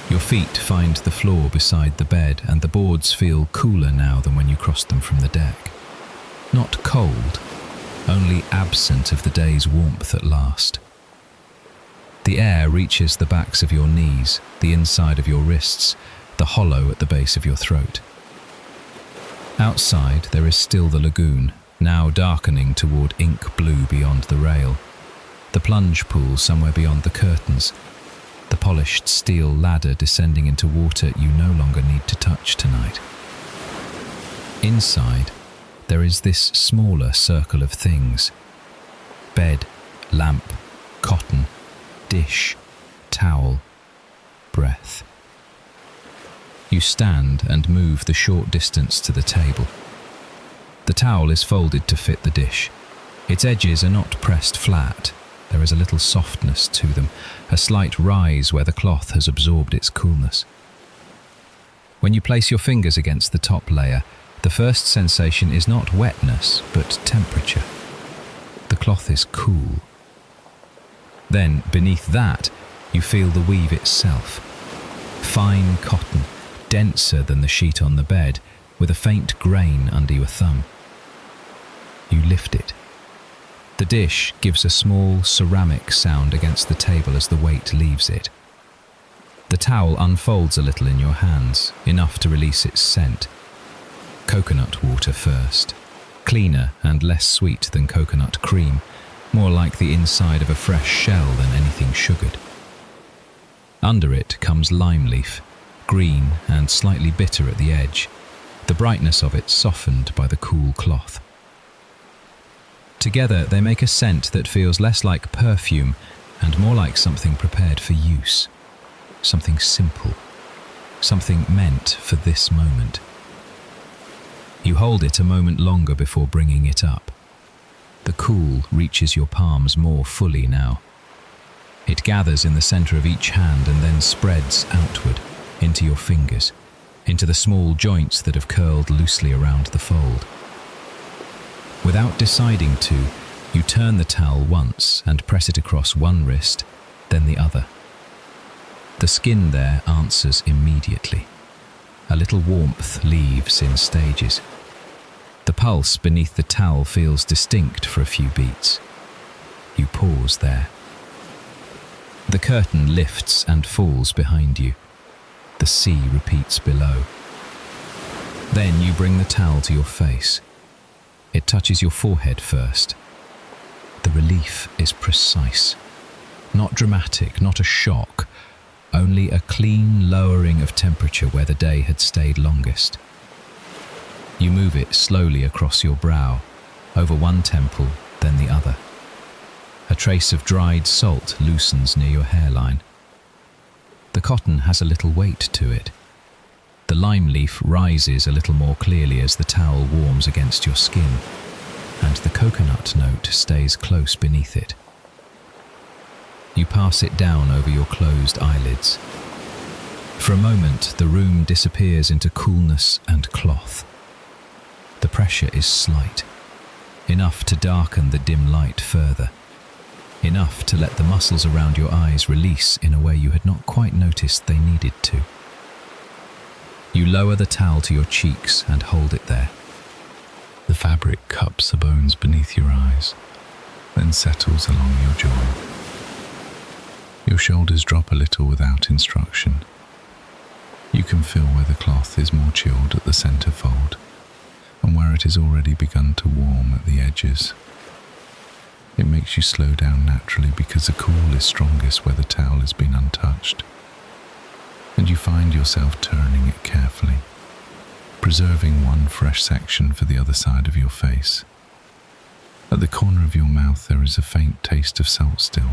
Your feet find the floor beside the bed, and the boards feel cooler now than when you crossed them from the deck. Not cold, only absent of the day's warmth at last. The air reaches the backs of your knees, the inside of your wrists, the hollow at the base of your throat. Outside, there is still the lagoon, now darkening toward ink blue beyond the rail. The plunge pool somewhere beyond the curtains, the polished steel ladder descending into water you no longer need to touch tonight. Inside, there is this smaller circle of things: bed, lamp, cotton, dish, towel, breath. You stand and move the short distance to the table. The towel is folded to fit the dish. Its edges are not pressed flat. There is a little softness to them, a slight rise where the cloth has absorbed its coolness. When you place your fingers against the top layer, the first sensation is not wetness, but temperature. The cloth is cool. Then, beneath that, you feel the weave itself. Fine cotton, denser than the sheet on the bed, with a faint grain under your thumb. You lift it. The dish gives a small ceramic sound against the table as the weight leaves it. The towel unfolds a little in your hands, enough to release its scent. Coconut water first, cleaner and less sweet than coconut cream, more like the inside of a fresh shell than anything sugared. Under it comes lime leaf, green and slightly bitter at the edge, the brightness of it softened by the cool cloth. Together they make a scent that feels less like perfume and more like something prepared for use, something simple, something meant for this moment. You hold it a moment longer before bringing it up. The cool reaches your palms more fully now. It gathers in the center of each hand and then spreads outward into your fingers, into the small joints that have curled loosely around the fold. Without deciding to, you turn the towel once and press it across one wrist, then the other. The skin there answers immediately. A little warmth leaves in stages. The pulse beneath the towel feels distinct for a few beats. You pause there. The curtain lifts and falls behind you. The sea repeats below. Then you bring the towel to your face. It touches your forehead first. The relief is precise. Not dramatic, not a shock, only a clean lowering of temperature where the day had stayed longest. You move it slowly across your brow, over one temple, then the other. A trace of dried salt loosens near your hairline. The cotton has a little weight to it. The lime leaf rises a little more clearly as the towel warms against your skin, and the coconut note stays close beneath it. You pass it down over your closed eyelids. For a moment, the room disappears into coolness and cloth. The pressure is slight, enough to darken the dim light further, enough to let the muscles around your eyes release in a way you had not quite noticed they needed to. You lower the towel to your cheeks and hold it there. The fabric cups the bones beneath your eyes, then settles along your jaw. Your shoulders drop a little without instruction. You can feel where the cloth is more chilled at the center fold, and where it has already begun to warm at the edges. It makes you slow down naturally because the cool is strongest where the towel has been untouched. And you find yourself turning it carefully, preserving one fresh section for the other side of your face. At the corner of your mouth there is a faint taste of salt still,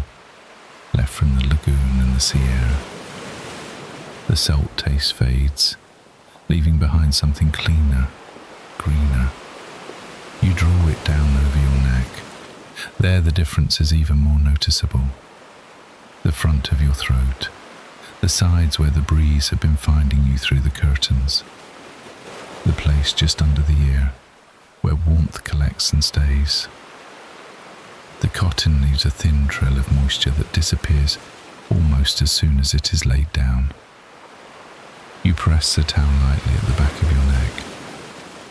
left from the lagoon and the sea air. The salt taste fades, leaving behind something cleaner, greener. You draw it down over your neck. There the difference is even more noticeable. The front of your throat, the sides where the breeze had been finding you through the curtains, the place just under the ear, where warmth collects and stays. The cotton leaves a thin trail of moisture that disappears almost as soon as it is laid down. You press the towel lightly at the back of your neck,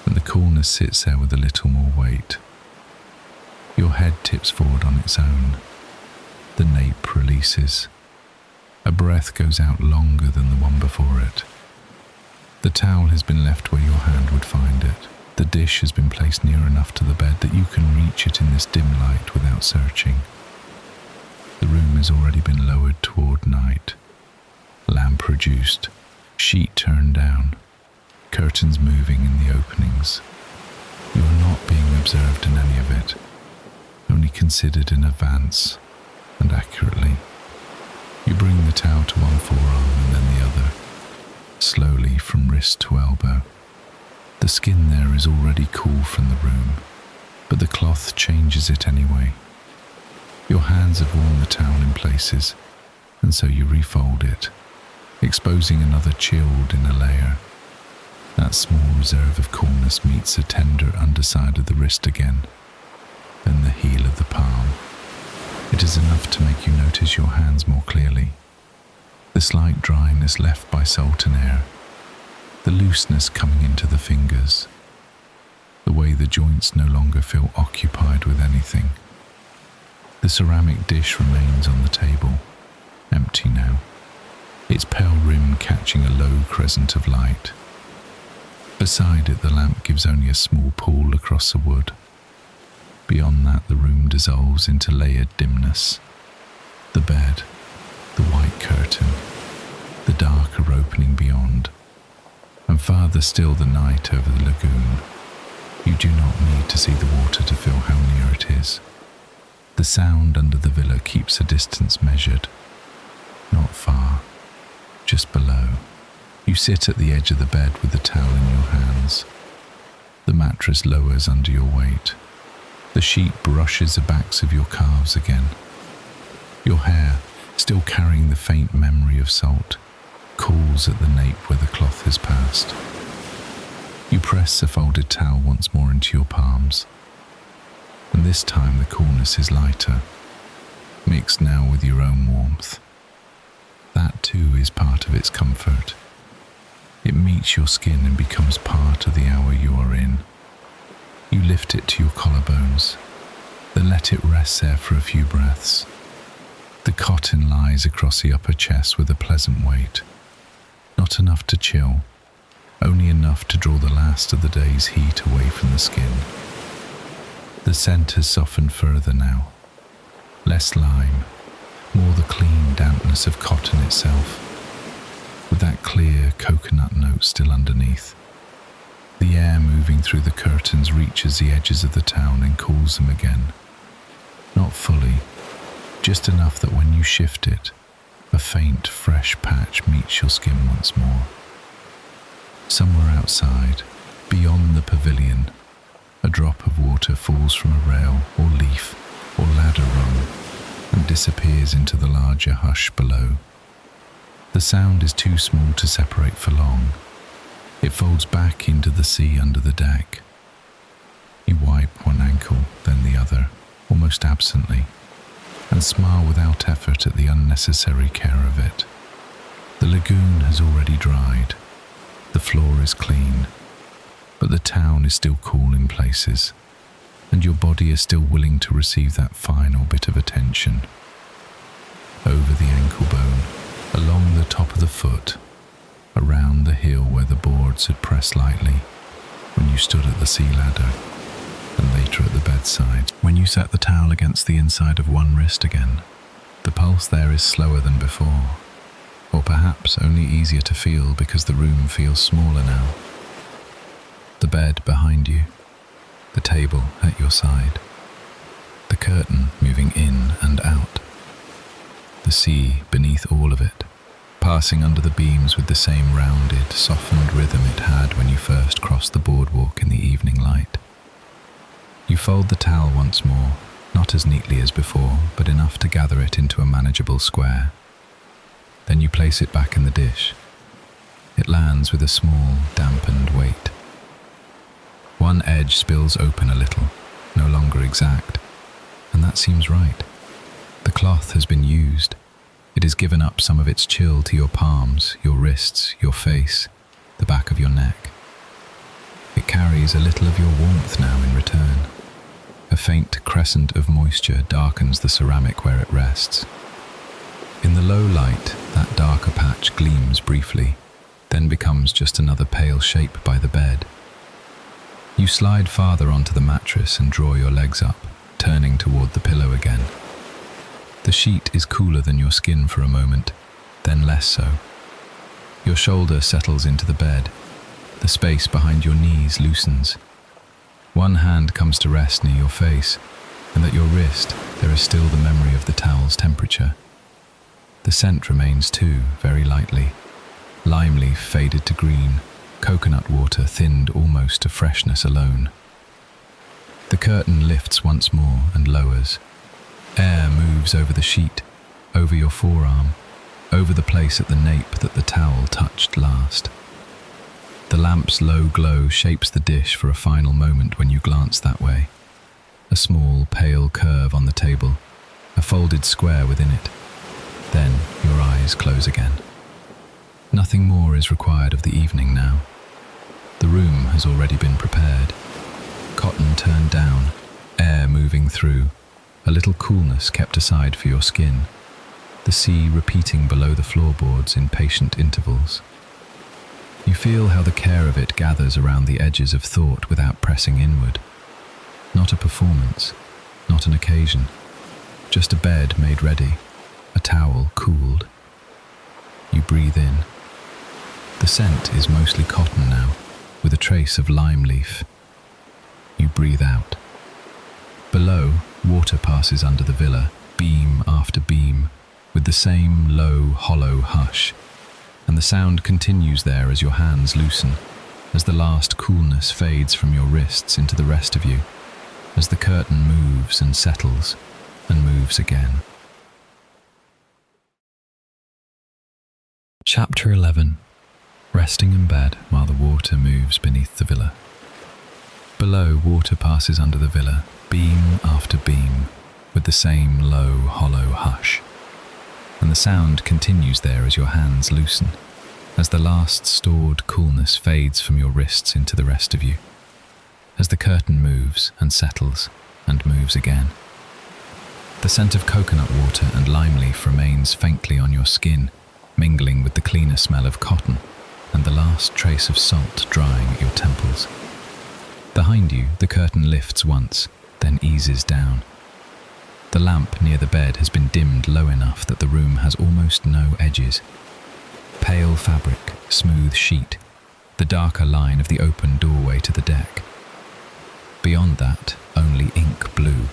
and the coolness sits there with a little more weight. Your head tips forward on its own. The nape releases. A breath goes out longer than the one before it. The towel has been left where your hand would find it. The dish has been placed near enough to the bed that you can reach it in this dim light without searching. The room has already been lowered toward night. Lamp reduced, sheet turned down, curtains moving in the openings. You are not being observed in any of it, only considered in advance and accurately. You bring the towel to one forearm and then the other, slowly from wrist to elbow. The skin there is already cool from the room, but the cloth changes it anyway. Your hands have worn the towel in places, and so you refold it, exposing another chilled inner layer. That small reserve of coolness meets the tender underside of the wrist again, then the heel of the palm. It is enough to make you notice your hands more clearly. The slight dryness left by salt and air, the looseness coming into the fingers, the way the joints no longer feel occupied with anything, The ceramic dish remains on the table, empty now, its pale rim catching a low crescent of light. Beside it, the lamp gives only a small pool across the wood. Beyond that, the room dissolves into layered dimness. The bed, the white curtain, the darker opening beyond, and farther still the night over the lagoon. You do not need to see the water to feel how near it is. The sound under the villa keeps a distance measured, not far, just below. You sit at the edge of the bed with the towel in your hands. The mattress lowers under your weight. The sheet brushes the backs of your calves again. Your hair, still carrying the faint memory of salt, cools at the nape where the cloth has passed. You press the folded towel once more into your palms, and this time the coolness is lighter, mixed now with your own warmth. That too is part of its comfort. It meets your skin and becomes part of the hour you are in. You lift it to your collarbones, then let it rest there for a few breaths. The cotton lies across the upper chest with a pleasant weight, not enough to chill, only enough to draw the last of the day's heat away from the skin. The scent has softened further now, less lime, more the clean dampness of cotton itself, with that clear coconut note still underneath. The air moving through the curtains reaches the edges of the town and cools them again. Not fully, just enough that when you shift it, a faint, fresh patch meets your skin once more. Somewhere outside, beyond the pavilion, a drop of water falls from a rail or leaf or ladder rung and disappears into the larger hush below. The sound is too small to separate for long. It folds back into the sea under the deck. You wipe one ankle, then the other, almost absently, and smile without effort at the unnecessary care of it. The lagoon has already dried. The floor is clean, but the town is still cool in places, and your body is still willing to receive that final bit of attention. Over the ankle bone, along the top of the foot, around the heel where the boards had pressed lightly when you stood at the sea ladder, and later at the bedside. When you set the towel against the inside of one wrist again, the pulse there is slower than before, or perhaps only easier to feel because the room feels smaller now. The bed behind you, the table at your side, the curtain moving in and out, the sea beneath all of it, passing under the beams with the same rounded, softened rhythm it had when you first crossed the boardwalk in the evening light. You fold the towel once more, not as neatly as before, but enough to gather it into a manageable square. Then you place it back in the dish. It lands with a small, dampened weight. One edge spills open a little, no longer exact, and that seems right. The cloth has been used. It has given up some of its chill to your palms, your wrists, your face, the back of your neck. It carries a little of your warmth now in return. A faint crescent of moisture darkens the ceramic where it rests. In the low light, that darker patch gleams briefly, then becomes just another pale shape by the bed. You slide farther onto the mattress and draw your legs up, turning toward the pillow again. The sheet is cooler than your skin for a moment, then less so. Your shoulder settles into the bed. The space behind your knees loosens. One hand comes to rest near your face, and at your wrist there is still the memory of the towel's temperature. The scent remains too, very lightly. Lime leaf faded to green, coconut water thinned almost to freshness alone. The curtain lifts once more and lowers. Air moves over the sheet, over your forearm, over the place at the nape that the towel touched last. The lamp's low glow shapes the dish for a final moment when you glance that way. A small, pale curve on the table, a folded square within it. Then your eyes close again. Nothing more is required of the evening now. The room has already been prepared. Cotton turned down, air moving through, a little coolness kept aside for your skin, the sea repeating below the floorboards in patient intervals. You feel how the care of it gathers around the edges of thought without pressing inward. Not a performance, not an occasion, just a bed made ready, a towel cooled. You breathe in. The scent is mostly cotton now, with a trace of lime leaf. You breathe out. Below, water passes under the villa, beam after beam, with the same low, hollow hush, and the sound continues there as your hands loosen, as the last coolness fades from your wrists into the rest of you, as the curtain moves and settles and moves again. Chapter 11. Resting in bed while the water moves beneath the villa. Below, water passes under the villa, beam after beam, with the same low, hollow hush, and the sound continues there as your hands loosen, as the last stored coolness fades from your wrists into the rest of you, as the curtain moves and settles and moves again. The scent of coconut water and lime leaf remains faintly on your skin, mingling with the cleaner smell of cotton and the last trace of salt drying at your temples. Behind you, the curtain lifts once, then eases down. The lamp near the bed has been dimmed low enough that the room has almost no edges. Pale fabric, smooth sheet, the darker line of the open doorway to the deck. Beyond that, only ink blue.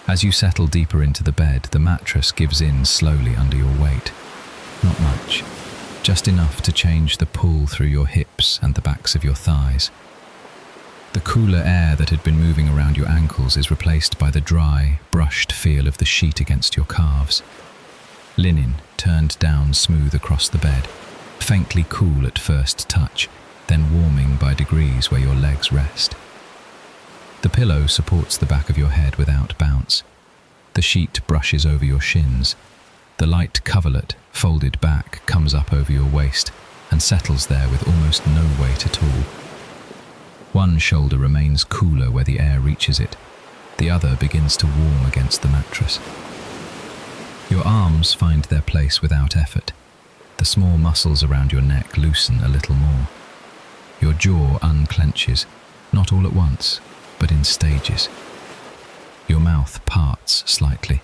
As you settle deeper into the bed, the mattress gives in slowly under your weight. Not much, just enough to change the pull through your hips and the backs of your thighs. The cooler air that had been moving around your ankles is replaced by the dry, brushed feel of the sheet against your calves. Linen turned down smooth across the bed, faintly cool at first touch, then warming by degrees where your legs rest. The pillow supports the back of your head without bounce. The sheet brushes over your shins. The light coverlet, folded back, comes up over your waist and settles there with almost no weight at all. One shoulder remains cooler where the air reaches it. The other begins to warm against the mattress. Your arms find their place without effort. The small muscles around your neck loosen a little more. Your jaw unclenches, not all at once, but in stages. Your mouth parts slightly.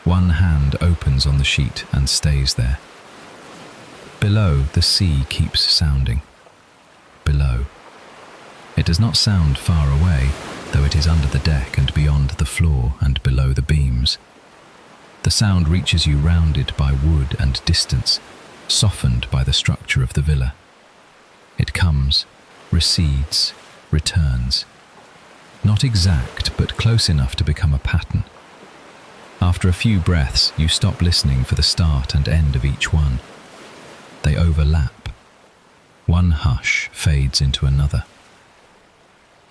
One hand opens on the sheet and stays there. Below, the sea keeps sounding. Below. It does not sound far away, though it is under the deck and beyond the floor and below the beams. The sound reaches you rounded by wood and distance, softened by the structure of the villa. It comes, recedes, returns. Not exact, but close enough to become a pattern. After a few breaths, you stop listening for the start and end of each one. They overlap. One hush fades into another.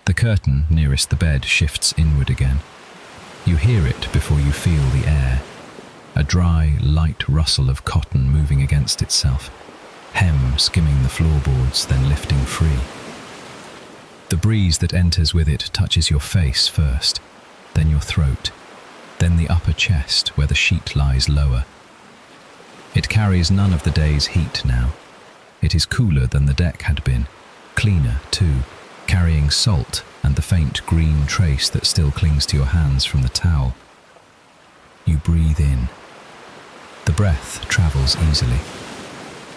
The curtain nearest the bed shifts inward again. You hear it before you feel the air. A dry, light rustle of cotton moving against itself, hem skimming the floorboards, then lifting free. The breeze that enters with it touches your face first, then your throat, then the upper chest where the sheet lies lower. It carries none of the day's heat now. It is cooler than the deck had been, cleaner too, carrying salt and the faint green trace that still clings to your hands from the towel. You breathe in. The breath travels easily.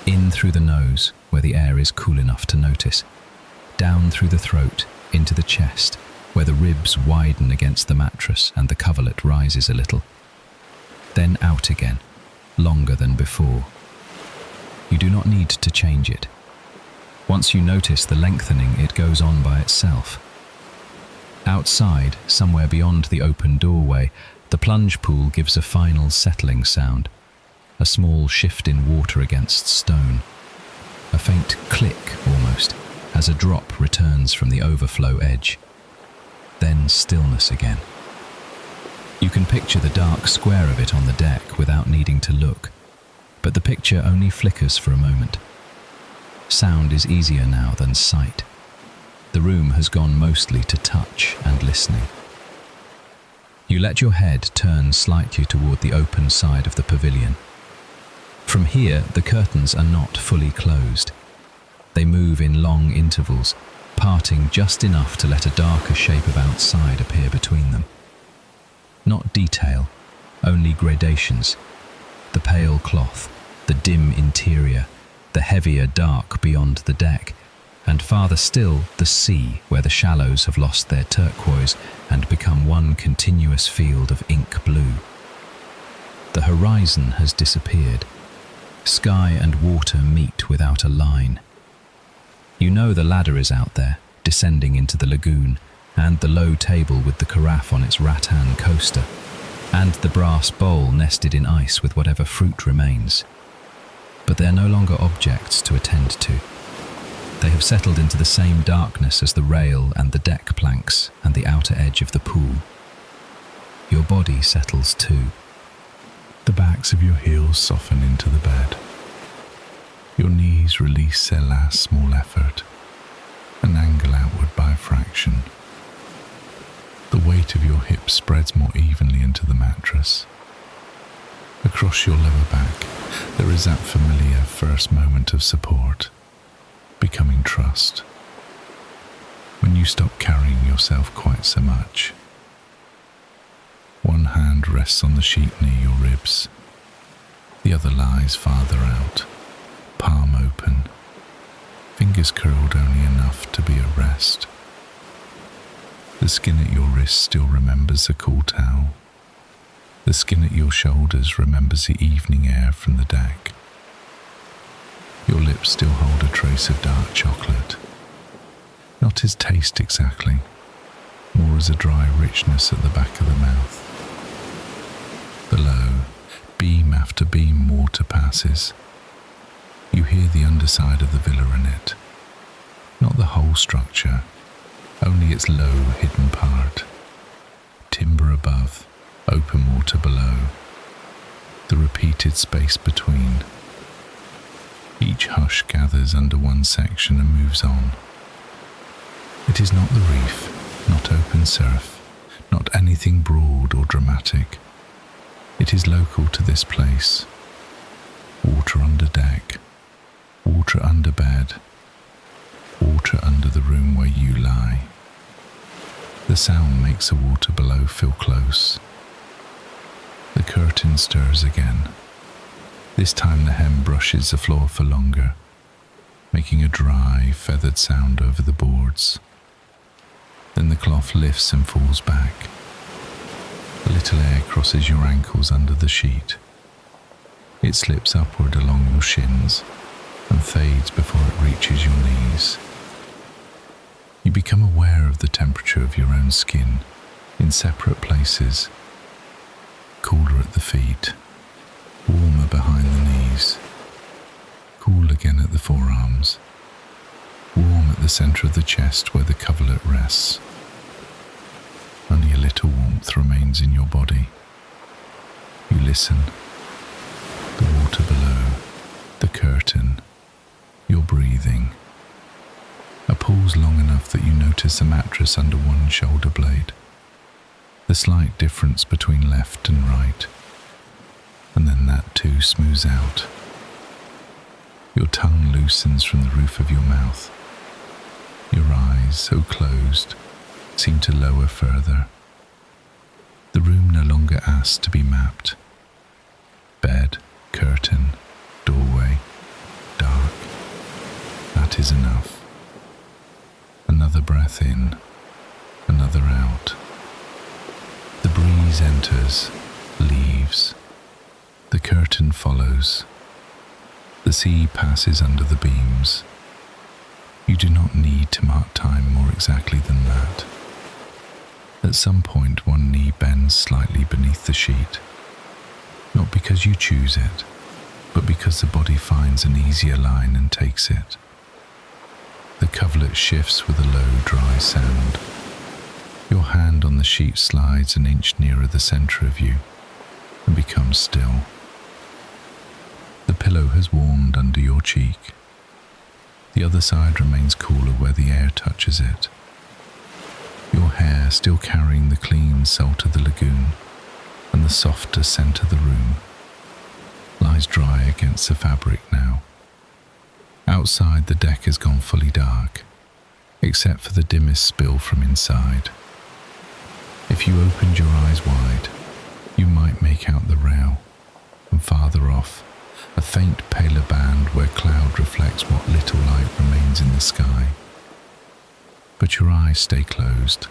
In through the nose, where the air is cool enough to notice. Down through the throat, into the chest, where the ribs widen against the mattress and the coverlet rises a little. Then out again, longer than before. You do not need to change it. Once you notice the lengthening, it goes on by itself. Outside, somewhere beyond the open doorway, the plunge pool gives a final settling sound. A small shift in water against stone. A faint click, almost, as a drop returns from the overflow edge. Then stillness again. You can picture the dark square of it on the deck without needing to look, but the picture only flickers for a moment. Sound is easier now than sight. The room has gone mostly to touch and listening. You let your head turn slightly toward the open side of the pavilion. From here, the curtains are not fully closed. They move in long intervals, parting just enough to let a darker shape of outside appear between them. Not detail, only gradations. The pale cloth, the dim interior, the heavier dark beyond the deck, and farther still, the sea, where the shallows have lost their turquoise and become one continuous field of ink blue. The horizon has disappeared. Sky and water meet without a line. You know the ladder is out there, descending into the lagoon, and the low table with the carafe on its rattan coaster, and the brass bowl nested in ice with whatever fruit remains. But they are no longer objects to attend to. They have settled into the same darkness as the rail and the deck planks and the outer edge of the pool. Your body settles too. The backs of your heels soften into the bed. Your knees release their last small effort and angle outward by a fraction. The weight of your hips spreads more evenly into the mattress. Across your lower back, there is that familiar first moment of support, becoming trust. When you stop carrying yourself quite so much. One hand rests on the sheet near your ribs. The other lies farther out, palm open, fingers curled only enough to be at rest. The skin at your wrist still remembers the cool towel. The skin at your shoulders remembers the evening air from the deck. Your lips still hold a trace of dark chocolate. Not as taste exactly, more as a dry richness at the back of the mouth. Below, beam after beam water passes. You hear the underside of the villa in it. Not the whole structure, only its low, hidden part. Timber above, open water below. The repeated space between. Each hush gathers under one section and moves on. It is not the reef, not open surf, not anything broad or dramatic. It is local to this place. Water under deck, water under bed, water under the room where you lie. The sound makes the water below feel close. The curtain stirs again. This time the hem brushes the floor for longer, making a dry, feathered sound over the boards. Then the cloth lifts and falls back. A little air crosses your ankles under the sheet. It slips upward along your shins and fades before it reaches your knees. You become aware of the temperature of your own skin in separate places. Cooler at the feet, warmer behind the knees, cool again at the forearms, warm at the centre of the chest where the coverlet rests. Only a little warmth remains in your body. You listen. The water below, the curtain, your breathing. A pause long enough that you notice the mattress under one shoulder blade, the slight difference between left and right, and then that too smooths out. Your tongue loosens from the roof of your mouth. Your eyes, so closed, seem to lower further. The room no longer asks to be mapped. Bed, curtain, doorway, dark. That is enough. Another breath in, another out. The breeze enters, leaves. The curtain follows. The sea passes under the beams. You do not need to mark time more exactly than that. At some point, one knee bends slightly beneath the sheet, not because you choose it, but because the body finds an easier line and takes it. The coverlet shifts with a low, dry sound. Your hand on the sheet slides an inch nearer the centre of you and becomes still. The pillow has warmed under your cheek. The other side remains cooler where the air touches it. Your hair air still carrying the clean salt of the lagoon and the softer scent of the room, lies dry against the fabric now. Outside, the deck has gone fully dark, except for the dimmest spill from inside. If you opened your eyes wide, you might make out the rail, and farther off, a faint paler band where cloud reflects what little light remains in the sky. But your eyes stay closed.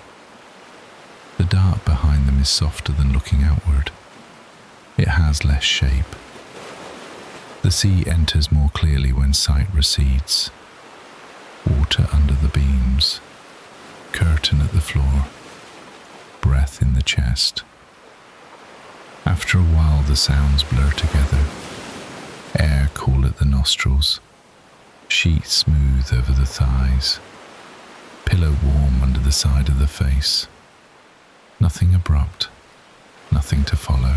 The dark behind them is softer than looking outward. It has less shape. The sea enters more clearly when sight recedes. Water under the beams, curtain at the floor, breath in the chest. After a while the sounds blur together. Air cool at the nostrils, sheet smooth over the thighs, pillow warm under the side of the face. Nothing abrupt, nothing to follow.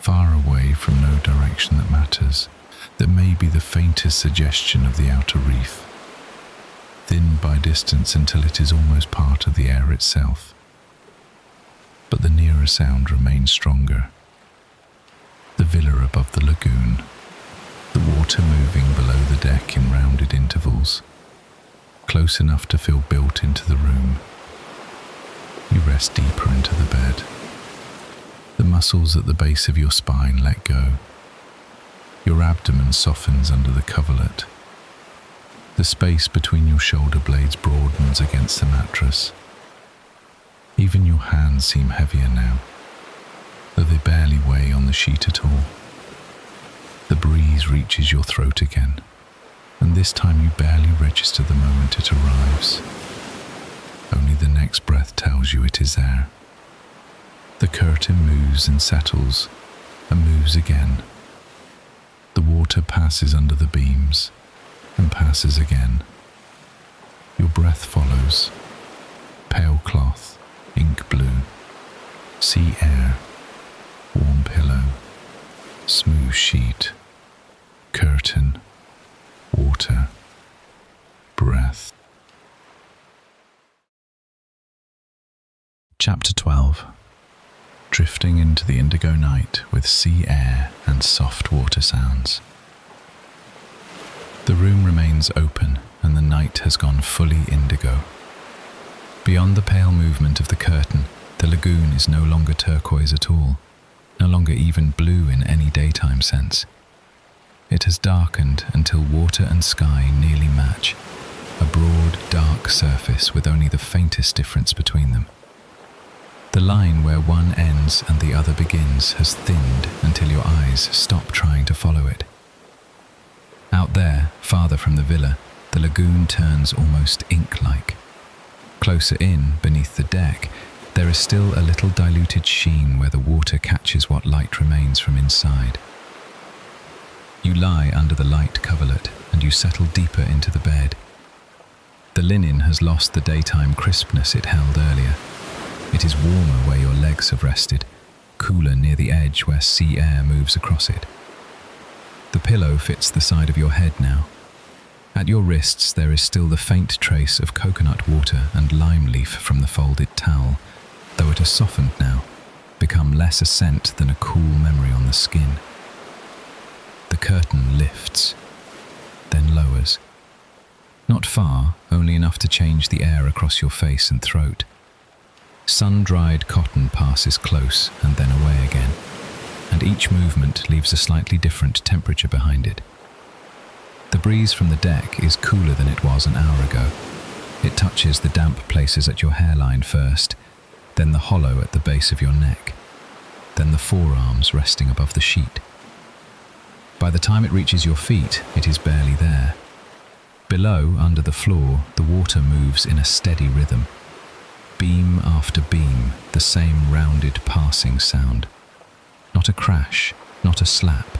Far away from no direction that matters, there may be the faintest suggestion of the outer reef, thinned by distance until it is almost part of the air itself. But the nearer sound remains stronger. The villa above the lagoon, the water moving below the deck in rounded intervals, close enough to feel built into the room. You rest deeper into the bed. The muscles at the base of your spine let go. Your abdomen softens under the coverlet. The space between your shoulder blades broadens against the mattress. Even your hands seem heavier now, though they barely weigh on the sheet at all. The breeze reaches your throat again, and this time you barely register the moment it arrives. Only the next breath tells you it is there. The curtain moves and settles, and moves again. The water passes under the beams, and passes again. Your breath follows. Pale cloth, ink blue, sea air, warm pillow, smooth sheet, curtain, water, breath. Chapter 12. Drifting into the indigo night with sea air and soft water sounds. The room remains open and the night has gone fully indigo. Beyond the pale movement of the curtain, the lagoon is no longer turquoise at all, no longer even blue in any daytime sense. It has darkened until water and sky nearly match, a broad, dark surface with only the faintest difference between them. The line where one ends and the other begins has thinned until your eyes stop trying to follow it. Out there, farther from the villa, the lagoon turns almost ink-like. Closer in, beneath the deck, there is still a little diluted sheen where the water catches what light remains from inside. You lie under the light coverlet and you settle deeper into the bed. The linen has lost the daytime crispness it held earlier. It is warmer where your legs have rested, cooler near the edge where sea air moves across it. The pillow fits the side of your head now. At your wrists there is still the faint trace of coconut water and lime leaf from the folded towel, though it has softened now, become less a scent than a cool memory on the skin. The curtain lifts, then lowers. Not far, only enough to change the air across your face and throat. Sun-dried cotton passes close and then away again, and each movement leaves a slightly different temperature behind it. The breeze from the deck is cooler than it was an hour ago. It touches the damp places at your hairline first, then the hollow at the base of your neck, then the forearms resting above the sheet. By the time it reaches your feet, it is barely there. Below, under the floor, the water moves in a steady rhythm. Beam after beam, the same rounded passing sound. Not a crash, not a slap,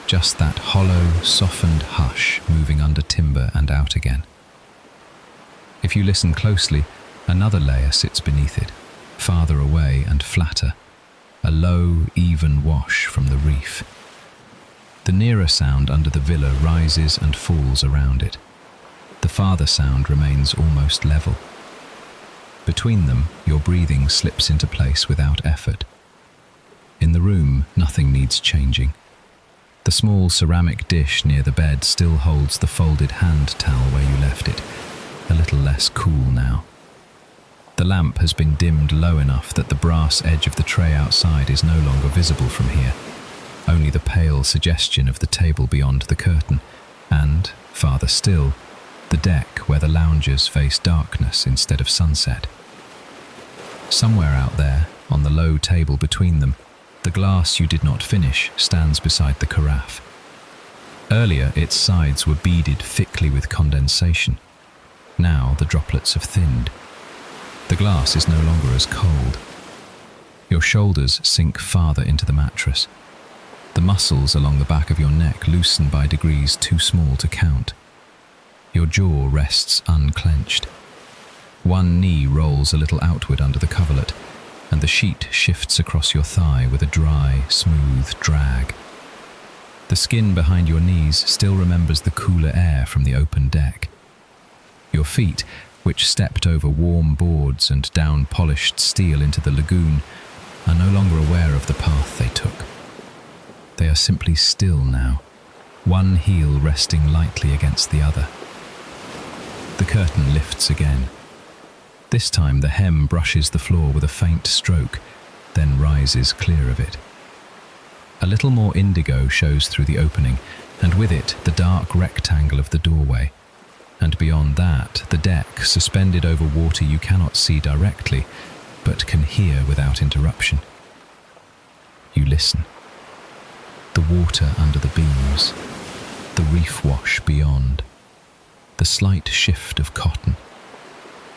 just that hollow, softened hush moving under timber and out again. If you listen closely, another layer sits beneath it, farther away and flatter, a low, even wash from the reef. The nearer sound under the villa rises and falls around it. The farther sound remains almost level. Between them, your breathing slips into place without effort. In the room, nothing needs changing. The small ceramic dish near the bed still holds the folded hand towel where you left it, a little less cool now. The lamp has been dimmed low enough that the brass edge of the tray outside is no longer visible from here, only the pale suggestion of the table beyond the curtain, and, farther still, the deck where the loungers face darkness instead of sunset. Somewhere out there, on the low table between them, the glass you did not finish stands beside the carafe. Earlier, its sides were beaded thickly with condensation. Now the droplets have thinned. The glass is no longer as cold. Your shoulders sink farther into the mattress. The muscles along the back of your neck loosen by degrees too small to count. Your jaw rests unclenched. One knee rolls a little outward under the coverlet, and the sheet shifts across your thigh with a dry, smooth drag. The skin behind your knees still remembers the cooler air from the open deck. Your feet, which stepped over warm boards and down polished steel into the lagoon, are no longer aware of the path they took. They are simply still now, one heel resting lightly against the other. The curtain lifts again. This time the hem brushes the floor with a faint stroke, then rises clear of it. A little more indigo shows through the opening, and with it the dark rectangle of the doorway. And beyond that, the deck suspended over water you cannot see directly, but can hear without interruption. You listen. The water under the beams, the reef wash beyond, the slight shift of cotton,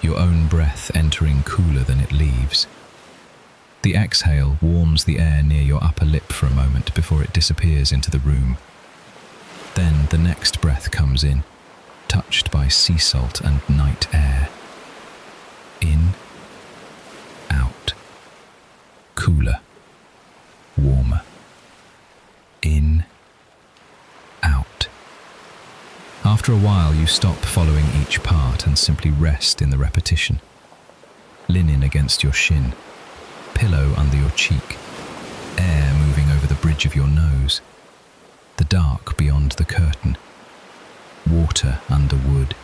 your own breath entering cooler than it leaves. The exhale warms the air near your upper lip for a moment before it disappears into the room. Then the next breath comes in, touched by sea salt and night air. In, out, cooler, warmer. In, out. After a while, you stop following each part and simply rest in the repetition. Linen against your shin, pillow under your cheek, air moving over the bridge of your nose, the dark beyond the curtain, water under wood.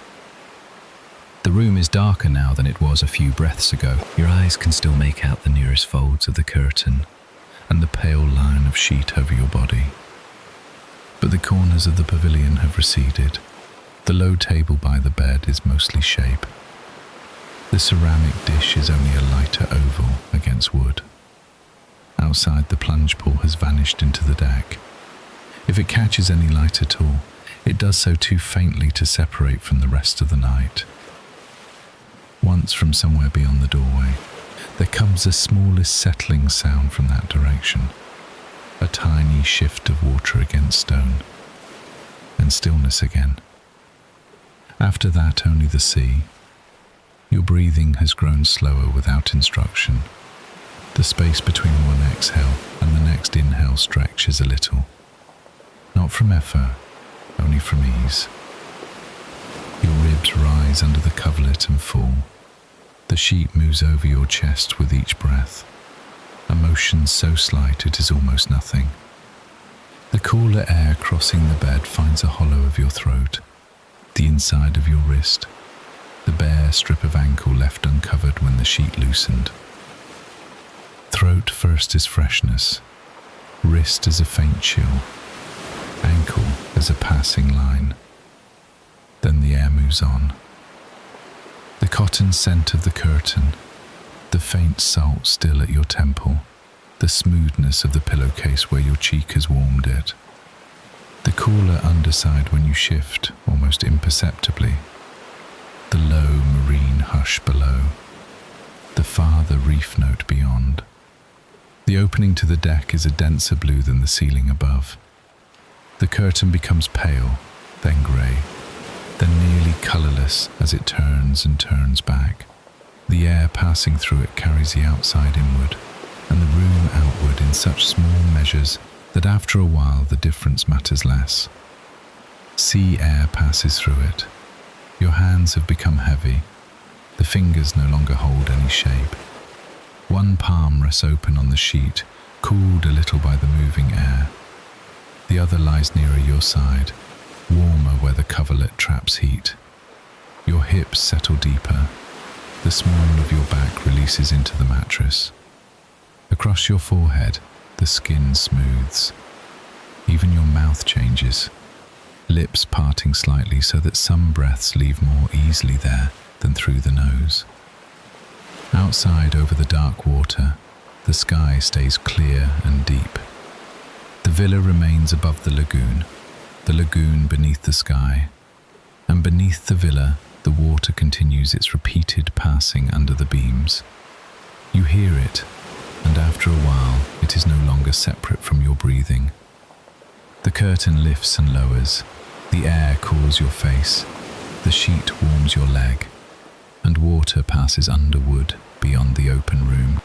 The room is darker now than it was a few breaths ago. Your eyes can still make out the nearest folds of the curtain and the pale line of sheet over your body. But the corners of the pavilion have receded. The low table by the bed is mostly shape. The ceramic dish is only a lighter oval against wood. Outside, the plunge pool has vanished into the deck. If it catches any light at all, it does so too faintly to separate from the rest of the night. Once from somewhere beyond the doorway, there comes the smallest settling sound from that direction, a tiny shift of water against stone, and stillness again. After that, only the sea. Your breathing has grown slower without instruction. The space between one exhale and the next inhale stretches a little, not from effort, only from ease. Your ribs rise under the coverlet and fall. The sheet moves over your chest with each breath, a motion so slight it is almost nothing. The cooler air crossing the bed finds a hollow of your throat, the inside of your wrist, the bare strip of ankle left uncovered when the sheet loosened. Throat first is freshness, wrist is a faint chill, ankle is a passing line. Then the air moves on. The cotton scent of the curtain, the faint salt still at your temple, the smoothness of the pillowcase where your cheek has warmed it, the cooler underside when you shift, almost imperceptibly, the low marine hush below, the farther reef note beyond. The opening to the deck is a denser blue than the ceiling above. The curtain becomes pale, then grey, then nearly colourless as it turns and turns back. The air passing through it carries the outside inward, and the room outward in such small measures that after a while the difference matters less. Sea air passes through it. Your hands have become heavy. The fingers no longer hold any shape. One palm rests open on the sheet, cooled a little by the moving air. The other lies nearer your side, warmer where the coverlet traps heat. Your hips settle deeper. The small of your back releases into the mattress. Across your forehead, the skin smooths. Even your mouth changes, lips parting slightly so that some breaths leave more easily there than through the nose. Outside over the dark water, the sky stays clear and deep. The villa remains above the lagoon beneath the sky, and beneath the villa, the water continues its repeated passing under the beams. You hear it, and after a while, it is no longer separate from your breathing. The curtain lifts and lowers, the air cools your face, the sheet warms your leg, and water passes under wood beyond the open room.